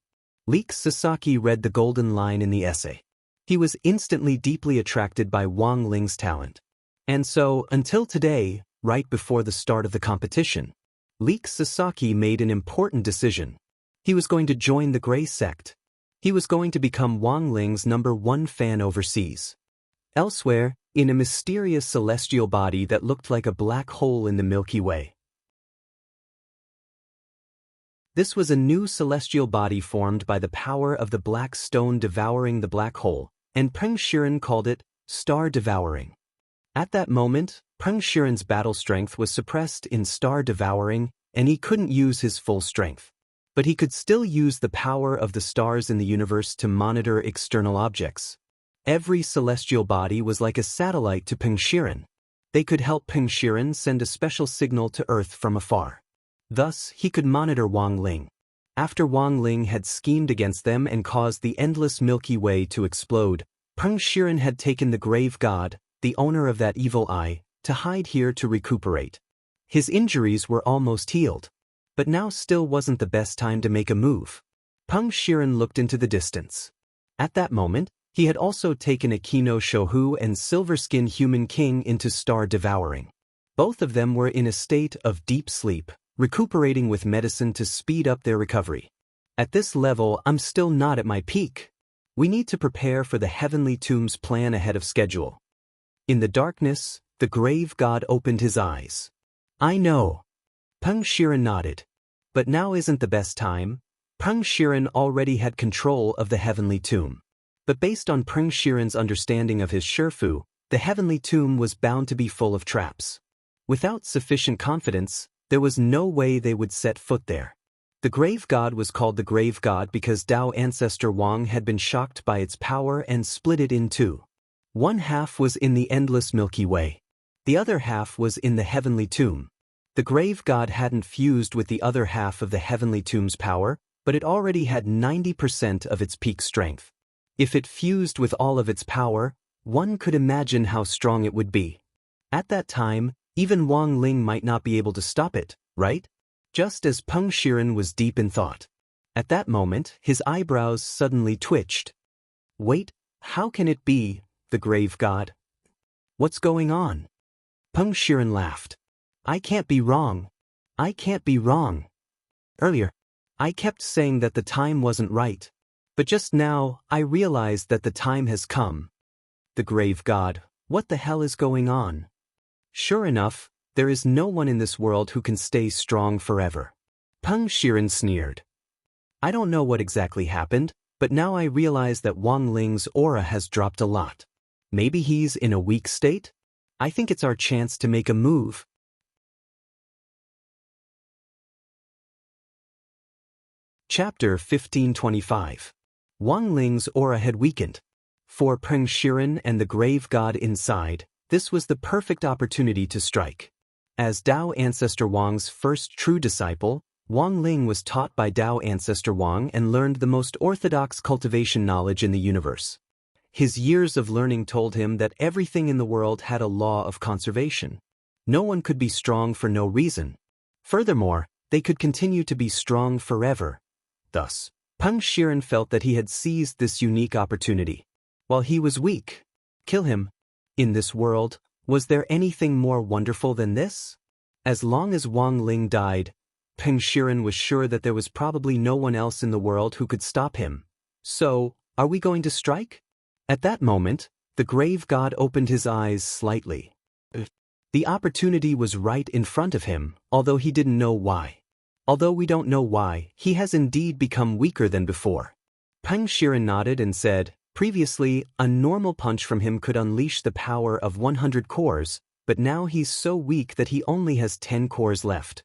Leek Sasaki read the golden line in the essay. He was instantly deeply attracted by Wang Ling's talent. And so, until today, right before the start of the competition, Leek Sasaki made an important decision. He was going to join the Grey Sect. He was going to become Wang Ling's #1 fan overseas. Elsewhere, in a mysterious celestial body that looked like a black hole in the Milky Way, This was a new celestial body formed by the power of the black stone devouring the black hole, and Peng Shiren called it Star Devouring. At that moment, Peng Shiren's battle strength was suppressed in Star Devouring, and he couldn't use his full strength. But he could still use the power of the stars in the universe to monitor external objects. Every celestial body was like a satellite to Peng Shiren. They could help Peng Shiren send a special signal to Earth from afar. Thus, he could monitor Wang Ling. After Wang Ling had schemed against them and caused the endless Milky Way to explode, Peng Shiren had taken the grave god, the owner of that evil eye, to hide here to recuperate. His injuries were almost healed. But now still wasn't the best time to make a move. Peng Shiren looked into the distance. At that moment, he had also taken Akino Shohu and Silver Skin Human King into Star Devouring. Both of them were in a state of deep sleep, recuperating with medicine to speed up their recovery. At this level, I'm still not at my peak. We need to prepare for the Heavenly Tomb's plan ahead of schedule. In the darkness, the grave god opened his eyes. I know. Peng Shiren nodded. But now isn't the best time. Peng Shiren already had control of the Heavenly Tomb. But based on Peng Shiren's understanding of his Shifu, the Heavenly Tomb was bound to be full of traps. Without sufficient confidence, there was no way they would set foot there. The grave god was called the grave god because Tao ancestor Wang had been shocked by its power and split it in two. One half was in the endless Milky Way. The other half was in the Heavenly Tomb. The grave god hadn't fused with the other half of the Heavenly Tomb's power, but it already had 90% of its peak strength. If it fused with all of its power, one could imagine how strong it would be. At that time, even Wang Ling might not be able to stop it, right? Just as Peng Shiren was deep in thought. At that moment, his eyebrows suddenly twitched. Wait, how can it be, the grave god? What's going on? Peng Shiren laughed. I can't be wrong. I can't be wrong. Earlier, I kept saying that the time wasn't right. But just now, I realized that the time has come. The grave god, what the hell is going on? Sure enough, there is no one in this world who can stay strong forever. Peng Shiren sneered. I don't know what exactly happened, but now I realize that Wang Ling's aura has dropped a lot. Maybe he's in a weak state? I think it's our chance to make a move. Chapter 1525. Wang Ling's aura had weakened. For Peng Shiren and the grave god inside, this was the perfect opportunity to strike. As Tao ancestor Wang's first true disciple, Wang Ling was taught by Tao ancestor Wang and learned the most orthodox cultivation knowledge in the universe. His years of learning told him that everything in the world had a law of conservation. No one could be strong for no reason. Furthermore, they could continue to be strong forever. Thus, Peng Shiren felt that he had seized this unique opportunity. While he was weak, kill him. In this world, was there anything more wonderful than this? As long as Wang Ling died, Peng Shiren was sure that there was probably no one else in the world who could stop him. So, are we going to strike? At that moment, the grave god opened his eyes slightly. The opportunity was right in front of him, although he didn't know why. Although we don't know why, he has indeed become weaker than before. Peng Shiren nodded and said, previously, a normal punch from him could unleash the power of 100 cores, but now he's so weak that he only has 10 cores left.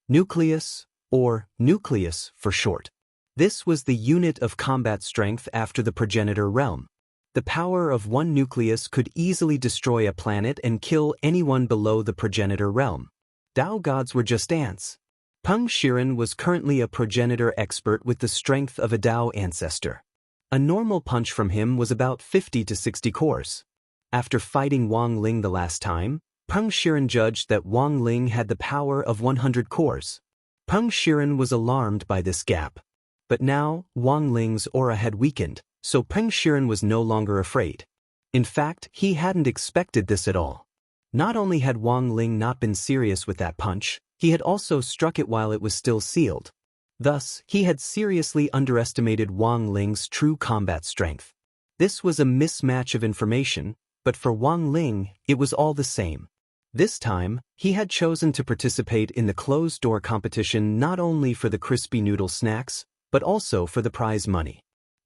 Nucleus, or nucleus for short. This was the unit of combat strength after the progenitor realm. The power of one nucleus could easily destroy a planet and kill anyone below the progenitor realm. Tao gods were just ants. Peng Shiren was currently a progenitor expert with the strength of a Tao ancestor. A normal punch from him was about 50 to 60 cores. After fighting Wang Ling the last time, Peng Shiren judged that Wang Ling had the power of 100 cores. Peng Shiren was alarmed by this gap. But now, Wang Ling's aura had weakened, so Peng Shiren was no longer afraid. In fact, he hadn't expected this at all. Not only had Wang Ling not been serious with that punch, he had also struck it while it was still sealed. Thus, he had seriously underestimated Wang Ling's true combat strength. This was a mismatch of information, but for Wang Ling, it was all the same. This time, he had chosen to participate in the closed-door competition not only for the crispy noodle snacks, but also for the prize money.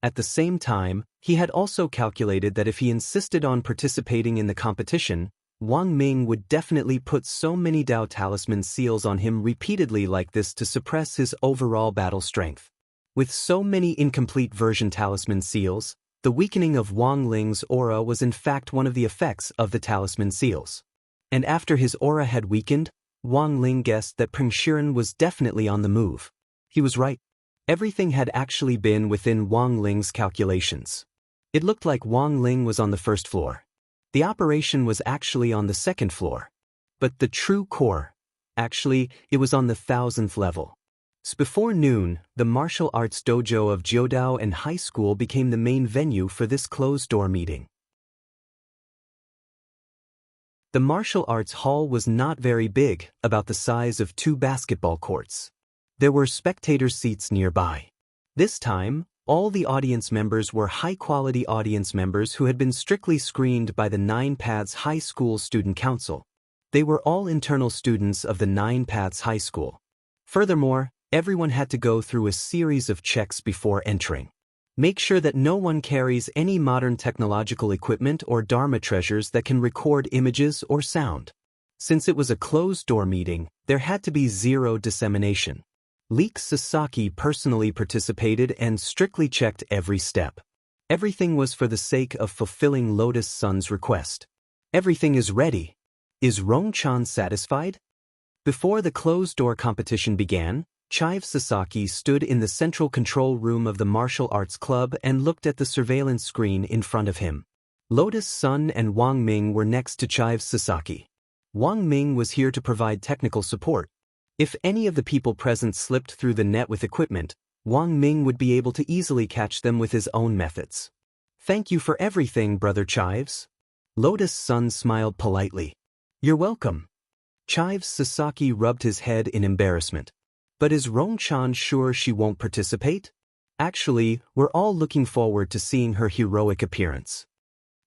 At the same time, he had also calculated that if he insisted on participating in the competition, Wang Ming would definitely put so many Dao Talisman seals on him repeatedly like this to suppress his overall battle strength. With so many incomplete version talisman seals, the weakening of Wang Ling's aura was in fact one of the effects of the talisman seals. And after his aura had weakened, Wang Ling guessed that Peng Shiren was definitely on the move. He was right. Everything had actually been within Wang Ling's calculations. It looked like Wang Ling was on the first floor. The operation was actually on the second floor. But the true core, actually, it was on the 1000th level. Before noon, the martial arts dojo of Jiudao and High School became the main venue for this closed-door meeting. The martial arts hall was not very big, about the size of 2 basketball courts. There were spectator seats nearby. This time, all the audience members were high-quality audience members who had been strictly screened by the Nine Paths High School Student Council. They were all internal students of the Nine Paths High School. Furthermore, everyone had to go through a series of checks before entering. Make sure that no one carries any modern technological equipment or Dharma treasures that can record images or sound. Since it was a closed-door meeting, there had to be zero dissemination. Leek Sasaki personally participated and strictly checked every step. Everything was for the sake of fulfilling Lotus Sun's request. Everything is ready. Is Rong-chan satisfied? Before the closed-door competition began, Chive Sasaki stood in the central control room of the martial arts club and looked at the surveillance screen in front of him. Lotus Sun and Wang Ming were next to Chive Sasaki. Wang Ming was here to provide technical support. If any of the people present slipped through the net with equipment, Wang Ming would be able to easily catch them with his own methods. Thank you for everything, Brother Chives. Lotus Sun smiled politely. You're welcome. Chives Sasaki rubbed his head in embarrassment. But is Rong-chan sure she won't participate? Actually, we're all looking forward to seeing her heroic appearance.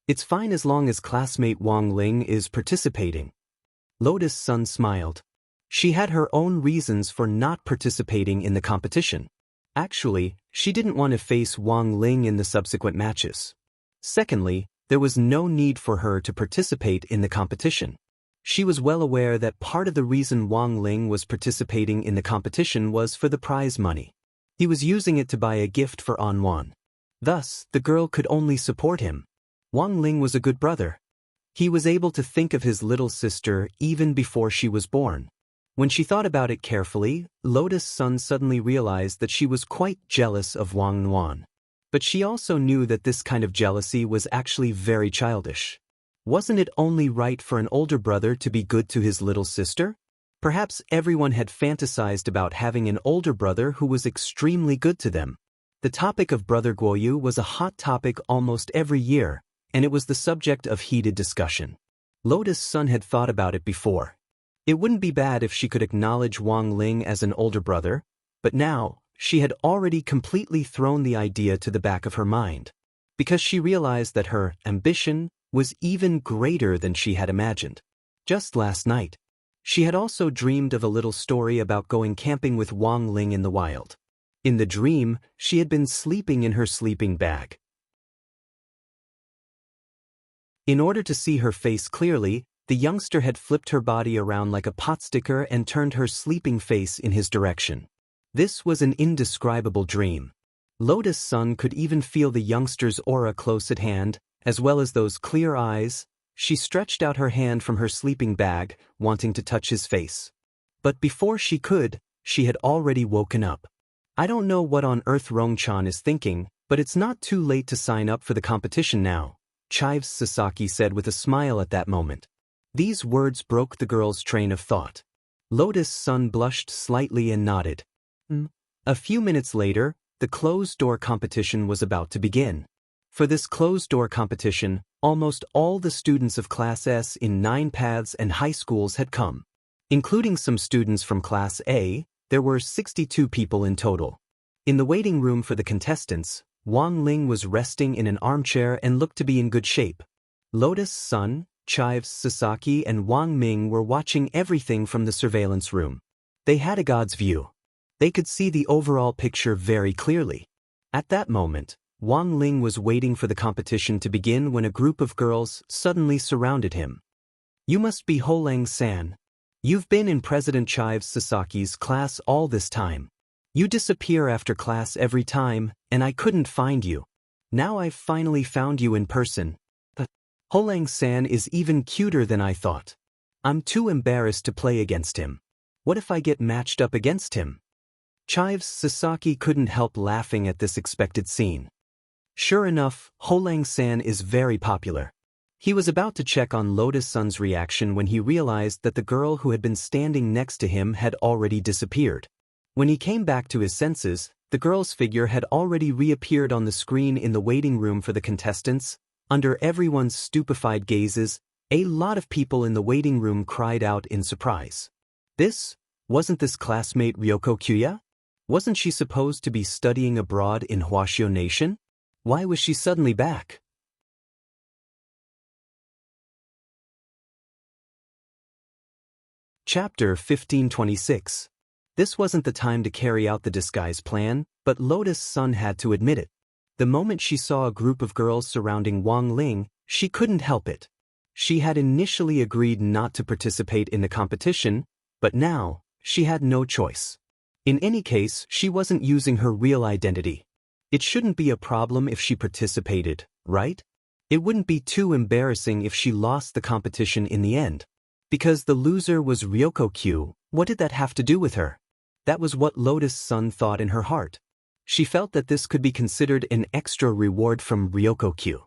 It's fine as long as classmate Wang Ling is participating. Lotus Sun smiled. She had her own reasons for not participating in the competition. Actually, she didn't want to face Wang Ling in the subsequent matches. Secondly, there was no need for her to participate in the competition. She was well aware that part of the reason Wang Ling was participating in the competition was for the prize money. He was using it to buy a gift for Anwan. Thus, the girl could only support him. Wang Ling was a good brother. He was able to think of his little sister even before she was born. When she thought about it carefully, Lotus Sun suddenly realized that she was quite jealous of Wang Nuan. But she also knew that this kind of jealousy was actually very childish. Wasn't it only right for an older brother to be good to his little sister? Perhaps everyone had fantasized about having an older brother who was extremely good to them. The topic of Brother Guoyu was a hot topic almost every year, and it was the subject of heated discussion. Lotus Sun had thought about it before. It wouldn't be bad if she could acknowledge Wang Ling as an older brother, but now, she had already completely thrown the idea to the back of her mind, because she realized that her ambition was even greater than she had imagined. Just last night, she had also dreamed of a little story about going camping with Wang Ling in the wild. In the dream, she had been sleeping in her sleeping bag. In order to see her face clearly, the youngster had flipped her body around like a potsticker and turned her sleeping face in his direction. This was an indescribable dream. Lotus Sun could even feel the youngster's aura close at hand, as well as those clear eyes. She stretched out her hand from her sleeping bag, wanting to touch his face. But before she could, she had already woken up. I don't know what on earth Rong-chan is thinking, but it's not too late to sign up for the competition now, Chives Sasaki said with a smile at that moment. These words broke the girl's train of thought. Lotus Sun blushed slightly and nodded. A few minutes later, the closed-door competition was about to begin. For this closed-door competition, almost all the students of Class S in 9 paths and high schools had come. Including some students from Class A, there were 62 people in total. In the waiting room for the contestants, Wang Ling was resting in an armchair and looked to be in good shape. Lotus Sun, Chives Sasaki and Wang Ming were watching everything from the surveillance room. They had a god's view. They could see the overall picture very clearly. At that moment, Wang Ling was waiting for the competition to begin when a group of girls suddenly surrounded him. "You must be Holang-san. You've been in President Chives Sasaki's class all this time. You disappear after class every time, and I couldn't find you. Now I've finally found you in person. But Holang-san is even cuter than I thought. I'm too embarrassed to play against him. What if I get matched up against him?" Chives Sasaki couldn't help laughing at this expected scene. Sure enough, Holang-san is very popular. He was about to check on Lotus-san's reaction when he realized that the girl who had been standing next to him had already disappeared. When he came back to his senses, the girl's figure had already reappeared on the screen in the waiting room for the contestants. Under everyone's stupefied gazes, a lot of people in the waiting room cried out in surprise. Wasn't this classmate Ryoko Kyuya? Wasn't she supposed to be studying abroad in Hwashio Nation? Why was she suddenly back? Chapter 1526. This wasn't the time to carry out the disguise plan, but Lotus-san had to admit it. The moment she saw a group of girls surrounding Wang Ling, she couldn't help it. She had initially agreed not to participate in the competition, but now, she had no choice. In any case, she wasn't using her real identity. It shouldn't be a problem if she participated, right? It wouldn't be too embarrassing if she lost the competition in the end. Because the loser was Ryoko Q, what did that have to do with her? That was what Lotus-san thought in her heart. She felt that this could be considered an extra reward from Ryoko Q.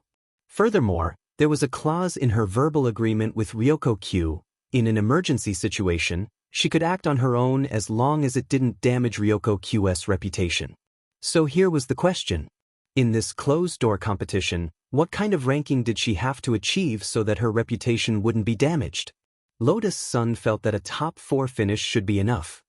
Furthermore, there was a clause in her verbal agreement with Ryoko Q. In an emergency situation, she could act on her own as long as it didn't damage Ryoko Q's reputation. So here was the question. In this closed-door competition, what kind of ranking did she have to achieve so that her reputation wouldn't be damaged? Lotus-san felt that a top 4 finish should be enough.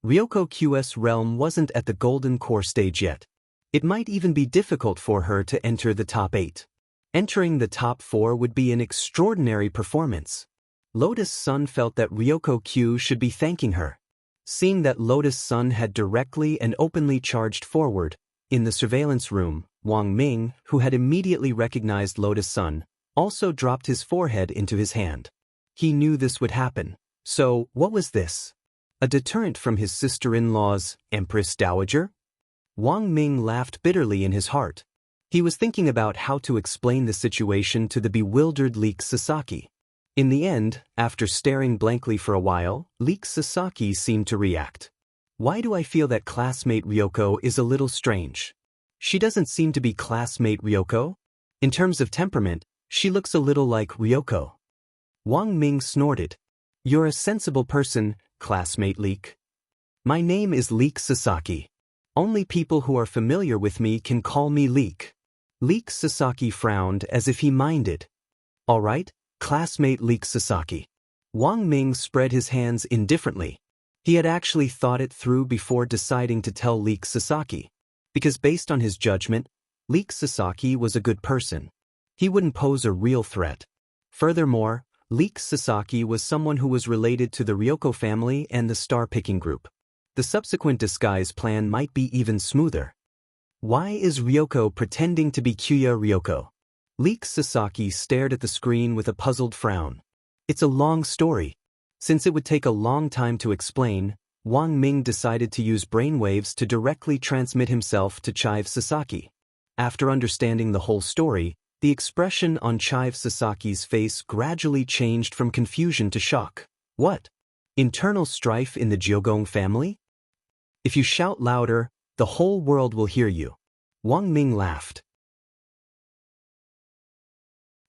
Ryoko Q's realm wasn't at the golden core stage yet. It might even be difficult for her to enter the top 8. Entering the top 4 would be an extraordinary performance. Lotus-san felt that Ryoko Q should be thanking her. Seeing that Lotus-san had directly and openly charged forward, in the surveillance room, Wang Ming, who had immediately recognized Lotus-san, also dropped his forehead into his hand. He knew this would happen. So, what was this? A deterrent from his sister-in-law's Empress Dowager? Wang Ming laughed bitterly in his heart. He was thinking about how to explain the situation to the bewildered Leek Sasaki. In the end, after staring blankly for a while, Leek Sasaki seemed to react. Why do I feel that classmate Ryoko is a little strange? She doesn't seem to be classmate Ryoko. In terms of temperament, she looks a little like Ryoko. Wang Ming snorted. You're a sensible person, classmate Leek. My name is Leek Sasaki. Only people who are familiar with me can call me Leek. Leek Sasaki frowned as if he minded. All right, classmate Leek Sasaki. Wang Ming spread his hands indifferently. He had actually thought it through before deciding to tell Leek Sasaki. Because based on his judgment, Leek Sasaki was a good person. He wouldn't pose a real threat. Furthermore, Leek Sasaki was someone who was related to the Ryoko family and the star-picking group. The subsequent disguise plan might be even smoother. Why is Ryoko pretending to be Kyuya Ryoko? Leek Sasaki stared at the screen with a puzzled frown. It's a long story. Since it would take a long time to explain, Wang Ming decided to use brainwaves to directly transmit himself to Chive Sasaki. After understanding the whole story, the expression on Chive Sasaki's face gradually changed from confusion to shock. What? Internal strife in the Jiogong family? If you shout louder, the whole world will hear you. Wang Ming laughed.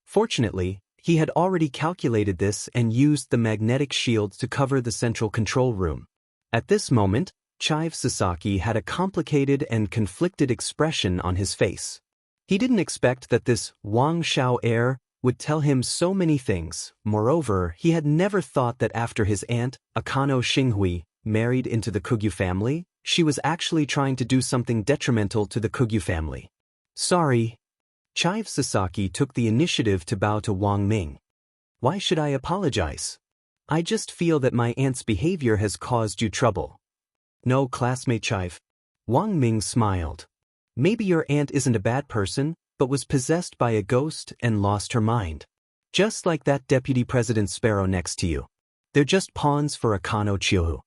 Fortunately, he had already calculated this and used the magnetic shield to cover the central control room. At this moment, Chive Sasaki had a complicated and conflicted expression on his face. He didn't expect that this Wang Shao heir would tell him so many things. Moreover, he had never thought that after his aunt, Akano Xinghui, married into the Kugyu family, she was actually trying to do something detrimental to the Kugyu family. Sorry. Chive Sasaki took the initiative to bow to Wang Ming. Why should I apologize? I just feel that my aunt's behavior has caused you trouble. No, classmate Chive. Wang Ming smiled. Maybe your aunt isn't a bad person, but was possessed by a ghost and lost her mind. Just like that deputy president sparrow next to you. They're just pawns for Akano Chiyohu.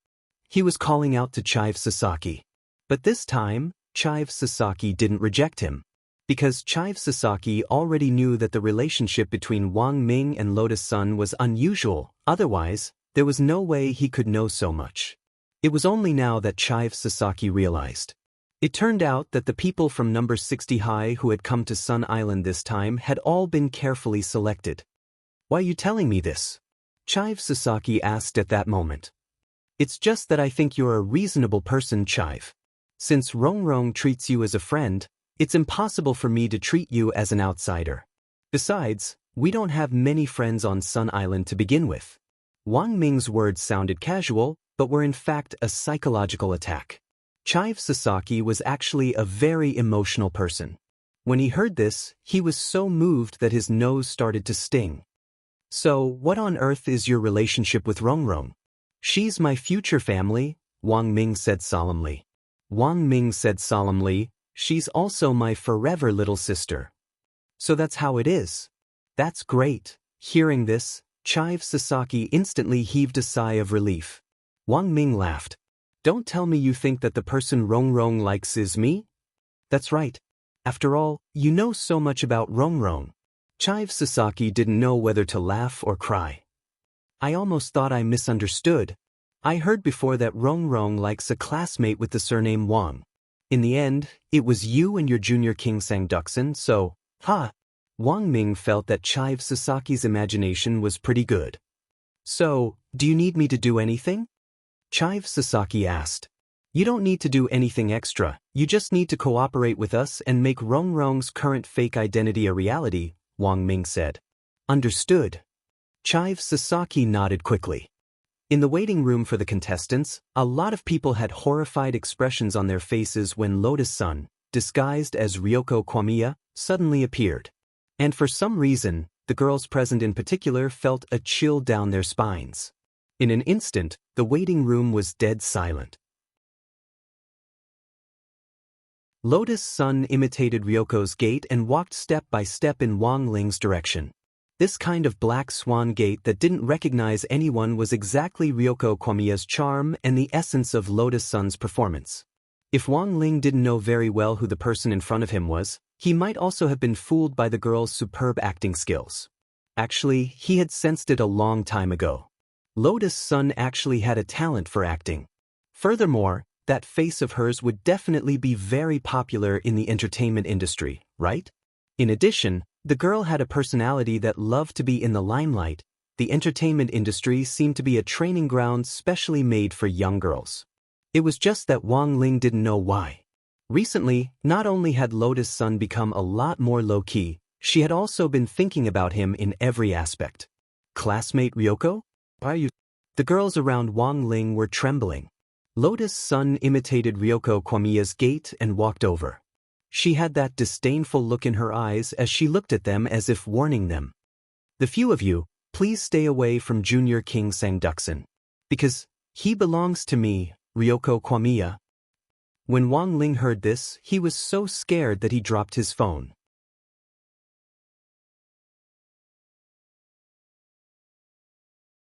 He was calling out to Chive Sasaki. But this time, Chive Sasaki didn't reject him. Because Chive Sasaki already knew that the relationship between Wang Ming and Lotus Sun was unusual, otherwise, there was no way he could know so much. It was only now that Chive Sasaki realized. It turned out that the people from number 60 high who had come to Sun Island this time had all been carefully selected. Why are you telling me this? Chive Sasaki asked at that moment. It's just that I think you're a reasonable person, Chive. Since Rongrong treats you as a friend, it's impossible for me to treat you as an outsider. Besides, we don't have many friends on Sun Island to begin with. Wang Ming's words sounded casual, but were in fact a psychological attack. Chive Sasaki was actually a very emotional person. When he heard this, he was so moved that his nose started to sting. So, what on earth is your relationship with Rongrong? She's my future family, Wang Ming said solemnly. Wang Ming said solemnly, she's also my forever little sister. So that's how it is. That's great. Hearing this, Chive Sasaki instantly heaved a sigh of relief. Wang Ming laughed. Don't tell me you think that the person Rongrong likes is me? That's right. After all, you know so much about Rongrong. Chive Sasaki didn't know whether to laugh or cry. I almost thought I misunderstood. I heard before that Rongrong likes a classmate with the surname Wang. In the end, it was you and your junior king Sangduxin, so, Wang Ming felt that Chive Sasaki's imagination was pretty good. So, do you need me to do anything? Chive Sasaki asked. You don't need to do anything extra, you just need to cooperate with us and make Rongrong's current fake identity a reality, Wang Ming said. Understood. Chive Sasaki nodded quickly. In the waiting room for the contestants, a lot of people had horrified expressions on their faces when Lotus Sun, disguised as Ryoko Kwamiya, suddenly appeared. And for some reason, the girls present in particular felt a chill down their spines. In an instant, the waiting room was dead silent. Lotus Sun imitated Ryoko's gait and walked step by step in Wang Ling's direction. This kind of black swan gait that didn't recognize anyone was exactly Ryoko Kwamiya's charm and the essence of Lotus Sun's performance. If Wang Ling didn't know very well who the person in front of him was, he might also have been fooled by the girl's superb acting skills. Actually, he had sensed it a long time ago. Lotus Sun actually had a talent for acting. Furthermore, that face of hers would definitely be very popular in the entertainment industry, right? In addition, the girl had a personality that loved to be in the limelight. The entertainment industry seemed to be a training ground specially made for young girls. It was just that Wang Ling didn't know why. Recently, not only had Lotus Sun become a lot more low-key, she had also been thinking about him in every aspect. Classmate Ryoko? Why are you? The girls around Wang Ling were trembling. Lotus Sun imitated Ryoko Kwamiya's gait and walked over. She had that disdainful look in her eyes as she looked at them as if warning them. The few of you, please stay away from Junior King Sangduxin. Because he belongs to me, Ryoko Kwamiya. When Wang Ling heard this, he was so scared that he dropped his phone.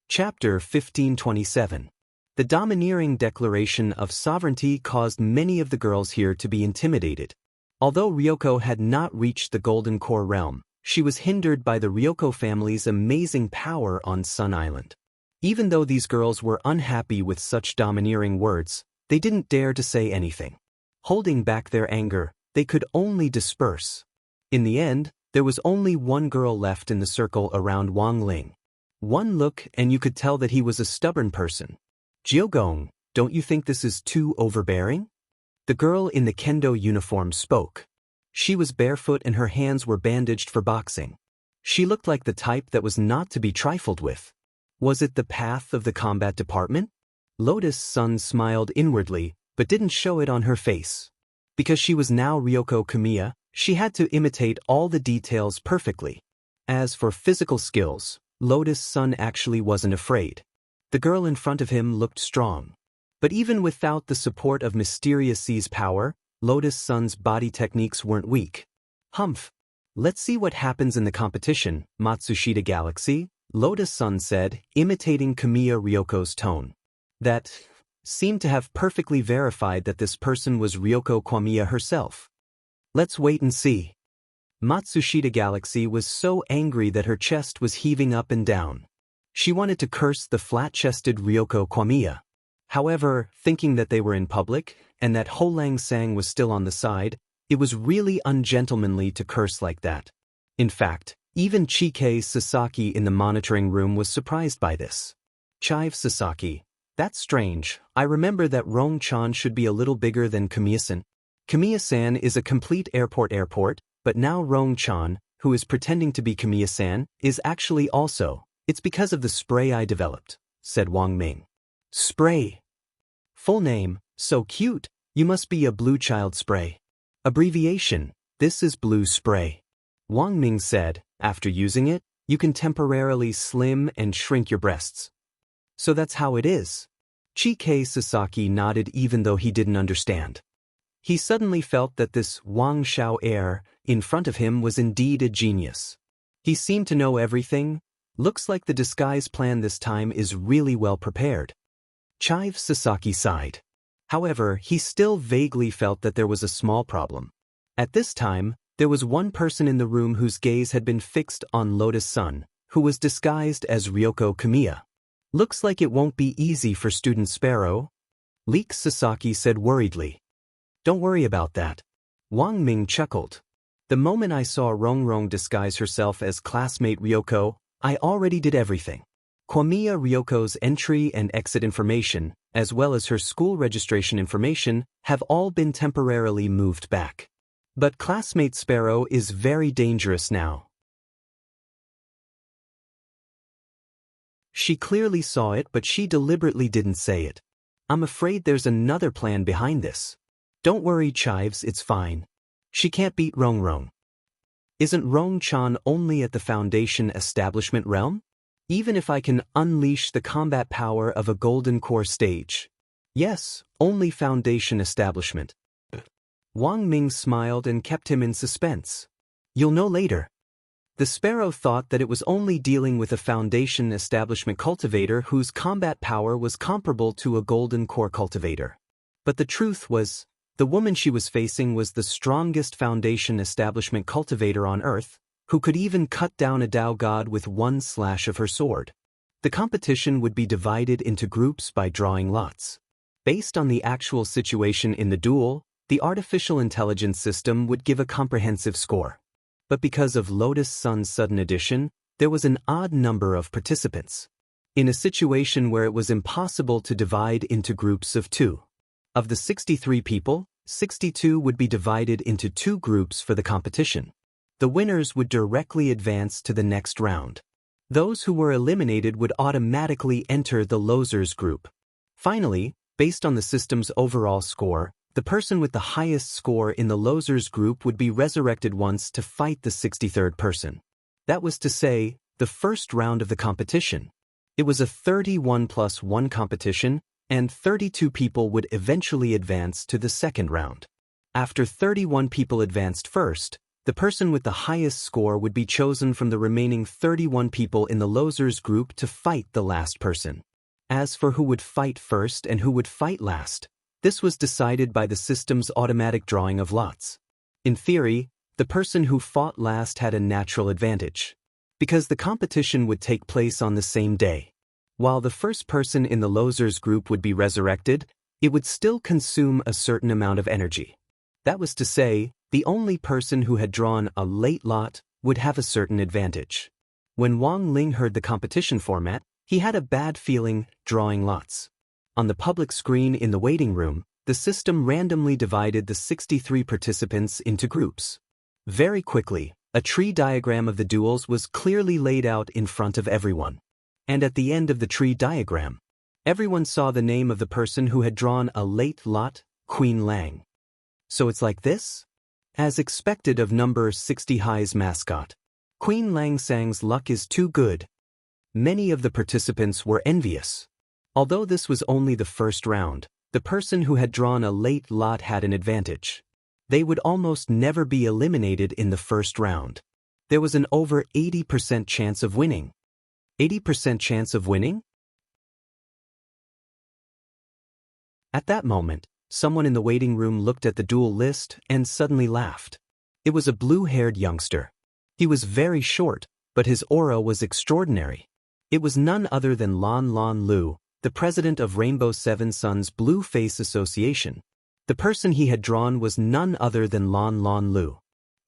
Chapter 1527. The domineering declaration of sovereignty caused many of the girls here to be intimidated. Although Ryoko had not reached the Golden Core realm, she was hindered by the Ryoko family's amazing power on Sun Island. Even though these girls were unhappy with such domineering words, they didn't dare to say anything. Holding back their anger, they could only disperse. In the end, there was only one girl left in the circle around Wang Ling. One look and you could tell that he was a stubborn person. Jiogong, don't you think this is too overbearing? The girl in the kendo uniform spoke. She was barefoot and her hands were bandaged for boxing. She looked like the type that was not to be trifled with. Was it the path of the combat department? Lotus Sun smiled inwardly, but didn't show it on her face. Because she was now Ryoko Kwamiya, she had to imitate all the details perfectly. As for physical skills, Lotus Sun actually wasn't afraid. The girl in front of him looked strong. But even without the support of Mysterious Sea's power, Lotus Sun's body techniques weren't weak. Humph. Let's see what happens in the competition, Matsushita Galaxy, Lotus Sun said, imitating Kamiya Ryoko's tone. That seemed to have perfectly verified that this person was Ryoko Kwamiya herself. Let's wait and see. Matsushita Galaxy was so angry that her chest was heaving up and down. She wanted to curse the flat-chested Ryoko Kwamiya. However, thinking that they were in public, and that Ho Lang Sang was still on the side, it was really ungentlemanly to curse like that. In fact, even Chike Sasaki in the monitoring room was surprised by this. Chive Sasaki. That's strange. I remember that Rong-chan should be a little bigger than Kamiya-san. Kamiya-san is a complete airport, but now Rong-chan, who is pretending to be Kamiya-san, is actually also. It's because of the spray I developed, said Wang Ming. Spray. Full name, so cute, you must be a blue child spray. Abbreviation, this is blue spray. Wang Ming said, after using it, you can temporarily slim and shrink your breasts. So that's how it is. Chike Sasaki nodded even though he didn't understand. He suddenly felt that this Wang Xiao heir in front of him was indeed a genius. He seemed to know everything. Looks like the disguise plan this time is really well prepared. Chive Sasaki sighed. However, he still vaguely felt that there was a small problem. At this time, there was one person in the room whose gaze had been fixed on Lotus Sun, who was disguised as Ryoko Kamiya. Looks like it won't be easy for Student Sparrow, Leek Sasaki said worriedly. Don't worry about that. Wang Ming chuckled. The moment I saw Rong disguise herself as classmate Ryoko, I already did everything. Kwamiya Ryoko's entry and exit information, as well as her school registration information, have all been temporarily moved back. But classmate Sparrow is very dangerous now. She clearly saw it, but she deliberately didn't say it. I'm afraid there's another plan behind this. Don't worry, Chives, it's fine. She can't beat Rong. Isn't Rong-chan only at the Foundation Establishment realm? Even if I can unleash the combat power of a Golden Core stage. Yes, only Foundation Establishment. Wang Ming smiled and kept him in suspense. You'll know later. The Sparrow thought that it was only dealing with a Foundation Establishment cultivator whose combat power was comparable to a Golden Core cultivator. But the truth was, the woman she was facing was the strongest Foundation Establishment cultivator on Earth, who could even cut down a Dao god with one slash of her sword. The competition would be divided into groups by drawing lots. Based on the actual situation in the duel, the artificial intelligence system would give a comprehensive score. But because of Lotus Sun's sudden addition, there was an odd number of participants. In a situation where it was impossible to divide into groups of 2. Of the 63 people, 62 would be divided into 2 groups for the competition. The winners would directly advance to the next round. Those who were eliminated would automatically enter the losers group. Finally, based on the system's overall score, the person with the highest score in the losers group would be resurrected once to fight the 63rd person. That was to say, the first round of the competition. It was a 31+1 competition, and 32 people would eventually advance to the second round. After 31 people advanced first, the person with the highest score would be chosen from the remaining 31 people in the losers group to fight the last person. As for who would fight first and who would fight last, this was decided by the system's automatic drawing of lots. In theory, the person who fought last had a natural advantage, because the competition would take place on the same day. While the first person in the losers group would be resurrected, it would still consume a certain amount of energy. That was to say, the only person who had drawn a late lot would have a certain advantage. When Wang Ling heard the competition format, he had a bad feeling drawing lots. On the public screen in the waiting room, the system randomly divided the 63 participants into groups. Very quickly, a tree diagram of the duels was clearly laid out in front of everyone. And at the end of the tree diagram, everyone saw the name of the person who had drawn a late lot, Queen Lang. So it's like this? As expected of number 60 High's mascot. Queen Lang Sang's luck is too good. Many of the participants were envious. Although this was only the first round, the person who had drawn a late lot had an advantage. They would almost never be eliminated in the first round. There was an over 80% chance of winning. 80% chance of winning? At that moment, someone in the waiting room looked at the duel list and suddenly laughed. It was a blue-haired youngster. He was very short, but his aura was extraordinary. It was none other than Lan Lan Lu, the president of Rainbow Seven Sun's Blue Face Association. The person he had drawn was none other than Lan Lan Lu.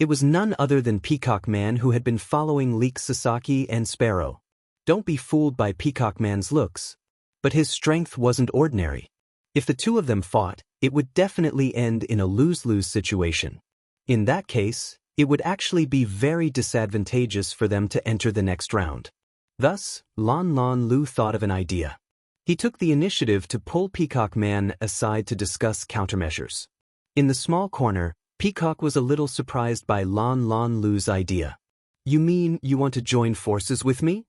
It was none other than Peacock Man, who had been following Leek Sasaki and Sparrow. Don't be fooled by Peacock Man's looks. But his strength wasn't ordinary. If the two of them fought, it would definitely end in a lose-lose situation. In that case, it would actually be very disadvantageous for them to enter the next round. Thus, Lan Lan Lu thought of an idea. He took the initiative to pull Peacock Man aside to discuss countermeasures. In the small corner, Peacock was a little surprised by Lan Lan Lu's idea. You mean you want to join forces with me?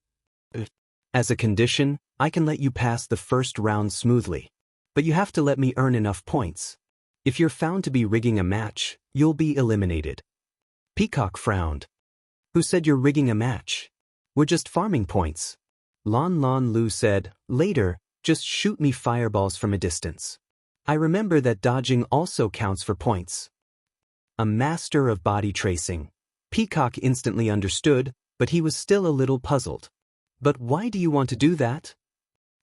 As a condition, I can let you pass the first round smoothly. But you have to let me earn enough points. If you're found to be rigging a match, you'll be eliminated. Peacock frowned. Who said you're rigging a match? We're just farming points. Lan Lan Lu said, later, just shoot me fireballs from a distance. I remember that dodging also counts for points. A master of body tracing. Peacock instantly understood, but he was still a little puzzled. But why do you want to do that?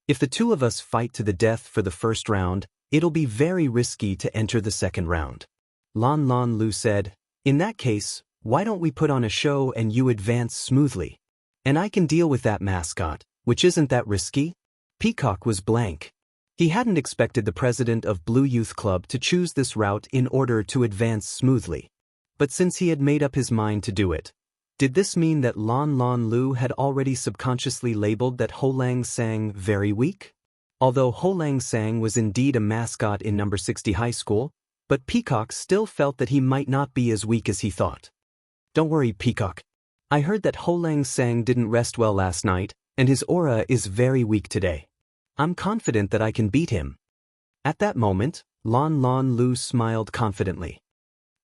If the two of us fight to the death for the first round, it'll be very risky to enter the second round. Lan Lan Lu said, in that case, why don't we put on a show and you advance smoothly? And I can deal with that mascot, which isn't that risky? Peacock was blank. He hadn't expected the president of Blue Youth Club to choose this route in order to advance smoothly. But since he had made up his mind to do it, did this mean that Lan Lan Lu had already subconsciously labeled that Ho Lang Sang very weak? Although Ho Lang Sang was indeed a mascot in number 60 high school, but Peacock still felt that he might not be as weak as he thought. Don't worry, Peacock. I heard that Ho Lang Sang didn't rest well last night, and his aura is very weak today. I'm confident that I can beat him. At that moment, Lan Lan Lu smiled confidently.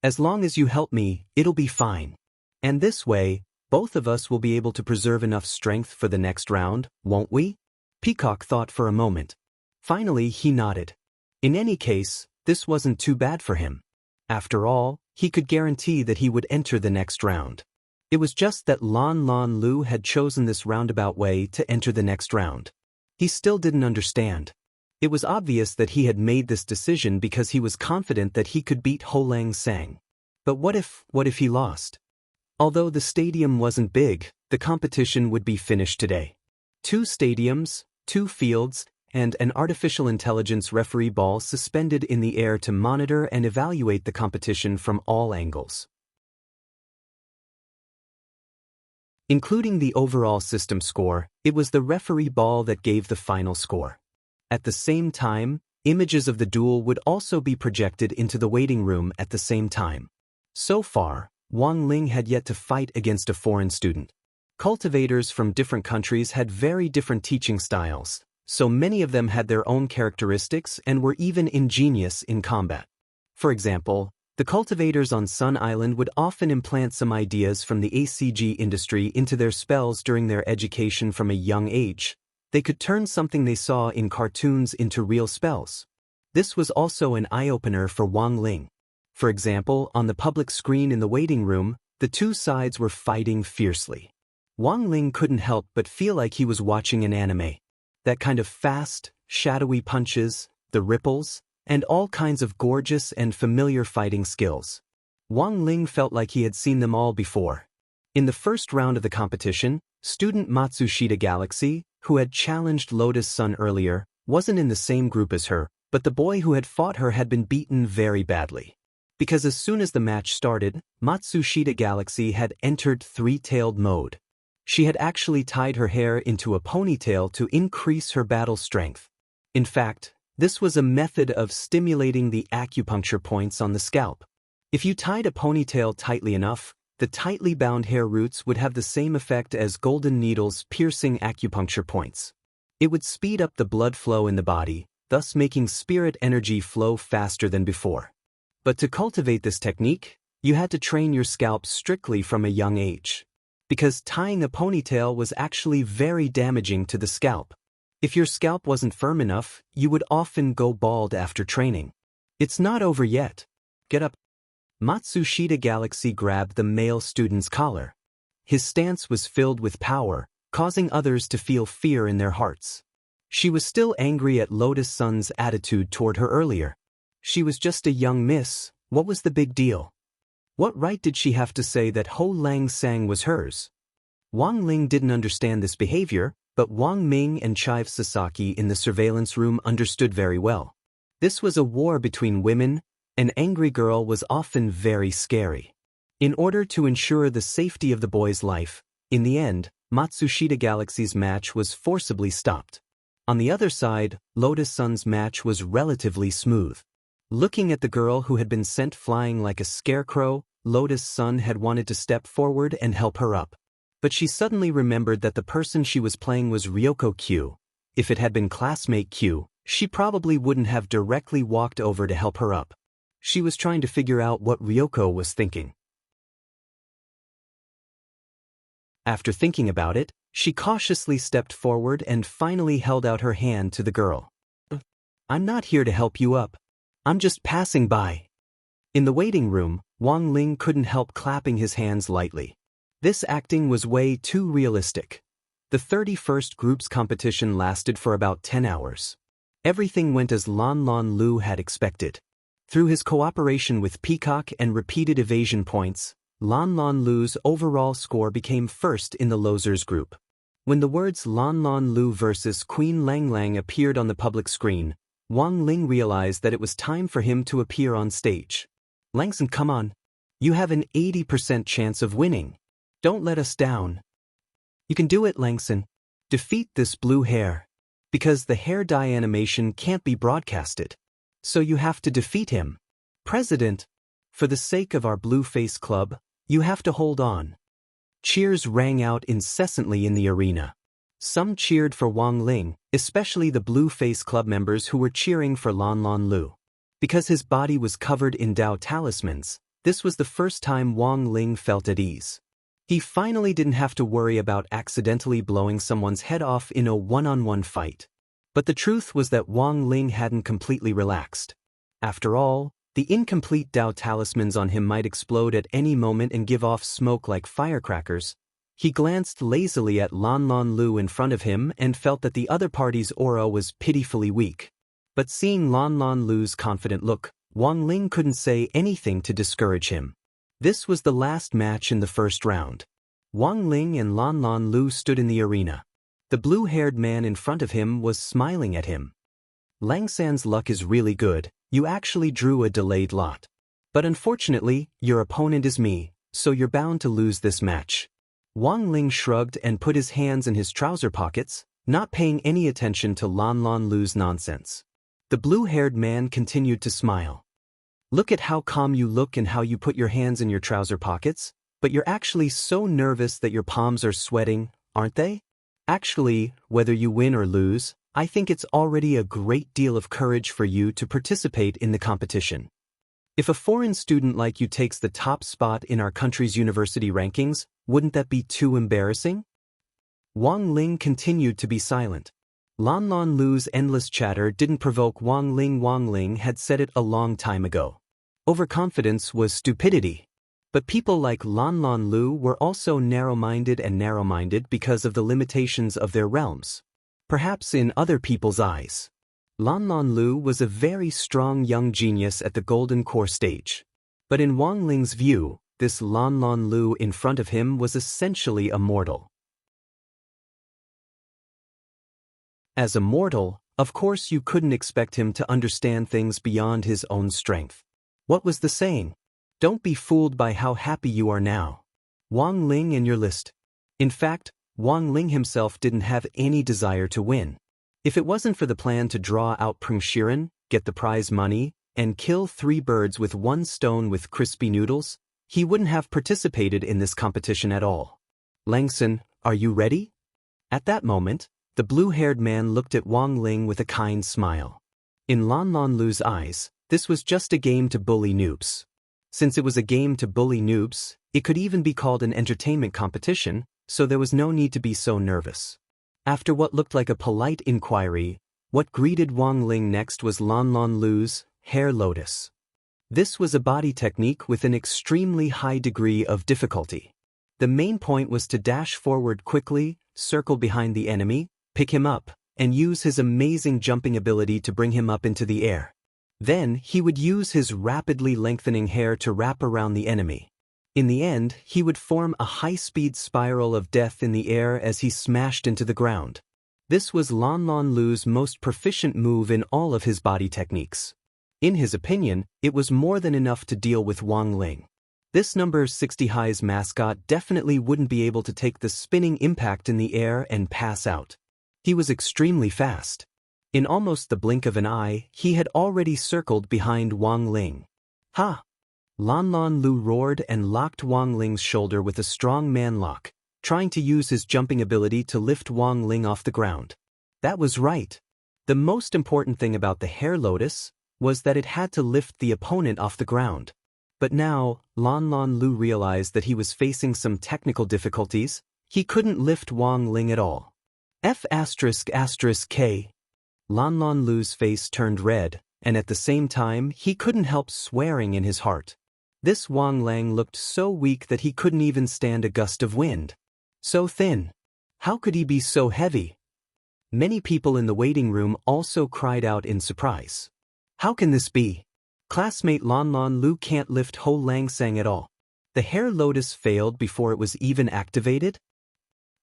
As long as you help me, it'll be fine. And this way, both of us will be able to preserve enough strength for the next round, won't we? Peacock thought for a moment. Finally, he nodded. In any case, this wasn't too bad for him. After all, he could guarantee that he would enter the next round. It was just that Lan Lan Lu had chosen this roundabout way to enter the next round. He still didn't understand. It was obvious that he had made this decision because he was confident that he could beat Ho Lang Sang. But what if he lost? Although the stadium wasn't big, the competition would be finished today. 2 stadiums, 2 fields, and an artificial intelligence referee ball suspended in the air to monitor and evaluate the competition from all angles. Including the overall system score, it was the referee ball that gave the final score. At the same time, images of the duel would also be projected into the waiting room at the same time. So far, Wang Ling had yet to fight against a foreign student. Cultivators from different countries had very different teaching styles, so many of them had their own characteristics and were even ingenious in combat. For example, the cultivators on Sun Island would often implant some ideas from the ACG industry into their spells during their education from a young age. They could turn something they saw in cartoons into real spells. This was also an eye-opener for Wang Ling. For example, on the public screen in the waiting room, the two sides were fighting fiercely. Wang Ling couldn't help but feel like he was watching an anime. That kind of fast, shadowy punches, the ripples, and all kinds of gorgeous and familiar fighting skills. Wang Ling felt like he had seen them all before. In the first round of the competition, student Matsushita Galaxy, who had challenged Lotus Sun earlier, wasn't in the same group as her, but the boy who had fought her had been beaten very badly. Because as soon as the match started, Matsushita Galaxy had entered 3-tailed mode. She had actually tied her hair into a ponytail to increase her battle strength. In fact, this was a method of stimulating the acupuncture points on the scalp. If you tied a ponytail tightly enough, the tightly bound hair roots would have the same effect as golden needles piercing acupuncture points. It would speed up the blood flow in the body, thus making spirit energy flow faster than before. But to cultivate this technique, you had to train your scalp strictly from a young age. Because tying a ponytail was actually very damaging to the scalp. If your scalp wasn't firm enough, you would often go bald after training. It's not over yet. Get up. Matsushita Galaxy grabbed the male student's collar. His stance was filled with power, causing others to feel fear in their hearts. She was still angry at Lotus Sun's attitude toward her earlier. She was just a young miss, what was the big deal? What right did she have to say that Ho Lang Sang was hers? Wang Ling didn't understand this behavior, but Wang Ming and Chive Sasaki in the surveillance room understood very well. This was a war between women. An angry girl was often very scary. In order to ensure the safety of the boy's life, in the end, Matsushita Galaxy's match was forcibly stopped. On the other side, Lotus Sun's match was relatively smooth. Looking at the girl who had been sent flying like a scarecrow, Lotus Sun had wanted to step forward and help her up. But she suddenly remembered that the person she was playing was Ryoko Q. If it had been classmate Q, she probably wouldn't have directly walked over to help her up. She was trying to figure out what Ryoko was thinking. After thinking about it, she cautiously stepped forward and finally held out her hand to the girl. "I'm not here to help you up. I'm just passing by." In the waiting room, Wang Ling couldn't help clapping his hands lightly. This acting was way too realistic. The 31st group's competition lasted for about 10 hours. Everything went as Lan Lan Lu had expected. Through his cooperation with Peacock and repeated evasion points, Lan Lan Lu's overall score became first in the losers group. When the words Lan Lan Lu versus Queen Lang Lang appeared on the public screen, Wang Ling realized that it was time for him to appear on stage. "Langson, come on. You have an 80% chance of winning. Don't let us down. You can do it, Langson. Defeat this blue hair. Because the hair dye animation can't be broadcasted. So you have to defeat him. President, for the sake of our Blue Face Club, you have to hold on." Cheers rang out incessantly in the arena. Some cheered for Wang Ling, especially the Blue Face Club members who were cheering for Lan Lan Lu. Because his body was covered in Dao talismans, this was the first time Wang Ling felt at ease. He finally didn't have to worry about accidentally blowing someone's head off in a one-on-one fight. But the truth was that Wang Ling hadn't completely relaxed. After all, the incomplete Dao talismans on him might explode at any moment and give off smoke like firecrackers. He glanced lazily at Lan Lan Lu in front of him and felt that the other party's aura was pitifully weak. But seeing Lan Lan Lu's confident look, Wang Ling couldn't say anything to discourage him. This was the last match in the first round. Wang Ling and Lan Lan Lu stood in the arena. The blue-haired man in front of him was smiling at him. "Langsan's luck is really good, you actually drew a delayed lot. But unfortunately, your opponent is me, so you're bound to lose this match." Wang Ling shrugged and put his hands in his trouser pockets, not paying any attention to Lan Lan Lu's nonsense. The blue-haired man continued to smile. "Look at how calm you look and how you put your hands in your trouser pockets, but you're actually so nervous that your palms are sweating, aren't they? Actually, whether you win or lose, I think it's already a great deal of courage for you to participate in the competition. If a foreign student like you takes the top spot in our country's university rankings, wouldn't that be too embarrassing?" Wang Ling continued to be silent. Lan Lan Lu's endless chatter didn't provoke Wang Ling. Wang Ling had said it a long time ago. Overconfidence was stupidity. But people like Lan Lan Lu were also narrow-minded because of the limitations of their realms. Perhaps in other people's eyes. Lan Lan Lu was a very strong young genius at the Golden Core stage. But in Wang Ling's view, this Lan Lan Lu in front of him was essentially a mortal. As a mortal, of course you couldn't expect him to understand things beyond his own strength. What was the saying? Don't be fooled by how happy you are now. Wang Ling and your list. In fact, Wang Ling himself didn't have any desire to win. If it wasn't for the plan to draw out Prung Shiren, get the prize money, and kill 3 birds with 1 stone with crispy noodles, he wouldn't have participated in this competition at all. Langson, are you ready? At that moment, the blue-haired man looked at Wang Ling with a kind smile. In Lan Lan Lu's eyes, this was just a game to bully noobs. Since it was a game to bully noobs, it could even be called an entertainment competition, so there was no need to be so nervous. After what looked like a polite inquiry, what greeted Wang Ling next was Lan Lan Lu's hair lotus. This was a body technique with an extremely high degree of difficulty. The main point was to dash forward quickly, circle behind the enemy, pick him up, and use his amazing jumping ability to bring him up into the air. Then, he would use his rapidly lengthening hair to wrap around the enemy. In the end, he would form a high-speed spiral of death in the air as he smashed into the ground. This was Lan Lan Lu's most proficient move in all of his body techniques. In his opinion, it was more than enough to deal with Wang Ling. This number 60 high's mascot definitely wouldn't be able to take the spinning impact in the air and pass out. He was extremely fast. In almost the blink of an eye, he had already circled behind Wang Ling. Ha! Lan Lan Lu roared and locked Wang Ling's shoulder with a strong manlock, trying to use his jumping ability to lift Wang Ling off the ground. That was right. The most important thing about the hair lotus was that it had to lift the opponent off the ground. But now, Lan Lan Lu realized that he was facing some technical difficulties. He couldn't lift Wang Ling at all. F***K. Lan Lan Lu's face turned red, and at the same time, he couldn't help swearing in his heart. This Wang Lang looked so weak that he couldn't even stand a gust of wind. So thin. How could he be so heavy? Many people in the waiting room also cried out in surprise. How can this be? Classmate Lan Lan Lu can't lift Ho Lang Sang at all. The hair lotus failed before it was even activated?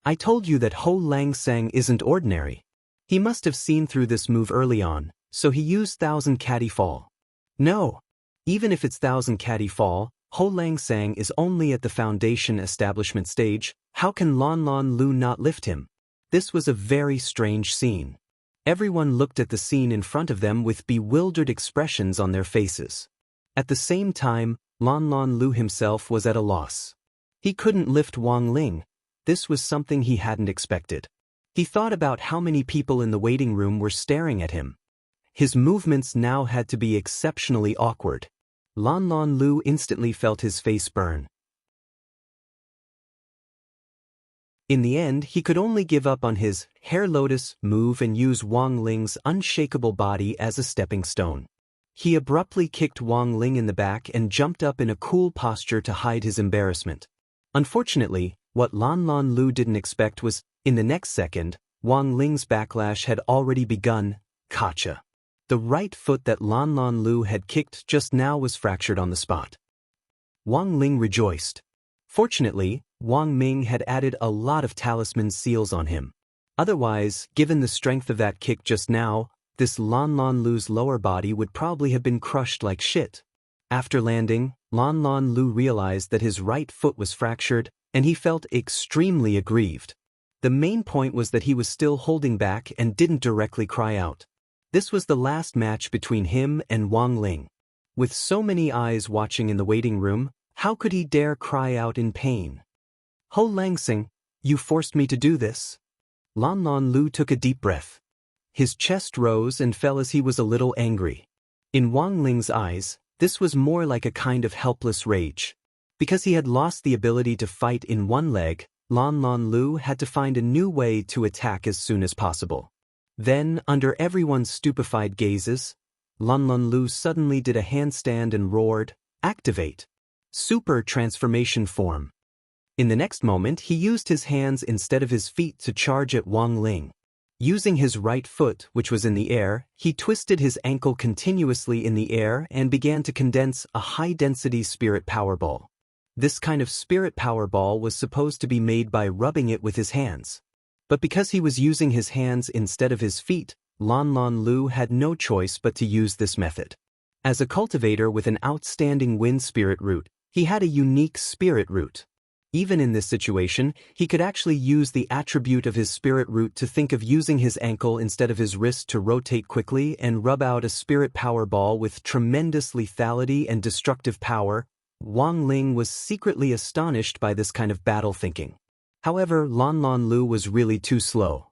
I told you that Ho Lang Sang isn't ordinary. He must have seen through this move early on, so he used Thousand Caddy Fall. No. Even if it's Thousand Caddy Fall, Ho Lang Sang is only at the foundation establishment stage. How can Lan Lan Lu not lift him? This was a very strange scene. Everyone looked at the scene in front of them with bewildered expressions on their faces. At the same time, Lan Lan Lu himself was at a loss. He couldn't lift Wang Ling. This was something he hadn't expected. He thought about how many people in the waiting room were staring at him. His movements now had to be exceptionally awkward. Lan Lan Lu instantly felt his face burn. In the end, he could only give up on his hair lotus move and use Wang Ling's unshakable body as a stepping stone. He abruptly kicked Wang Ling in the back and jumped up in a cool posture to hide his embarrassment. Unfortunately, what Lan Lan Lu didn't expect was, in the next second, Wang Ling's backlash had already begun. Gotcha. The right foot that Lan Lan Lu had kicked just now was fractured on the spot. Wang Ling rejoiced. Fortunately, Wang Ming had added a lot of talisman seals on him. Otherwise, given the strength of that kick just now, this Lan Lan Lu's lower body would probably have been crushed like shit. After landing, Lan Lan Lu realized that his right foot was fractured, and he felt extremely aggrieved. The main point was that he was still holding back and didn't directly cry out. This was the last match between him and Wang Ling. With so many eyes watching in the waiting room, how could he dare cry out in pain? Ho Lang Sang, you forced me to do this. Lan Lan Lu took a deep breath. His chest rose and fell as he was a little angry. In Wang Ling's eyes, this was more like a kind of helpless rage. Because he had lost the ability to fight in one leg, Lan Lan Lu had to find a new way to attack as soon as possible. Then, under everyone's stupefied gazes, Lan Lan Lu suddenly did a handstand and roared, "Activate! Super Transformation Form!" In the next moment, he used his hands instead of his feet to charge at Wang Ling. Using his right foot, which was in the air, he twisted his ankle continuously in the air and began to condense a high-density spirit power ball. This kind of spirit power ball was supposed to be made by rubbing it with his hands. But because he was using his hands instead of his feet, Lan Lan Lu had no choice but to use this method. As a cultivator with an outstanding wind spirit root, he had a unique spirit root. Even in this situation, he could actually use the attribute of his spirit root to think of using his ankle instead of his wrist to rotate quickly and rub out a spirit power ball with tremendous lethality and destructive power. Wang Ling was secretly astonished by this kind of battle thinking. However, Lan Lan Lu was really too slow.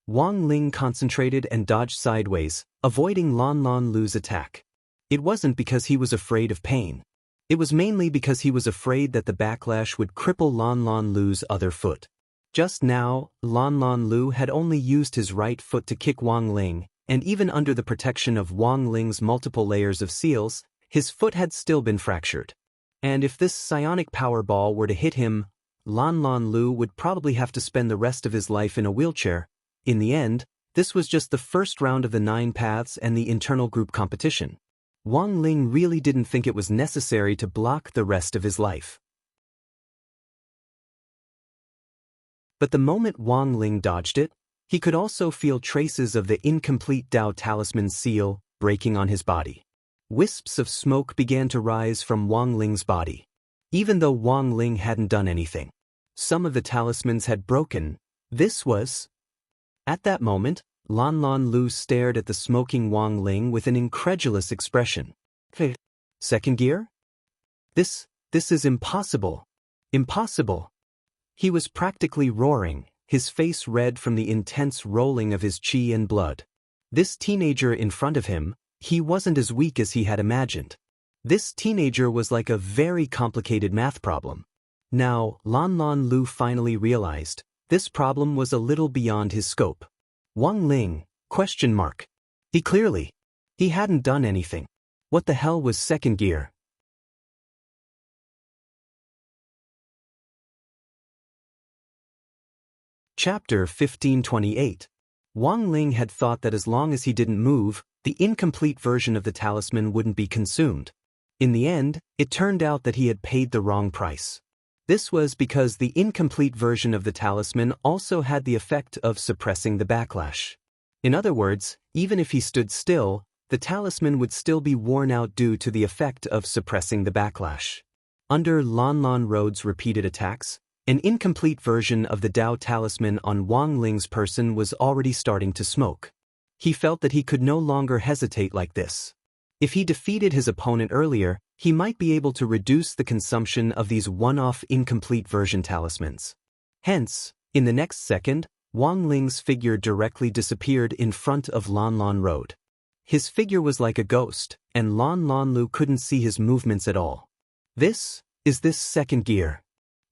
Wang Ling concentrated and dodged sideways, avoiding Lan Lan Lu's attack. It wasn't because he was afraid of pain. It was mainly because he was afraid that the backlash would cripple Lan Lan Lu's other foot. Just now, Lan Lan Lu had only used his right foot to kick Wang Ling, and even under the protection of Wang Ling's multiple layers of seals, his foot had still been fractured. And if this psionic power ball were to hit him, Lan Lan Lu would probably have to spend the rest of his life in a wheelchair. In the end, this was just the first round of the 9 paths and the internal group competition. Wang Ling really didn't think it was necessary to block the rest of his life. But the moment Wang Ling dodged it, he could also feel traces of the incomplete Dao Talisman seal breaking on his body. Wisps of smoke began to rise from Wang Ling's body. Even though Wang Ling hadn't done anything, some of the talismans had broken. This was... At that moment, Lan Lan Lu stared at the smoking Wang Ling with an incredulous expression. Second gear? This is impossible. Impossible. He was practically roaring, his face red from the intense rolling of his qi and blood. This teenager in front of him, he wasn't as weak as he had imagined. This teenager was like a very complicated math problem. Now, Lan Lan Lu finally realized, this problem was a little beyond his scope. Wang Ling, ? He hadn't done anything. What the hell was second gear? Chapter 1528. Wang Ling had thought that as long as he didn't move, the incomplete version of the talisman wouldn't be consumed. In the end, it turned out that he had paid the wrong price. This was because the incomplete version of the talisman also had the effect of suppressing the backlash. In other words, even if he stood still, the talisman would still be worn out due to the effect of suppressing the backlash. Under Lan Lan Road's repeated attacks, an incomplete version of the Dao Talisman on Wang Ling's person was already starting to smoke. He felt that he could no longer hesitate like this. If he defeated his opponent earlier, he might be able to reduce the consumption of these one-off incomplete version talismans. Hence, in the next second, Wang Ling's figure directly disappeared in front of Lan Lan Road. His figure was like a ghost, and Lan Lan Lu couldn't see his movements at all. This second gear?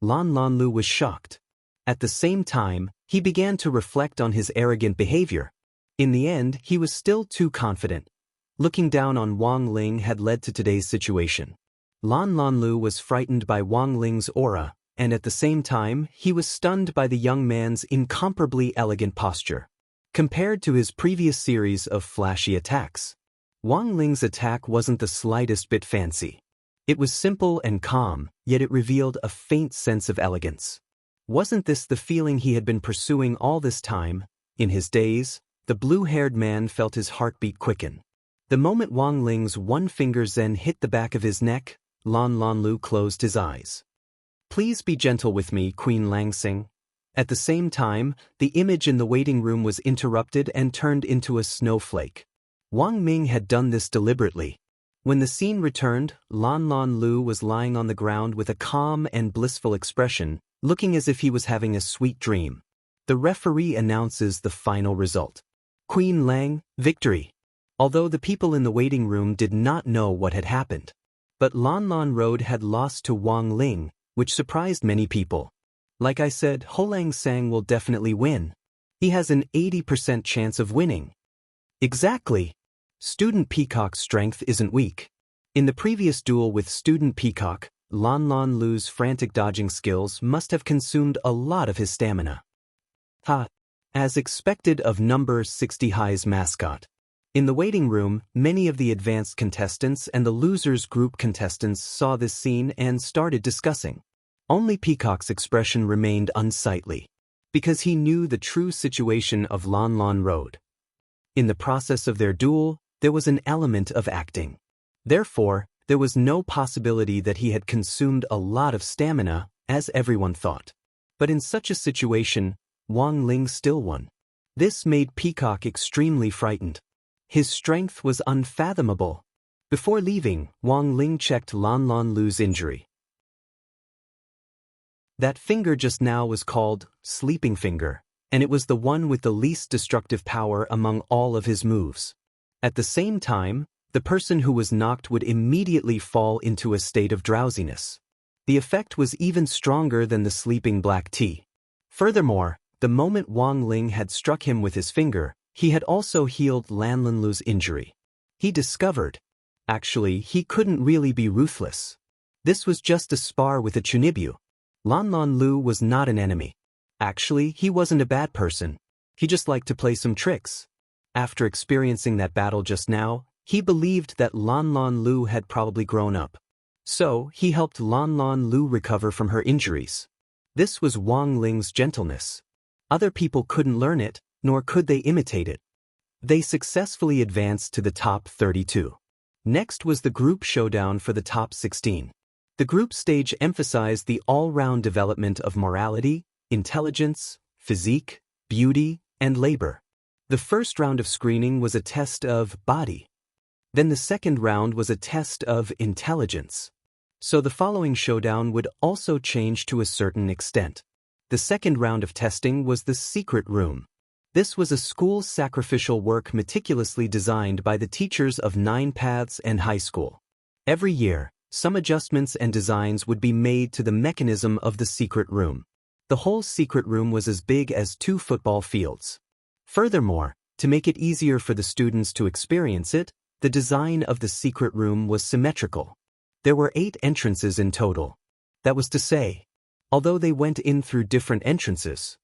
Lan Lan Lu was shocked. At the same time, he began to reflect on his arrogant behavior. In the end, he was still too confident. Looking down on Wang Ling had led to today's situation. Lan Lan Lu was frightened by Wang Ling's aura, and at the same time, he was stunned by the young man's incomparably elegant posture. Compared to his previous series of flashy attacks, Wang Ling's attack wasn't the slightest bit fancy. It was simple and calm, yet it revealed a faint sense of elegance. Wasn't this the feeling he had been pursuing all this time? In his daze, the blue-haired man felt his heartbeat quicken. The moment Wang Ling's one finger zen hit the back of his neck, Lan Lan Lu closed his eyes. Please be gentle with me, Queen Langsing. At the same time, the image in the waiting room was interrupted and turned into a snowflake. Wang Ming had done this deliberately. When the scene returned, Lan Lan Lu was lying on the ground with a calm and blissful expression, looking as if he was having a sweet dream. The referee announces the final result. Queen Lang, victory. Although the people in the waiting room did not know what had happened. But Lan Lan Road had lost to Wang Ling, which surprised many people. Like I said, Holang Sang will definitely win. He has an 80% chance of winning. Exactly. Student Peacock's strength isn't weak. In the previous duel with Student Peacock, Lan Lan Lu's frantic dodging skills must have consumed a lot of his stamina. As expected of number 60 High's mascot. In the waiting room, many of the advanced contestants and the losers group contestants saw this scene and started discussing. Only Peacock's expression remained unsightly, because he knew the true situation of Lan Lan Road. In the process of their duel, there was an element of acting. Therefore, there was no possibility that he had consumed a lot of stamina, as everyone thought. But in such a situation, Wang Ling still won. This made Peacock extremely frightened. His strength was unfathomable. Before leaving, Wang Ling checked Lan Lan Lu's injury. That finger just now was called Sleeping Finger, and it was the one with the least destructive power among all of his moves. At the same time, the person who was knocked would immediately fall into a state of drowsiness. The effect was even stronger than the sleeping black tea. Furthermore, the moment Wang Ling had struck him with his finger, he had also healed Lan Lan Lu's injury. He discovered, actually, he couldn't really be ruthless. This was just a spar with a Chunibyu. Lan Lan Lu was not an enemy. Actually, he wasn't a bad person. He just liked to play some tricks. After experiencing that battle just now, he believed that Lan Lan Lu had probably grown up. So, he helped Lan Lan Lu recover from her injuries. This was Wang Ling's gentleness. Other people couldn't learn it, nor could they imitate it. They successfully advanced to the top 32. Next was the group showdown for the top 16. The group stage emphasized the all-round development of morality, intelligence, physique, beauty, and labor. The first round of screening was a test of body. Then the second round was a test of intelligence. So the following showdown would also change to a certain extent. The second round of testing was the secret room. This was a school sacrificial work meticulously designed by the teachers of 9 Paths and high school. Every year, some adjustments and designs would be made to the mechanism of the secret room. The whole secret room was as big as 2 football fields. Furthermore, to make it easier for the students to experience it, the design of the secret room was symmetrical. There were 8 entrances in total. That was to say, although they went in through different entrances.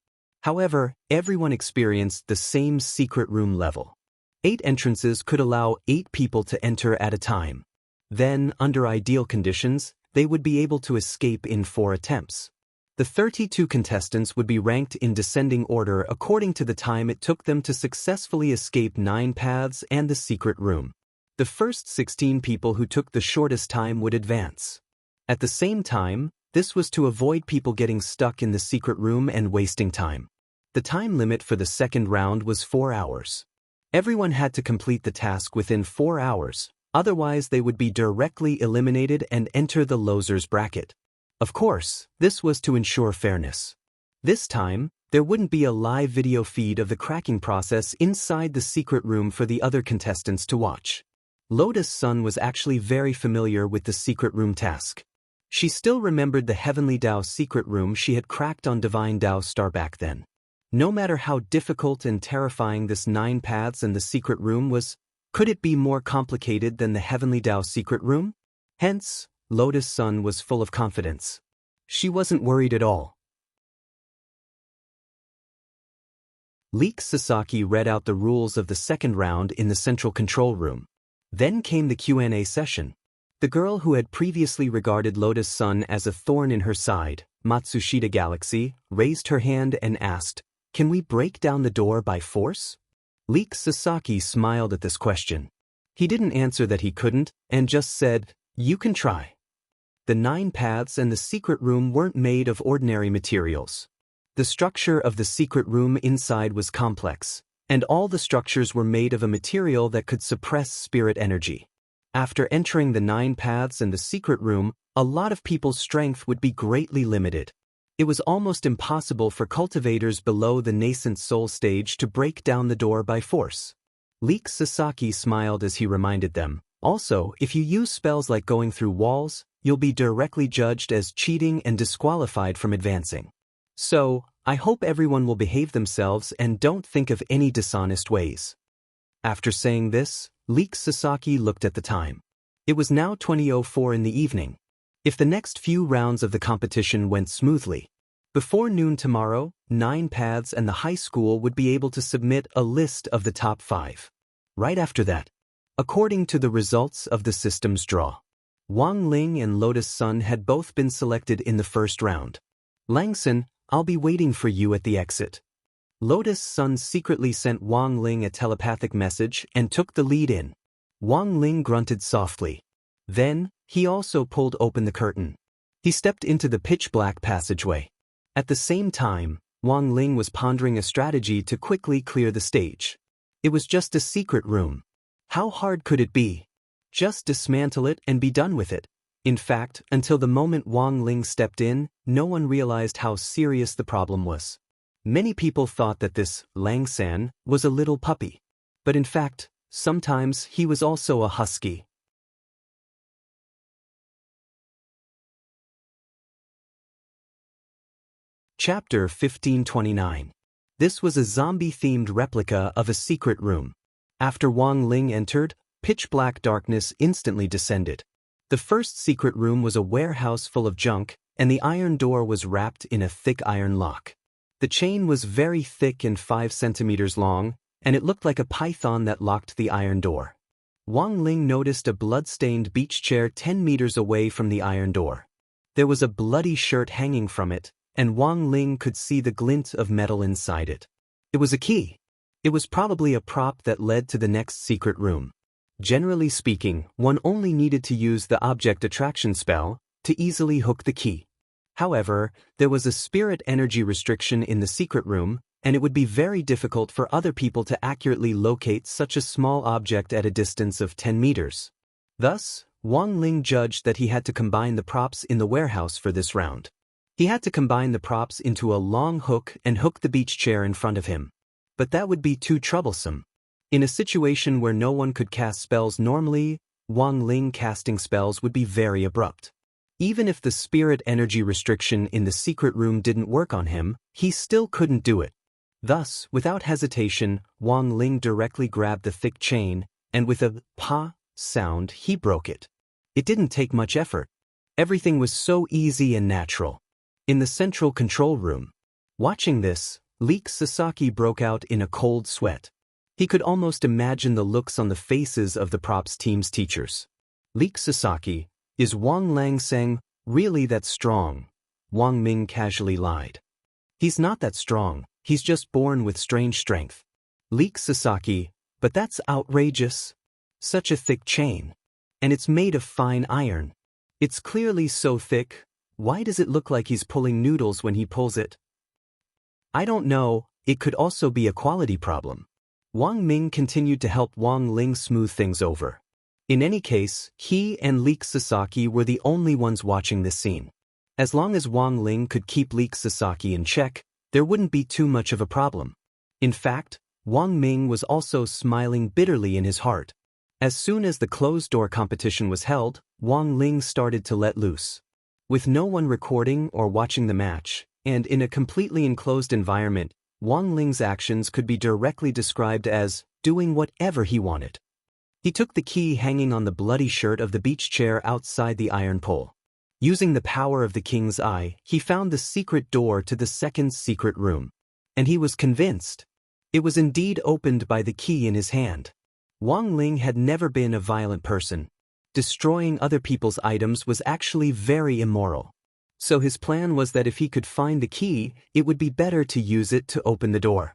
However, everyone experienced the same secret room level. 8 entrances could allow 8 people to enter at a time. Then, under ideal conditions, they would be able to escape in 4 attempts. The 32 contestants would be ranked in descending order according to the time it took them to successfully escape 9 paths and the secret room. The first 16 people who took the shortest time would advance. At the same time, this was to avoid people getting stuck in the secret room and wasting time. The time limit for the second round was 4 hours. Everyone had to complete the task within 4 hours, otherwise they would be directly eliminated and enter the losers bracket. Of course, this was to ensure fairness. This time, there wouldn't be a live video feed of the cracking process inside the secret room for the other contestants to watch. Lotus Sun was actually very familiar with the secret room task. She still remembered the Heavenly Tao secret room she had cracked on Divine Tao Star back then. No matter how difficult and terrifying this 9 paths and the secret room was, could it be more complicated than the Heavenly Tao secret room? Hence, Lotus Sun was full of confidence. She wasn't worried at all. Leek Sasaki read out the rules of the second round in the central control room. Then came the Q&A session. The girl who had previously regarded Lotus Sun as a thorn in her side, Matsushita Galaxy, raised her hand and asked, "Can we break down the door by force?" Leek Sasaki smiled at this question. He didn't answer that he couldn't, and just said, "You can try." The 9 paths and the secret room weren't made of ordinary materials. The structure of the secret room inside was complex, and all the structures were made of a material that could suppress spirit energy. After entering the 9 paths and the secret room, a lot of people's strength would be greatly limited. It was almost impossible for cultivators below the nascent soul stage to break down the door by force. Leek Sasaki smiled as he reminded them, "Also, if you use spells like going through walls, you'll be directly judged as cheating and disqualified from advancing. So, I hope everyone will behave themselves and don't think of any dishonest ways." After saying this, Leek Sasaki looked at the time. It was now 20:04 in the evening. If the next few rounds of the competition went smoothly, before noon tomorrow, 9 paths and the high school would be able to submit a list of the top 5. Right after that, according to the results of the system's draw, Wang Ling and Lotus Sun had both been selected in the first round. "Langsun, I'll be waiting for you at the exit." Lotus Sun secretly sent Wang Ling a telepathic message and took the lead in. Wang Ling grunted softly. Then, he also pulled open the curtain. He stepped into the pitch-black passageway. At the same time, Wang Ling was pondering a strategy to quickly clear the stage. It was just a secret room. How hard could it be? Just dismantle it and be done with it. In fact, until the moment Wang Ling stepped in, no one realized how serious the problem was. Many people thought that this Lang San was a little puppy. But in fact, sometimes he was also a husky. Chapter 1529. This was a zombie-themed replica of a secret room. After Wang Ling entered, pitch-black darkness instantly descended. The first secret room was a warehouse full of junk, and the iron door was wrapped in a thick iron lock. The chain was very thick and 5 centimeters long, and it looked like a python that locked the iron door. Wang Ling noticed a blood-stained beach chair 10 meters away from the iron door. There was a bloody shirt hanging from it, and Wang Ling could see the glint of metal inside it. It was a key. It was probably a prop that led to the next secret room. Generally speaking, one only needed to use the object attraction spell to easily hook the key. However, there was a spirit energy restriction in the secret room, and it would be very difficult for other people to accurately locate such a small object at a distance of 10 meters. Thus, Wang Ling judged that he had to combine the props in the warehouse for this round. He had to combine the props into a long hook and hook the beach chair in front of him. But that would be too troublesome. In a situation where no one could cast spells normally, Wang Ling casting spells would be very abrupt. Even if the spirit energy restriction in the secret room didn't work on him, he still couldn't do it. Thus, without hesitation, Wang Ling directly grabbed the thick chain, and with a pa sound, he broke it. It didn't take much effort. Everything was so easy and natural. In the central control room, watching this, Leek Sasaki broke out in a cold sweat. He could almost imagine the looks on the faces of the props team's teachers. Leek Sasaki, is Wang Langseng really that strong? Wang Ming casually lied. He's not that strong, he's just born with strange strength. Leek Sasaki, but that's outrageous. Such a thick chain. And it's made of fine iron. It's clearly so thick, why does it look like he's pulling noodles when he pulls it? I don't know, it could also be a quality problem. Wang Ming continued to help Wang Ling smooth things over. In any case, he and Leek Sasaki were the only ones watching this scene. As long as Wang Ling could keep Leek Sasaki in check, there wouldn't be too much of a problem. In fact, Wang Ming was also smiling bitterly in his heart. As soon as the closed-door competition was held, Wang Ling started to let loose. With no one recording or watching the match, and in a completely enclosed environment, Wang Ling's actions could be directly described as doing whatever he wanted. He took the key hanging on the bloody shirt of the beach chair outside the iron pole. Using the power of the king's eye, he found the secret door to the second secret room. And he was convinced. It was indeed opened by the key in his hand. Wang Ling had never been a violent person. Destroying other people's items was actually very immoral. So his plan was that if he could find the key, it would be better to use it to open the door.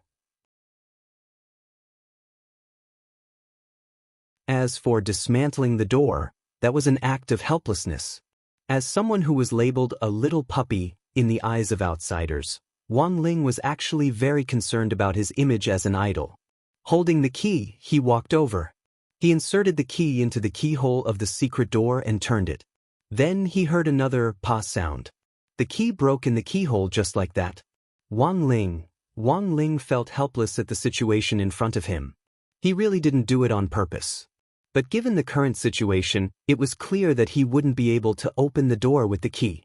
As for dismantling the door, that was an act of helplessness. As someone who was labeled a little puppy in the eyes of outsiders, Wang Ling was actually very concerned about his image as an idol. Holding the key, he walked over. He inserted the key into the keyhole of the secret door and turned it. Then he heard another pa sound. The key broke in the keyhole just like that. Wang Ling felt helpless at the situation in front of him. He really didn't do it on purpose. But given the current situation, it was clear that he wouldn't be able to open the door with the key.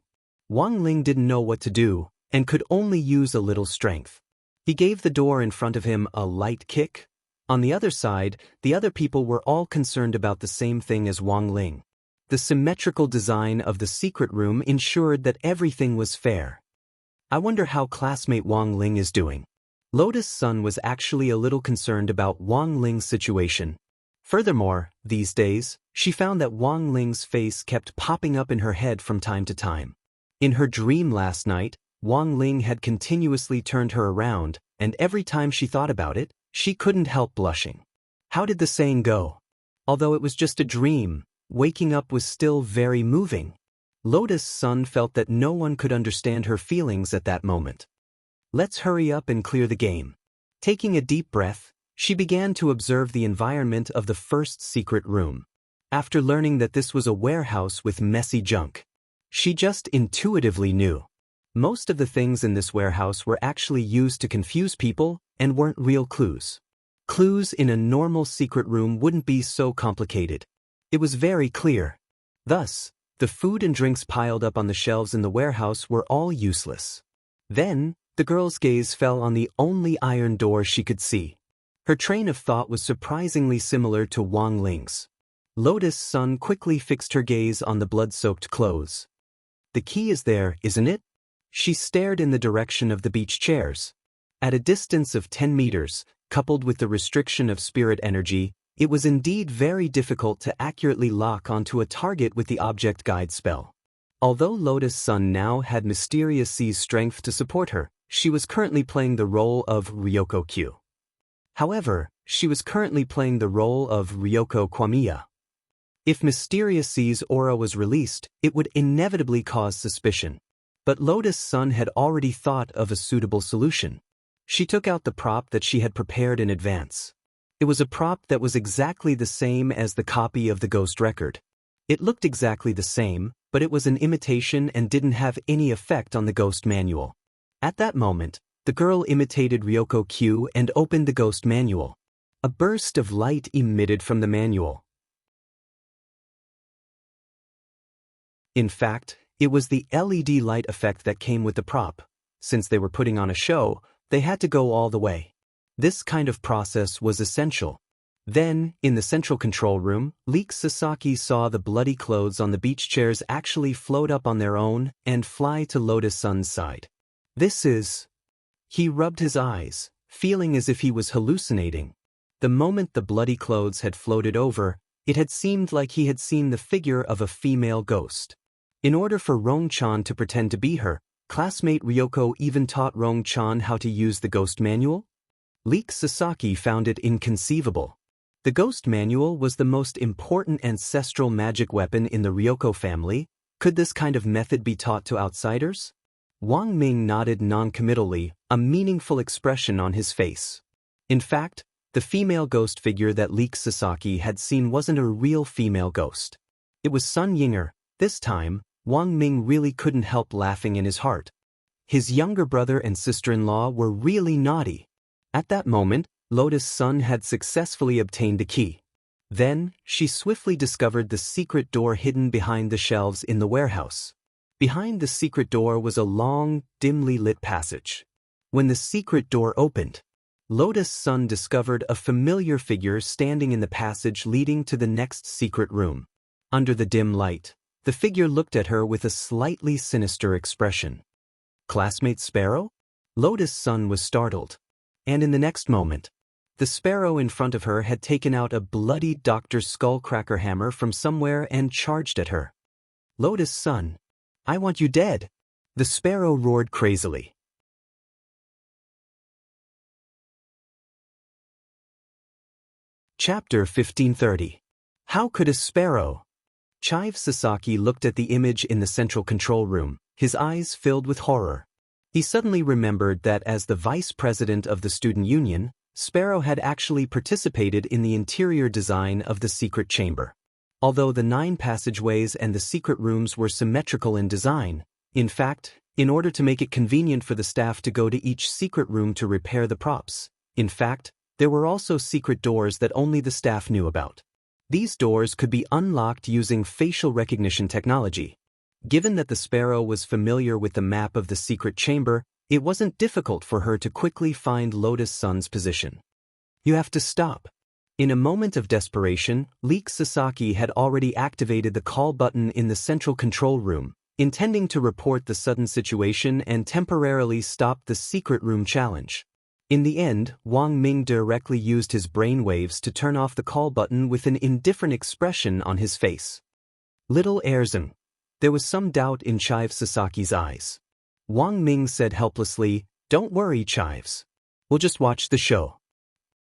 Wang Ling didn't know what to do, and could only use a little strength. He gave the door in front of him a light kick. On the other side, the other people were all concerned about the same thing as Wang Ling. The symmetrical design of the secret room ensured that everything was fair. I wonder how classmate Wang Ling is doing. Lotus Sun was actually a little concerned about Wang Ling's situation. Furthermore, these days, she found that Wang Ling's face kept popping up in her head from time to time. In her dream last night, Wang Ling had continuously turned her around, and every time she thought about it, she couldn't help blushing. How did the saying go? Although it was just a dream, waking up was still very moving. Lotus Sun felt that no one could understand her feelings at that moment. Let's hurry up and clear the game. Taking a deep breath, she began to observe the environment of the first secret room. after learning that this was a warehouse with messy junk. She just intuitively knew. Most of the things in this warehouse were actually used to confuse people and weren't real clues. Clues in a normal secret room wouldn't be so complicated. It was very clear. Thus, the food and drinks piled up on the shelves in the warehouse were all useless. Then, the girl's gaze fell on the only iron door she could see. Her train of thought was surprisingly similar to Wang Ling's. Lotus Sun quickly fixed her gaze on the blood-soaked clothes. The key is there, isn't it? She stared in the direction of the beach chairs. At a distance of 10 meters, coupled with the restriction of spirit energy, it was indeed very difficult to accurately lock onto a target with the object guide spell. Although Lotus Sun now had Mysterious Sea's strength to support her, she was currently playing the role of Ryoko Q. However, she was currently playing the role of Ryoko Kwamiya. If Mysterious Sea's aura was released, it would inevitably cause suspicion. But Lotus Sun had already thought of a suitable solution. She took out the prop that she had prepared in advance. It was a prop that was exactly the same as the copy of the ghost record. It looked exactly the same, but it was an imitation and didn't have any effect on the ghost manual. At that moment, the girl imitated Ryoko Q and opened the ghost manual. A burst of light emitted from the manual. In fact, it was the LED light effect that came with the prop. Since they were putting on a show, they had to go all the way. This kind of process was essential. Then, in the central control room, Leek Sasaki saw the bloody clothes on the beach chairs actually float up on their own and fly to Lotus Sun's side. This is... He rubbed his eyes, feeling as if he was hallucinating. The moment the bloody clothes had floated over, it had seemed like he had seen the figure of a female ghost. In order for Rong-chan to pretend to be her, classmate Ryoko even taught Rong-chan how to use the ghost manual? Leek Sasaki found it inconceivable. The ghost manual was the most important ancestral magic weapon in the Ryoko family. Could this kind of method be taught to outsiders? Wang Ming nodded non-committally, a meaningful expression on his face. In fact, the female ghost figure that Leek Sasaki had seen wasn't a real female ghost. It was Sun Yinger. This time, Wang Ming really couldn't help laughing in his heart. His younger brother and sister-in-law were really naughty. At that moment, Lotus Sun had successfully obtained the key. Then, she swiftly discovered the secret door hidden behind the shelves in the warehouse. Behind the secret door was a long, dimly lit passage. When the secret door opened, Lotus Sun discovered a familiar figure standing in the passage leading to the next secret room. Under the dim light, the figure looked at her with a slightly sinister expression. Classmate Sparrow? Lotus Sun was startled. And in the next moment, the sparrow in front of her had taken out a bloody Dr. Skullcracker hammer from somewhere and charged at her. Lotus Sun, I want you dead! The sparrow roared crazily. Chapter 1530. How could a sparrow? Chive Sasaki looked at the image in the central control room, his eyes filled with horror. He suddenly remembered that as the vice president of the student union, Sparrow had actually participated in the interior design of the secret chamber. Although the 9 passageways and the secret rooms were symmetrical in design, in fact, in order to make it convenient for the staff to go to each secret room to repair the props, in fact, there were also secret doors that only the staff knew about. These doors could be unlocked using facial recognition technology. Given that the sparrow was familiar with the map of the secret chamber, it wasn't difficult for her to quickly find Lotus Sun's position. You have to stop. In a moment of desperation, Leek Sasaki had already activated the call button in the central control room, intending to report the sudden situation and temporarily stop the secret room challenge. In the end, Wang Ming directly used his brainwaves to turn off the call button with an indifferent expression on his face. Little Erzen. There was some doubt in Chive Sasaki's eyes. Wang Ming said helplessly, "Don't worry, Chives. We'll just watch the show."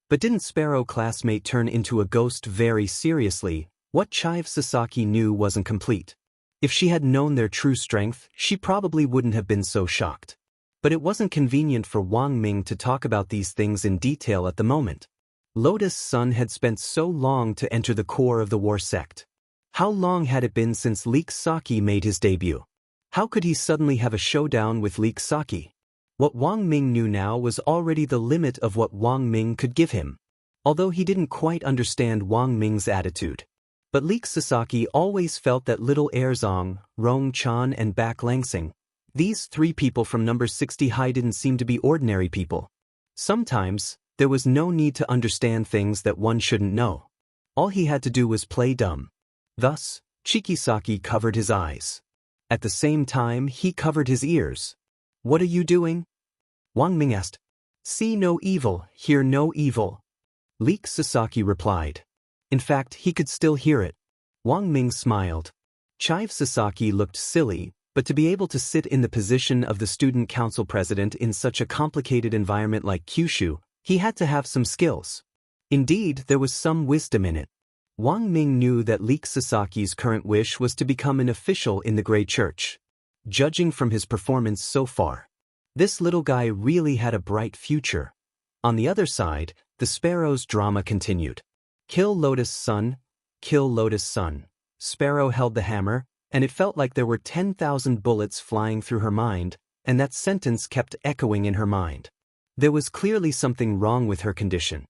But didn't Sparrow classmate turn into a ghost very seriously? What Chive Sasaki knew wasn't complete. If she had known their true strength, she probably wouldn't have been so shocked. But it wasn't convenient for Wang Ming to talk about these things in detail at the moment. Lotus Sun had spent so long to enter the core of the war sect. How long had it been since Leek Saki made his debut? How could he suddenly have a showdown with Leek Saki? What Wang Ming knew now was already the limit of what Wang Ming could give him. Although he didn't quite understand Wang Ming's attitude. But Leek Sasaki always felt that Little Erzong, Rong Chan and Bak Langsing, these three people from number 60 high didn't seem to be ordinary people. Sometimes, there was no need to understand things that one shouldn't know. All he had to do was play dumb. Thus, Chikisaki covered his eyes. At the same time, he covered his ears. "What are you doing?" Wang Ming asked. "See no evil, hear no evil." Leek Sasaki replied. In fact, he could still hear it. Wang Ming smiled. Chive Sasaki looked silly, but to be able to sit in the position of the student council president in such a complicated environment like Kyushu, he had to have some skills. Indeed, there was some wisdom in it. Wang Ming knew that Leek Sasaki's current wish was to become an official in the Grey Church. Judging from his performance so far, this little guy really had a bright future. On the other side, the Sparrow's drama continued. Kill Lotus Sun, kill Lotus Sun. Sparrow held the hammer, and it felt like there were 10,000 bullets flying through her mind, and that sentence kept echoing in her mind. There was clearly something wrong with her condition.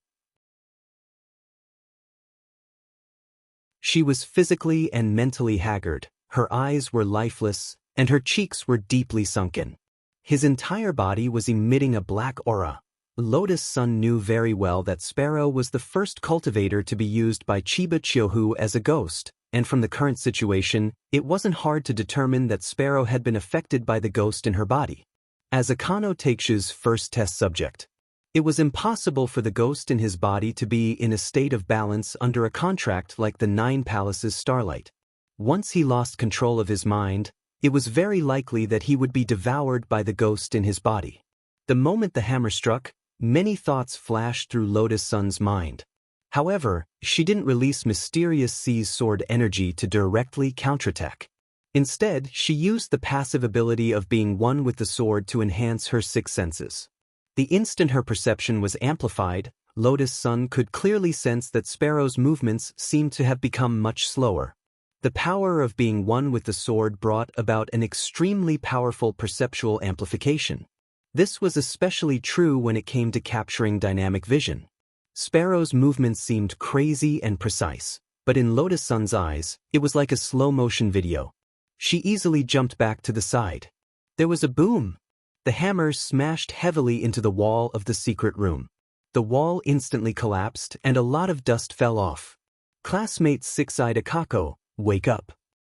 She was physically and mentally haggard, her eyes were lifeless, and her cheeks were deeply sunken. His entire body was emitting a black aura. Lotus Sun knew very well that Sparrow was the first cultivator to be used by Chiba Chiohu as a ghost, and from the current situation, it wasn't hard to determine that Sparrow had been affected by the ghost in her body. As Akano Takeshu's first test subject, it was impossible for the ghost in his body to be in a state of balance under a contract like the Nine Palaces Starlight. Once he lost control of his mind, it was very likely that he would be devoured by the ghost in his body. The moment the hammer struck, many thoughts flashed through Lotus Sun's mind. However, she didn't release mysterious C's sword energy to directly counterattack. Instead, she used the passive ability of being one with the sword to enhance her six senses. The instant her perception was amplified, Lotus Sun could clearly sense that Sparrow's movements seemed to have become much slower. The power of being one with the sword brought about an extremely powerful perceptual amplification. This was especially true when it came to capturing dynamic vision. Sparrow's movements seemed crazy and precise, but in Lotus Sun's eyes, it was like a slow-motion video. She easily jumped back to the side. There was a boom. The hammer smashed heavily into the wall of the secret room. The wall instantly collapsed and a lot of dust fell off. Classmate Six-Eyed Akako, wake up.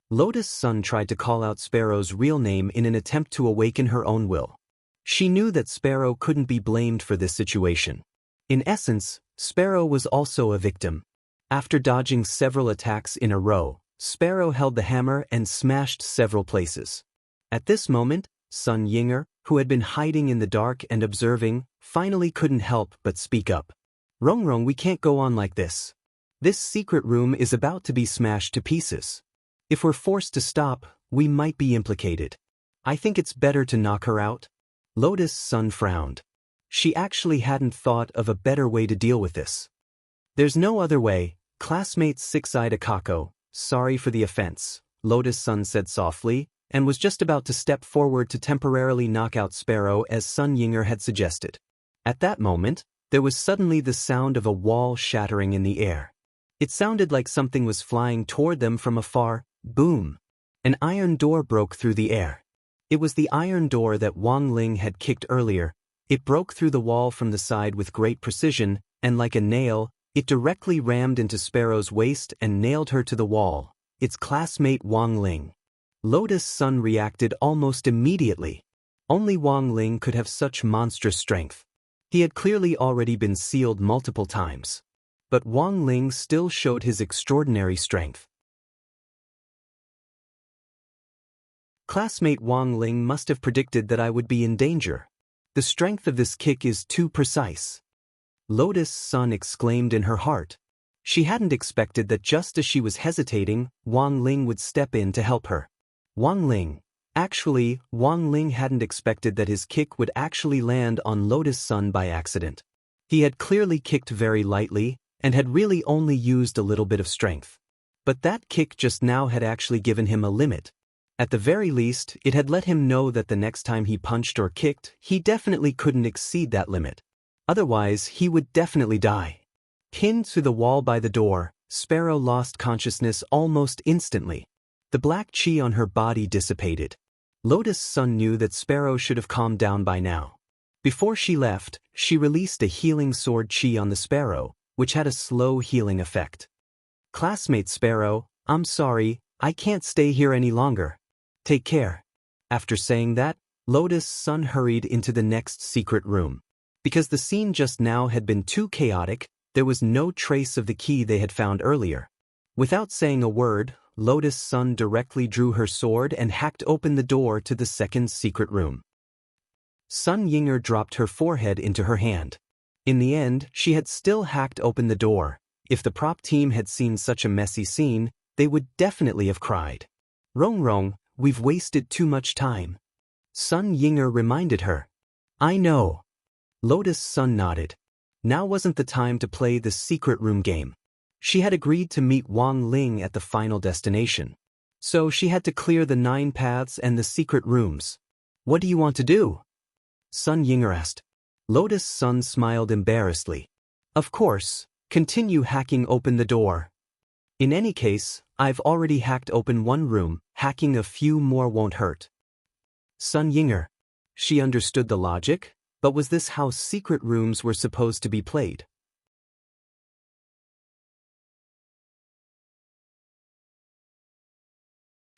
Lotus Sun tried to call out Sparrow's real name in an attempt to awaken her own will. She knew that Sparrow couldn't be blamed for this situation. In essence, Sparrow was also a victim. After dodging several attacks in a row, Sparrow held the hammer and smashed several places. At this moment, Sun Yinger, who had been hiding in the dark and observing, finally couldn't help but speak up. "Rongrong, we can't go on like this. This secret room is about to be smashed to pieces. If we're forced to stop, we might be implicated. I think it's better to knock her out." Lotus Sun frowned. She actually hadn't thought of a better way to deal with this. "There's no other way, classmate Six-Eyed Akako, sorry for the offense," Lotus Sun said softly, and was just about to step forward to temporarily knock out Sparrow as Sun Yinger had suggested. At that moment, there was suddenly the sound of a wall shattering in the air. It sounded like something was flying toward them from afar. Boom! An iron door broke through the air. It was the iron door that Wang Ling had kicked earlier. It broke through the wall from the side with great precision, and like a nail, it directly rammed into Sparrow's waist and nailed her to the wall. Its classmate Wang Ling. Lotus Sun reacted almost immediately. Only Wang Ling could have such monstrous strength. He had clearly already been sealed multiple times. But Wang Ling still showed his extraordinary strength. Classmate Wang Ling must have predicted that I would be in danger. The strength of this kick is too precise. Lotus Sun exclaimed in her heart. She hadn't expected that just as she was hesitating, Wang Ling would step in to help her. Wang Ling. Actually, Wang Ling hadn't expected that his kick would actually land on Lotus Sun by accident. He had clearly kicked very lightly, and had really only used a little bit of strength. But that kick just now had actually given him a limit. At the very least, it had let him know that the next time he punched or kicked, he definitely couldn't exceed that limit. Otherwise, he would definitely die. Pinned to the wall by the door, Sparrow lost consciousness almost instantly. The black chi on her body dissipated. Lotus Sun knew that Sparrow should have calmed down by now. Before she left, she released a healing sword chi on the Sparrow, which had a slow healing effect. "Classmate Sparrow, I'm sorry, I can't stay here any longer. Take care." After saying that, Lotus Sun hurried into the next secret room. Because the scene just now had been too chaotic, there was no trace of the key they had found earlier. Without saying a word, Lotus Sun directly drew her sword and hacked open the door to the second secret room. Sun Yinger dropped her forehead into her hand. In the end, she had still hacked open the door. If the prop team had seen such a messy scene, they would definitely have cried. "Rong Rong, we've wasted too much time," Sun Yinger reminded her. "I know." Lotus Sun nodded. Now wasn't the time to play the secret room game. She had agreed to meet Wang Ling at the final destination. So she had to clear the 9 paths and the secret rooms. "What do you want to do?" Sun Yinger asked. Lotus Sun smiled embarrassedly. "Of course, continue hacking open the door. In any case, I've already hacked open one room, hacking a few more won't hurt." Sun Yinger. She understood the logic, but was this how secret rooms were supposed to be played?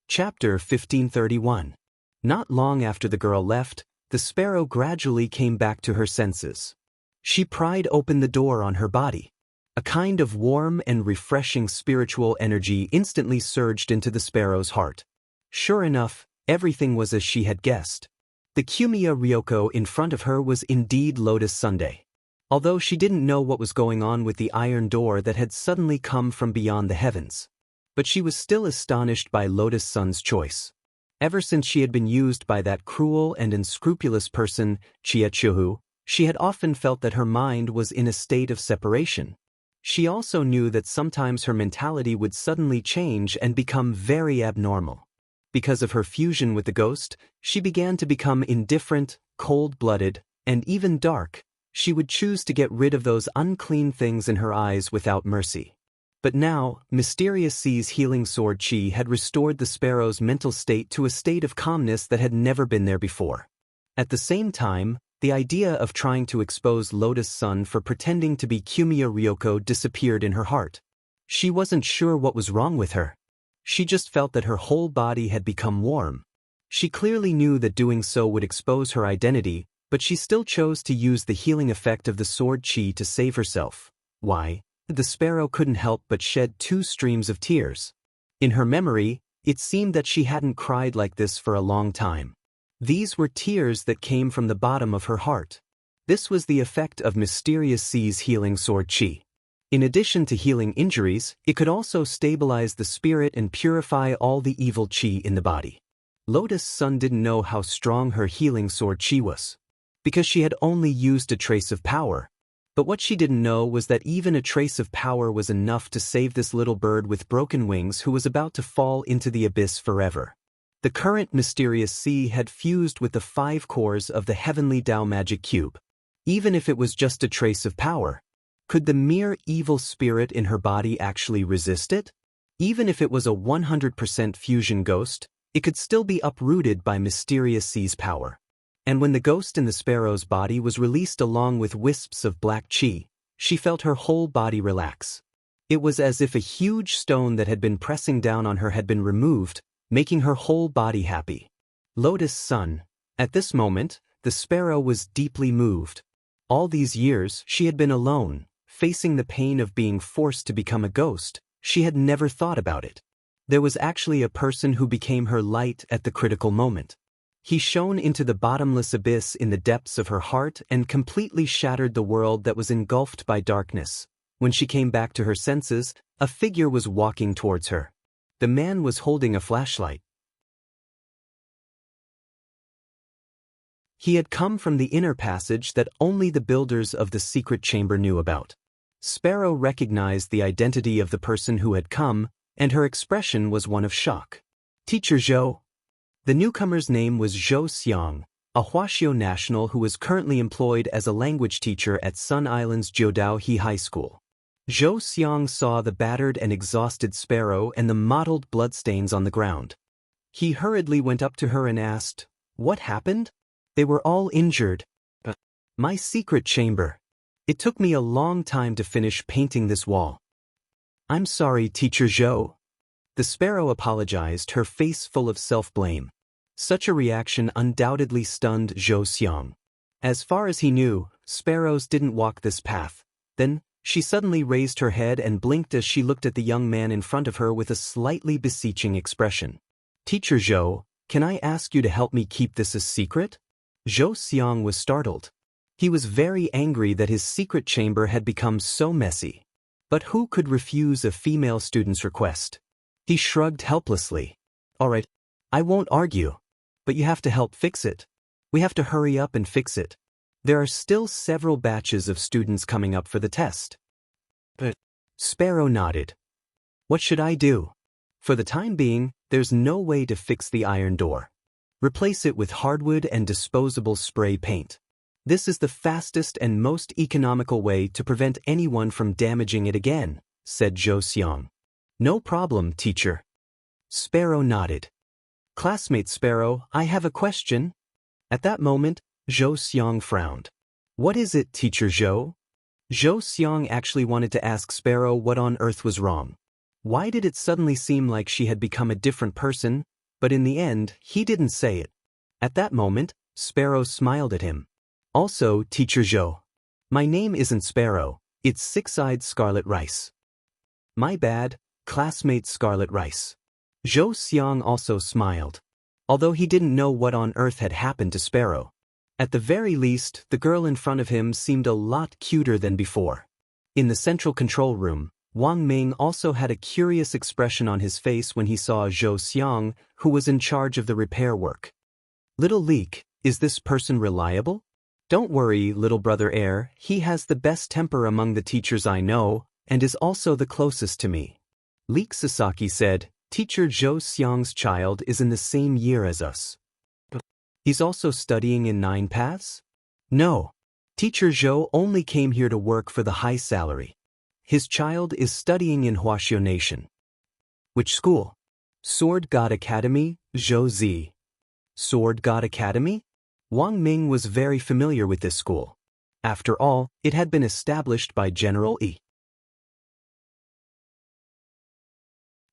Chapter 1531. Not long after the girl left, the Sparrow gradually came back to her senses. She pried open the door on her body. A kind of warm and refreshing spiritual energy instantly surged into the Sparrow's heart. Sure enough, everything was as she had guessed. The Kumiya Ryoko in front of her was indeed Lotus Sunday. Although she didn't know what was going on with the iron door that had suddenly come from beyond the heavens. But she was still astonished by Lotus Sun's choice. Ever since she had been used by that cruel and unscrupulous person, Chia Chuhu, she had often felt that her mind was in a state of separation. She also knew that sometimes her mentality would suddenly change and become very abnormal. Because of her fusion with the ghost, she began to become indifferent, cold-blooded, and even dark. She would choose to get rid of those unclean things in her eyes without mercy. But now, Mysterious Sea's healing sword chi had restored the Sparrow's mental state to a state of calmness that had never been there before. At the same time, the idea of trying to expose Lotus Sun for pretending to be Kumiya Ryoko disappeared in her heart. She wasn't sure what was wrong with her. She just felt that her whole body had become warm. She clearly knew that doing so would expose her identity, but she still chose to use the healing effect of the sword chi to save herself. Why? The Sparrow couldn't help but shed 2 streams of tears. In her memory, it seemed that she hadn't cried like this for a long time. These were tears that came from the bottom of her heart. This was the effect of Mysterious Sea's healing sword chi. In addition to healing injuries, it could also stabilize the spirit and purify all the evil chi in the body. Lotus Sun didn't know how strong her healing sword chi was, because she had only used a trace of power. But what she didn't know was that even a trace of power was enough to save this little bird with broken wings who was about to fall into the abyss forever. The current Mysterious Sea had fused with the 5 cores of the Heavenly Tao Magic Cube. Even if it was just a trace of power, could the mere evil spirit in her body actually resist it? Even if it was a 100% fusion ghost, it could still be uprooted by Mysterious Sea's power. And when the ghost in the Sparrow's body was released along with wisps of black chi, she felt her whole body relax. It was as if a huge stone that had been pressing down on her had been removed, making her whole body happy. Lotus Sun. At this moment, the Sparrow was deeply moved. All these years, she had been alone, facing the pain of being forced to become a ghost. She had never thought about it. There was actually a person who became her light at the critical moment. He shone into the bottomless abyss in the depths of her heart and completely shattered the world that was engulfed by darkness. When she came back to her senses, a figure was walking towards her. The man was holding a flashlight. He had come from the inner passage that only the builders of the secret chamber knew about. Sparrow recognized the identity of the person who had come, and her expression was one of shock. Teacher Zhou. The newcomer's name was Zhou Xiang, a Huaxiao national who was currently employed as a language teacher at Sun Island's Jiudao He High School. Zhou Xiang saw the battered and exhausted Sparrow and the mottled bloodstains on the ground. He hurriedly went up to her and asked, "What happened?" "They were all injured. My secret chamber. It took me a long time to finish painting this wall." "I'm sorry, Teacher Zhou." The Sparrow apologized, her face full of self-blame. Such a reaction undoubtedly stunned Zhou Xiang. As far as he knew, sparrows didn't walk this path. Then, she suddenly raised her head and blinked as she looked at the young man in front of her with a slightly beseeching expression. "Teacher Zhou, can I ask you to help me keep this a secret?" Zhou Xiang was startled. He was very angry that his secret chamber had become so messy. But who could refuse a female student's request? He shrugged helplessly. "All right, I won't argue. But you have to help fix it. We have to hurry up and fix it. There are still several batches of students coming up for the test." But Sparrow nodded. "What should I do?" "For the time being, there's no way to fix the iron door. Replace it with hardwood and disposable spray paint. This is the fastest and most economical way to prevent anyone from damaging it again," said Zhou Xiang. "No problem, teacher." Sparrow nodded. "Classmate Sparrow, I have a question." At that moment, Zhou Xiang frowned. "What is it, Teacher Zhou?" Zhou Xiang actually wanted to ask Sparrow what on earth was wrong. Why did it suddenly seem like she had become a different person? But in the end, he didn't say it. At that moment, Sparrow smiled at him. "Also, Teacher Zhou. My name isn't Sparrow, it's Six-Eyed Scarlet Rice." "My bad, Classmate Scarlet Rice." Zhou Xiang also smiled. Although he didn't know what on earth had happened to Sparrow. At the very least, the girl in front of him seemed a lot cuter than before. In the central control room, Wang Ming also had a curious expression on his face when he saw Zhou Xiang, who was in charge of the repair work. "Little Leek, is this person reliable?" "Don't worry, little brother Air, he has the best temper among the teachers I know, and is also the closest to me." Leek Sasaki said, "Teacher Zhou Xiang's child is in the same year as us." "He's also studying in 9 Paths?" "No. Teacher Zhou only came here to work for the high salary. His child is studying in Huaxiao Nation." "Which school?" "Sword God Academy, Zhou Zi." "Sword God Academy?" Wang Ming was very familiar with this school. After all, it had been established by General Yi.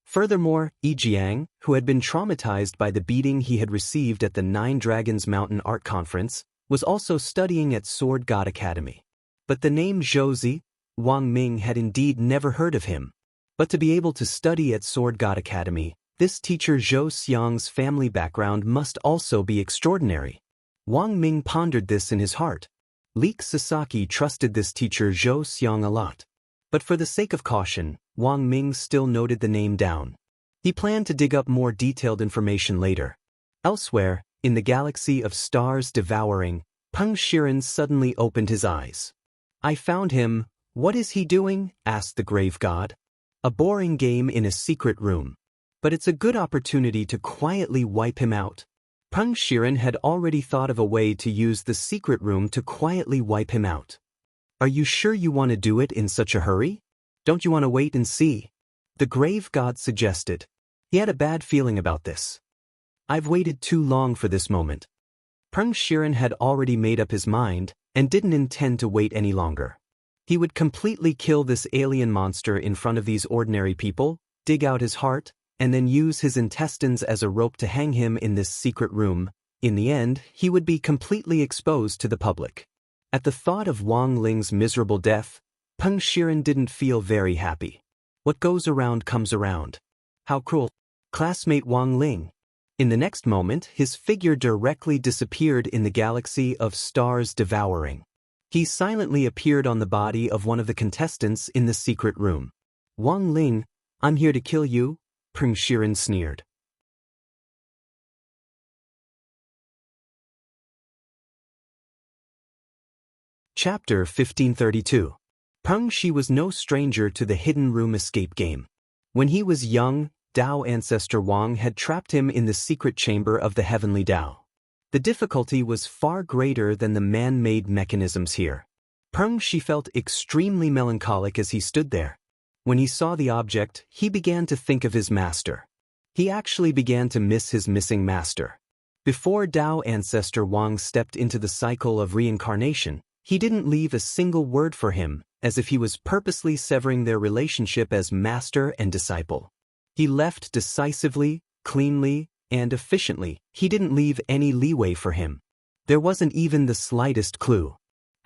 Furthermore, Yi Jiang, who had been traumatized by the beating he had received at the Nine Dragons Mountain Art Conference, was also studying at Sword God Academy. But the name Zhou Zi, Wang Ming had indeed never heard of him. But to be able to study at Sword God Academy, this teacher Zhou Xiang's family background must also be extraordinary. Wang Ming pondered this in his heart. Leek Sasaki trusted this teacher Zhou Xiang a lot. But for the sake of caution, Wang Ming still noted the name down. He planned to dig up more detailed information later. Elsewhere, in the galaxy of stars devouring, Peng Shiren suddenly opened his eyes. "I found him. What is he doing?" asked the grave god. "A boring game in a secret room. But it's a good opportunity to quietly wipe him out." Peng Shiren had already thought of a way to use the secret room to quietly wipe him out. "Are you sure you want to do it in such a hurry? Don't you want to wait and see?" the grave god suggested. He had a bad feeling about this. "I've waited too long for this moment." Peng Shiren had already made up his mind, and didn't intend to wait any longer. He would completely kill this alien monster in front of these ordinary people, dig out his heart, and then use his intestines as a rope to hang him in this secret room. In the end, he would be completely exposed to the public. At the thought of Wang Ling's miserable death, Peng Shiren didn't feel very happy. What goes around comes around. How cruel. Classmate Wang Ling. In the next moment, his figure directly disappeared in the galaxy of stars devouring. He silently appeared on the body of one of the contestants in the secret room. "Wang Ling, I'm here to kill you," Peng Shiren sneered. Chapter 1532. Peng Shi was no stranger to the hidden room escape game. When he was young, Dao ancestor Wang had trapped him in the secret chamber of the heavenly Dao. The difficulty was far greater than the man-made mechanisms here. Peng Shi felt extremely melancholic as he stood there. When he saw the object, he began to think of his master. He actually began to miss his missing master. Before Dao ancestor Wang stepped into the cycle of reincarnation, he didn't leave a single word for him, as if he was purposely severing their relationship as master and disciple. He left decisively, cleanly, and efficiently. He didn't leave any leeway for him. There wasn't even the slightest clue.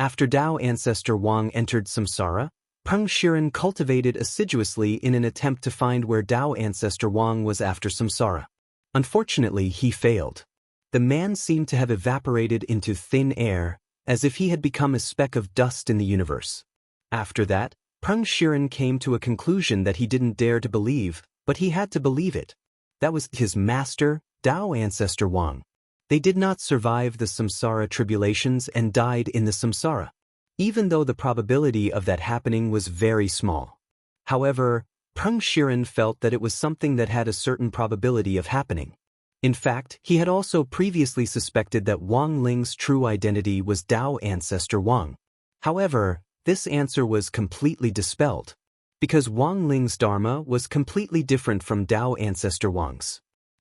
After Dao ancestor Wang entered samsara, Peng Shiren cultivated assiduously in an attempt to find where Dao ancestor Wang was after samsara. Unfortunately, he failed. The man seemed to have evaporated into thin air, as if he had become a speck of dust in the universe. After that, Peng Shiren came to a conclusion that he didn't dare to believe, but he had to believe it. That was his master, Dao ancestor Wang. They did not survive the samsara tribulations and died in the samsara, even though the probability of that happening was very small. However, Peng Shiren felt that it was something that had a certain probability of happening. In fact, he had also previously suspected that Wang Ling's true identity was Dao ancestor Wang. However, this answer was completely dispelled, because Wang Ling's dharma was completely different from Dao ancestor Wang's.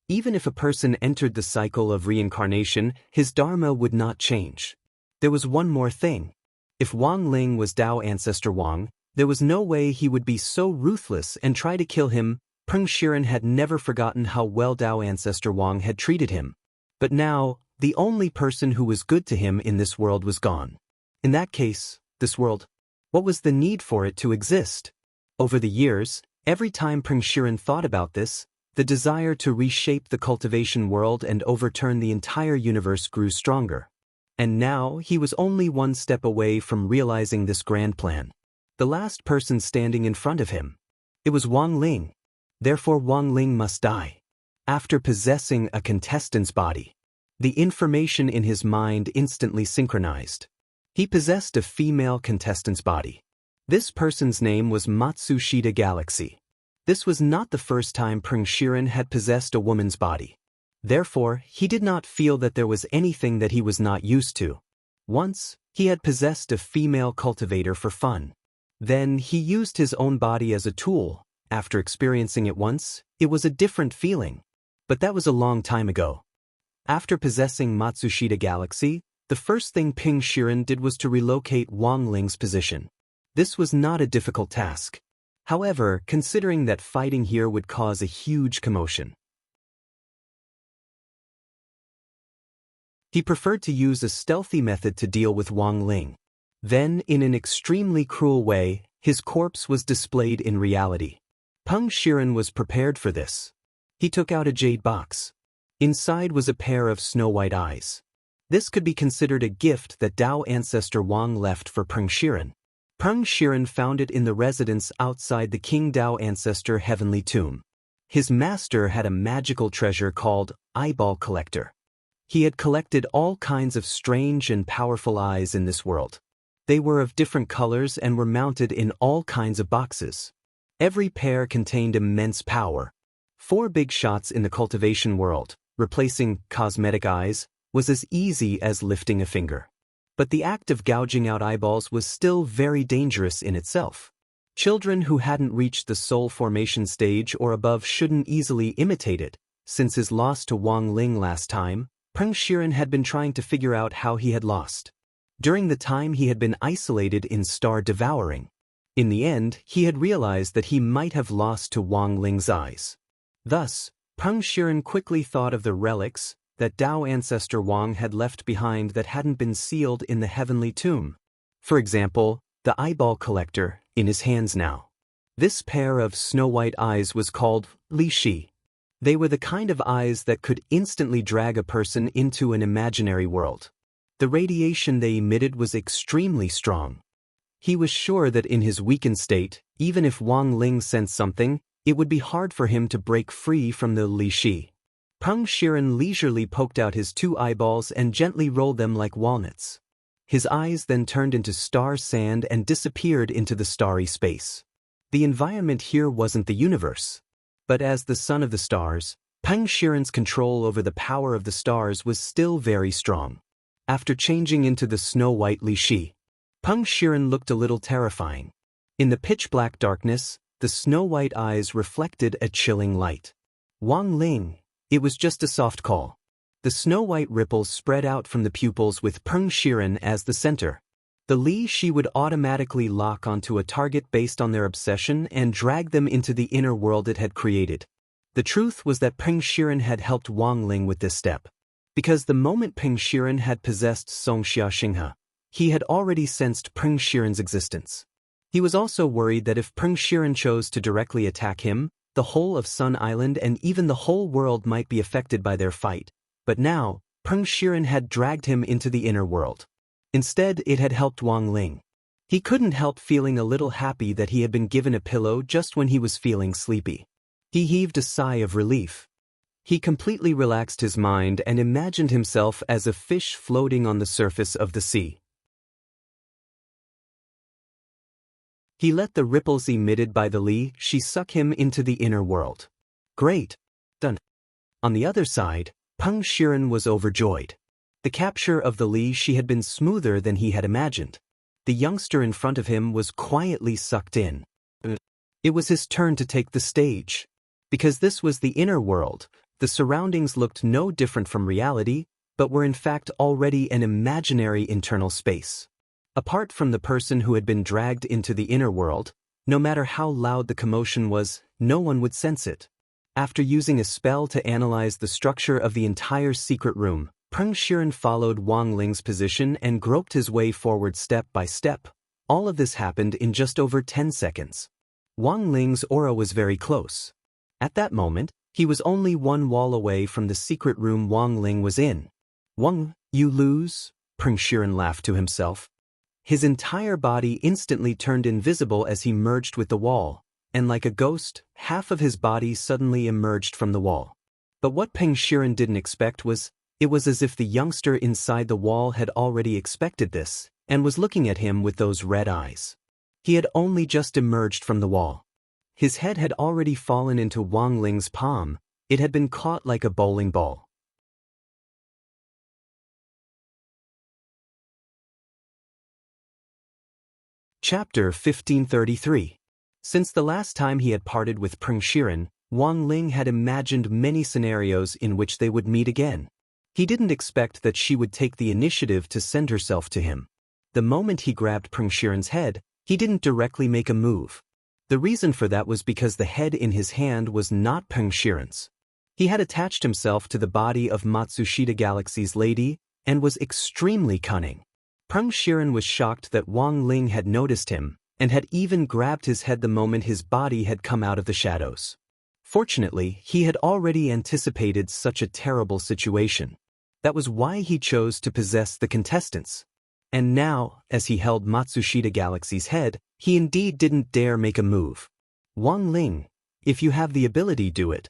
Even if a person entered the cycle of reincarnation, his dharma would not change. There was one more thing. If Wang Ling was Dao ancestor Wang, there was no way he would be so ruthless and try to kill him. Peng Shiren had never forgotten how well Dao ancestor Wang had treated him. But now, the only person who was good to him in this world was gone. In that case, this world, what was the need for it to exist? Over the years, every time Peng Shiren thought about this, the desire to reshape the cultivation world and overturn the entire universe grew stronger. And now, he was only one step away from realizing this grand plan. The last person standing in front of him. It was Wang Ling. Therefore Wang Ling must die. After possessing a contestant's body, the information in his mind instantly synchronized. He possessed a female contestant's body. This person's name was Matsushita Galaxy. This was not the first time Peng Shiren had possessed a woman's body. Therefore, he did not feel that there was anything that he was not used to. Once, he had possessed a female cultivator for fun. Then, he used his own body as a tool. After experiencing it once, it was a different feeling. But that was a long time ago. After possessing Matsushita Galaxy, the first thing Peng Shiren did was to relocate Wang Ling's position. This was not a difficult task. However, considering that fighting here would cause a huge commotion, he preferred to use a stealthy method to deal with Wang Ling. Then, in an extremely cruel way, his corpse was displayed in reality. Peng Shiren was prepared for this. He took out a jade box. Inside was a pair of snow-white eyes. This could be considered a gift that Dao ancestor Wang left for Peng Shiren. Peng Shiren found it in the residence outside the King Dao ancestor heavenly tomb. His master had a magical treasure called Eyeball Collector. He had collected all kinds of strange and powerful eyes in this world. They were of different colors and were mounted in all kinds of boxes. Every pair contained immense power. 4 big shots in the cultivation world, replacing cosmetic eyes, was as easy as lifting a finger. But the act of gouging out eyeballs was still very dangerous in itself. Children who hadn't reached the soul formation stage or above shouldn't easily imitate it. Since his loss to Wang Ling last time, Peng Shiren had been trying to figure out how he had lost. During the time he had been isolated in star devouring. In the end, he had realized that he might have lost to Wang Ling's eyes. Thus, Peng Shiren quickly thought of the relics that Dao ancestor Wang had left behind that hadn't been sealed in the heavenly tomb. For example, the eyeball collector in his hands now. This pair of snow-white eyes was called Li Shi. They were the kind of eyes that could instantly drag a person into an imaginary world. The radiation they emitted was extremely strong. He was sure that in his weakened state, even if Wang Ling sensed something, it would be hard for him to break free from the Li Shi. Peng Shiren leisurely poked out his 2 eyeballs and gently rolled them like walnuts. His eyes then turned into star sand and disappeared into the starry space. The environment here wasn't the universe. But as the son of the stars, Peng Shiren's control over the power of the stars was still very strong. After changing into the snow-white Li Shi, Peng Shiren looked a little terrifying. In the pitch-black darkness, the snow-white eyes reflected a chilling light. Wang Ling, it was just a soft call. The snow-white ripples spread out from the pupils with Peng Shiren as the center. The Li Shi would automatically lock onto a target based on their obsession and drag them into the inner world it had created. The truth was that Peng Shiren had helped Wang Ling with this step. Because the moment Peng Shiren had possessed Song Xiaxinghe, he had already sensed Peng Shiren's existence. He was also worried that if Peng Shiren chose to directly attack him, the whole of Sun Island and even the whole world might be affected by their fight. But now, Peng Shiren had dragged him into the inner world. Instead, it had helped Wang Ling. He couldn't help feeling a little happy that he had been given a pillow just when he was feeling sleepy. He heaved a sigh of relief. He completely relaxed his mind and imagined himself as a fish floating on the surface of the sea. He let the ripples emitted by the Li Shi suck him into the inner world. Great! Done. On the other side, Peng Shiren was overjoyed. The capture of the Li Shi had been smoother than he had imagined. The youngster in front of him was quietly sucked in. It was his turn to take the stage. Because this was the inner world, the surroundings looked no different from reality, but were in fact already an imaginary internal space. Apart from the person who had been dragged into the inner world, no matter how loud the commotion was, no one would sense it. After using a spell to analyze the structure of the entire secret room, Peng Shiren followed Wang Ling's position and groped his way forward step by step. All of this happened in just over 10 seconds. Wang Ling's aura was very close. At that moment, he was only one wall away from the secret room Wang Ling was in. Wang, you lose? Peng Shiren laughed to himself. His entire body instantly turned invisible as he merged with the wall, and like a ghost, half of his body suddenly emerged from the wall. But what Peng Shiren didn't expect was, it was as if the youngster inside the wall had already expected this, and was looking at him with those red eyes. He had only just emerged from the wall. His head had already fallen into Wang Ling's palm. It had been caught like a bowling ball. Chapter 1533. Since the last time he had parted with Peng Shiren, Wang Ling had imagined many scenarios in which they would meet again. He didn't expect that she would take the initiative to send herself to him. The moment he grabbed Peng Shiren's head, he didn't directly make a move. The reason for that was because the head in his hand was not Peng Shiren's. He had attached himself to the body of Matsushita Galaxy's lady, and was extremely cunning. Peng Shiren was shocked that Wang Ling had noticed him, and had even grabbed his head the moment his body had come out of the shadows. Fortunately, he had already anticipated such a terrible situation. That was why he chose to possess the contestants. And now, as he held Matsushita Galaxy's head, he indeed didn't dare make a move. Wang Ling, if you have the ability, do it.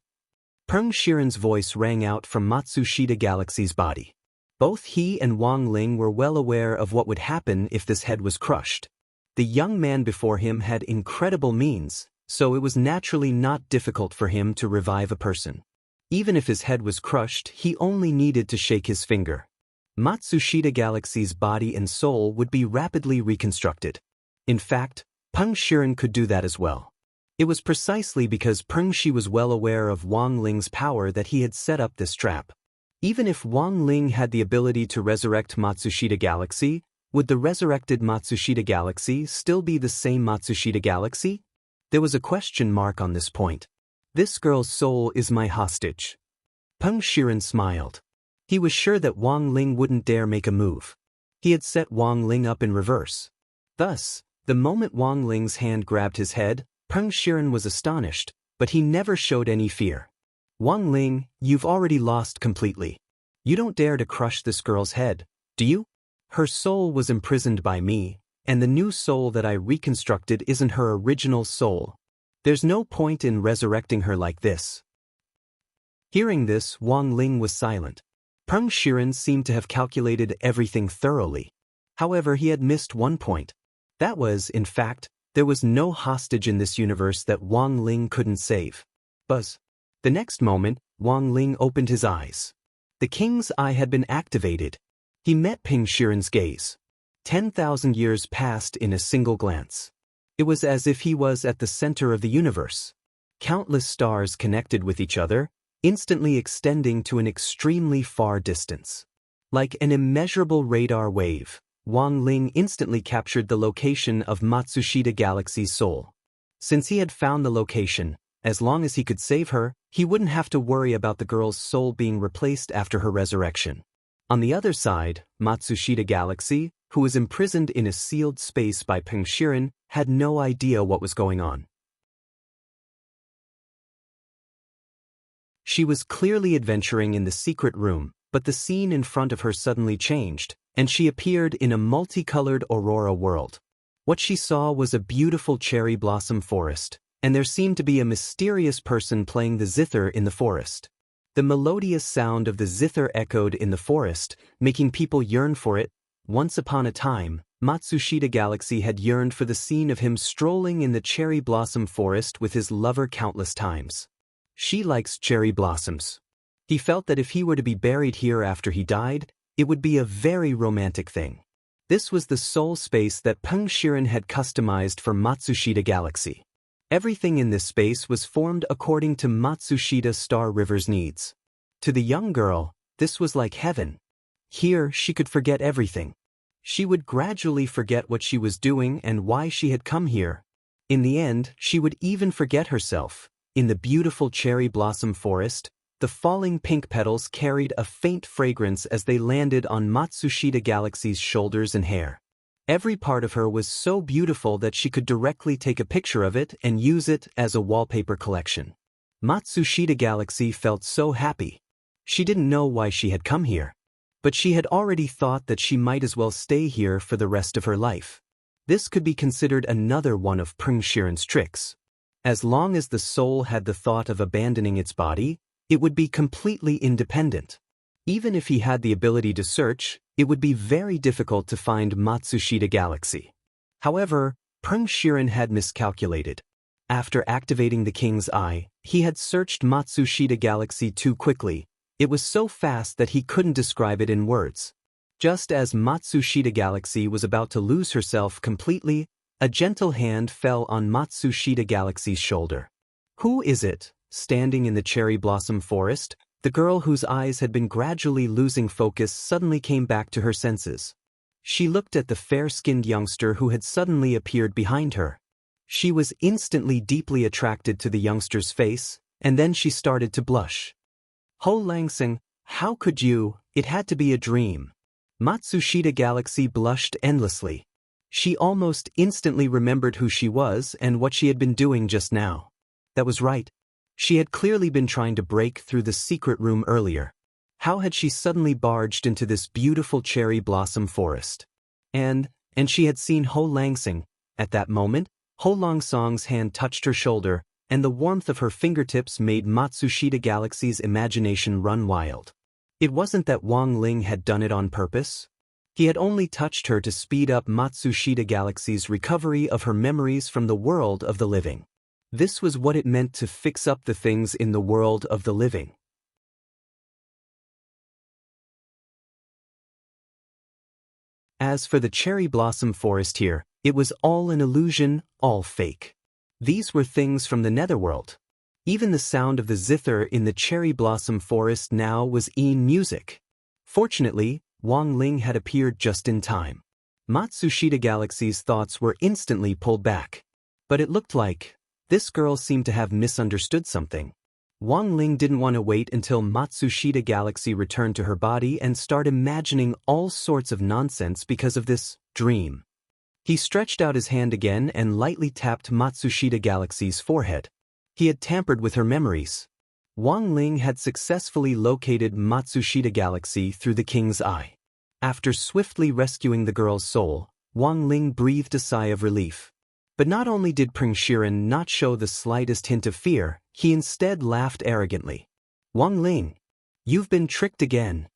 Peng Shiren's voice rang out from Matsushita Galaxy's body. Both he and Wang Ling were well aware of what would happen if this head was crushed. The young man before him had incredible means, so it was naturally not difficult for him to revive a person. Even if his head was crushed, he only needed to shake his finger. Matsushita Galaxy's body and soul would be rapidly reconstructed. In fact, Peng Shiren could do that as well. It was precisely because Peng Shi was well aware of Wang Ling's power that he had set up this trap. Even if Wang Ling had the ability to resurrect Matsushita Galaxy, would the resurrected Matsushita Galaxy still be the same Matsushita Galaxy? There was a question mark on this point. This girl's soul is my hostage. Peng Shiren smiled. He was sure that Wang Ling wouldn't dare make a move. He had set Wang Ling up in reverse. Thus, the moment Wang Ling's hand grabbed his head, Peng Shiren was astonished, but he never showed any fear. Wang Ling, you've already lost completely. You don't dare to crush this girl's head, do you? Her soul was imprisoned by me, and the new soul that I reconstructed isn't her original soul. There's no point in resurrecting her like this. Hearing this, Wang Ling was silent. Peng Shiren seemed to have calculated everything thoroughly. However, he had missed one point. That was, in fact, there was no hostage in this universe that Wang Ling couldn't save. Buzz. The next moment, Wang Ling opened his eyes. The king's eye had been activated. He met Ping Shiren's gaze. 10,000 years passed in a single glance. It was as if he was at the center of the universe. Countless stars connected with each other, instantly extending to an extremely far distance. Like an immeasurable radar wave, Wang Ling instantly captured the location of Matsushita Galaxy's soul. Since he had found the location, as long as he could save her, he wouldn't have to worry about the girl's soul being replaced after her resurrection. On the other side, Matsushita Galaxy, who was imprisoned in a sealed space by Peng Shiren, had no idea what was going on. She was clearly adventuring in the secret room, but the scene in front of her suddenly changed, and she appeared in a multicolored aurora world. What she saw was a beautiful cherry blossom forest, and there seemed to be a mysterious person playing the zither in the forest. The melodious sound of the zither echoed in the forest, making people yearn for it. Once upon a time, Matsushita Galaxy had yearned for the scene of him strolling in the cherry blossom forest with his lover countless times. She likes cherry blossoms. He felt that if he were to be buried here after he died, it would be a very romantic thing. This was the soul space that Peng Shiren had customized for Matsushita Galaxy. Everything in this space was formed according to Matsushita Star River's needs. To the young girl, this was like heaven. Here, she could forget everything. She would gradually forget what she was doing and why she had come here. In the end, she would even forget herself. In the beautiful cherry blossom forest, the falling pink petals carried a faint fragrance as they landed on Matsushita Galaxy's shoulders and hair. Every part of her was so beautiful that she could directly take a picture of it and use it as a wallpaper collection. Matsushita Galaxy felt so happy. She didn't know why she had come here, but she had already thought that she might as well stay here for the rest of her life. This could be considered another one of Peng Shiren's tricks. As long as the soul had the thought of abandoning its body, it would be completely independent. Even if he had the ability to search, it would be very difficult to find Matsushita Galaxy. However, Peng Shiren had miscalculated. After activating the king's eye, he had searched Matsushita Galaxy too quickly. It was so fast that he couldn't describe it in words. Just as Matsushita Galaxy was about to lose herself completely, a gentle hand fell on Matsushita Galaxy's shoulder. Who is it, standing in the cherry blossom forest? The girl whose eyes had been gradually losing focus suddenly came back to her senses. She looked at the fair-skinned youngster who had suddenly appeared behind her. She was instantly deeply attracted to the youngster's face, and then she started to blush. Ho Langsing, how could you? It had to be a dream. Matsushita Galaxy blushed endlessly. She almost instantly remembered who she was and what she had been doing just now. That was right. She had clearly been trying to break through the secret room earlier. How had she suddenly barged into this beautiful cherry blossom forest? And she had seen Ho Langsing. At that moment, Ho Langsang's hand touched her shoulder, and the warmth of her fingertips made Matsushita Galaxy's imagination run wild. It wasn't that Wang Ling had done it on purpose. He had only touched her to speed up Matsushita Galaxy's recovery of her memories from the world of the living. This was what it meant to fix up the things in the world of the living. As for the cherry blossom forest here, it was all an illusion, all fake. These were things from the netherworld. Even the sound of the zither in the cherry blossom forest now was music. Fortunately, Wang Ling had appeared just in time. Matsushita Galaxy's thoughts were instantly pulled back. But it looked like this girl seemed to have misunderstood something. Wang Ling didn't want to wait until Matsushita Galaxy returned to her body and start imagining all sorts of nonsense because of this dream. He stretched out his hand again and lightly tapped Matsushita Galaxy's forehead. He had tampered with her memories. Wang Ling had successfully located Matsushita Galaxy through the king's eye. After swiftly rescuing the girl's soul, Wang Ling breathed a sigh of relief. But not only did Peng Shiren not show the slightest hint of fear, he instead laughed arrogantly. Wang Ling, you've been tricked again.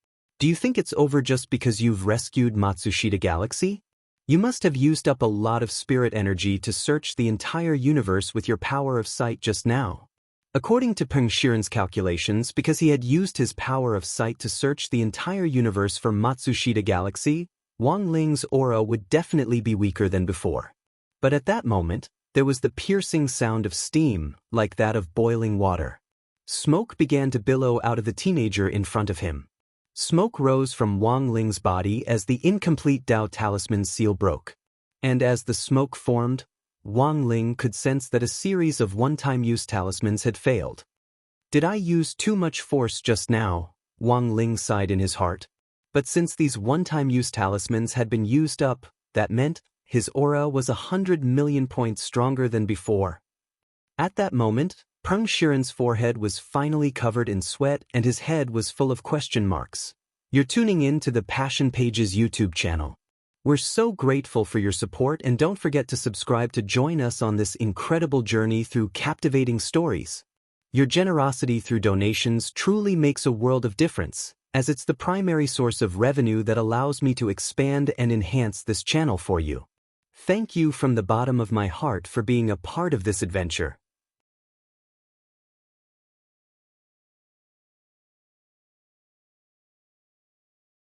Do you think it's over just because you've rescued Matsushita Galaxy? You must have used up a lot of spirit energy to search the entire universe with your power of sight just now. According to Peng Shiren's calculations, because he had used his power of sight to search the entire universe for Matsushita Galaxy, Wang Ling's aura would definitely be weaker than before. But at that moment, there was the piercing sound of steam, like that of boiling water. Smoke began to billow out of the teenager in front of him. Smoke rose from Wang Ling's body as the incomplete Dao Talisman seal broke. And as the smoke formed, Wang Ling could sense that a series of one-time use talismans had failed. Did I use too much force just now? Wang Ling sighed in his heart. But since these one-time use talismans had been used up, that meant his aura was 100 million points stronger than before. At that moment, Peng Shiren's forehead was finally covered in sweat and his head was full of question marks. You're tuning in to the Passion Pages YouTube channel. We're so grateful for your support, and don't forget to subscribe to join us on this incredible journey through captivating stories. Your generosity through donations truly makes a world of difference, as it's the primary source of revenue that allows me to expand and enhance this channel for you. Thank you from the bottom of my heart for being a part of this adventure.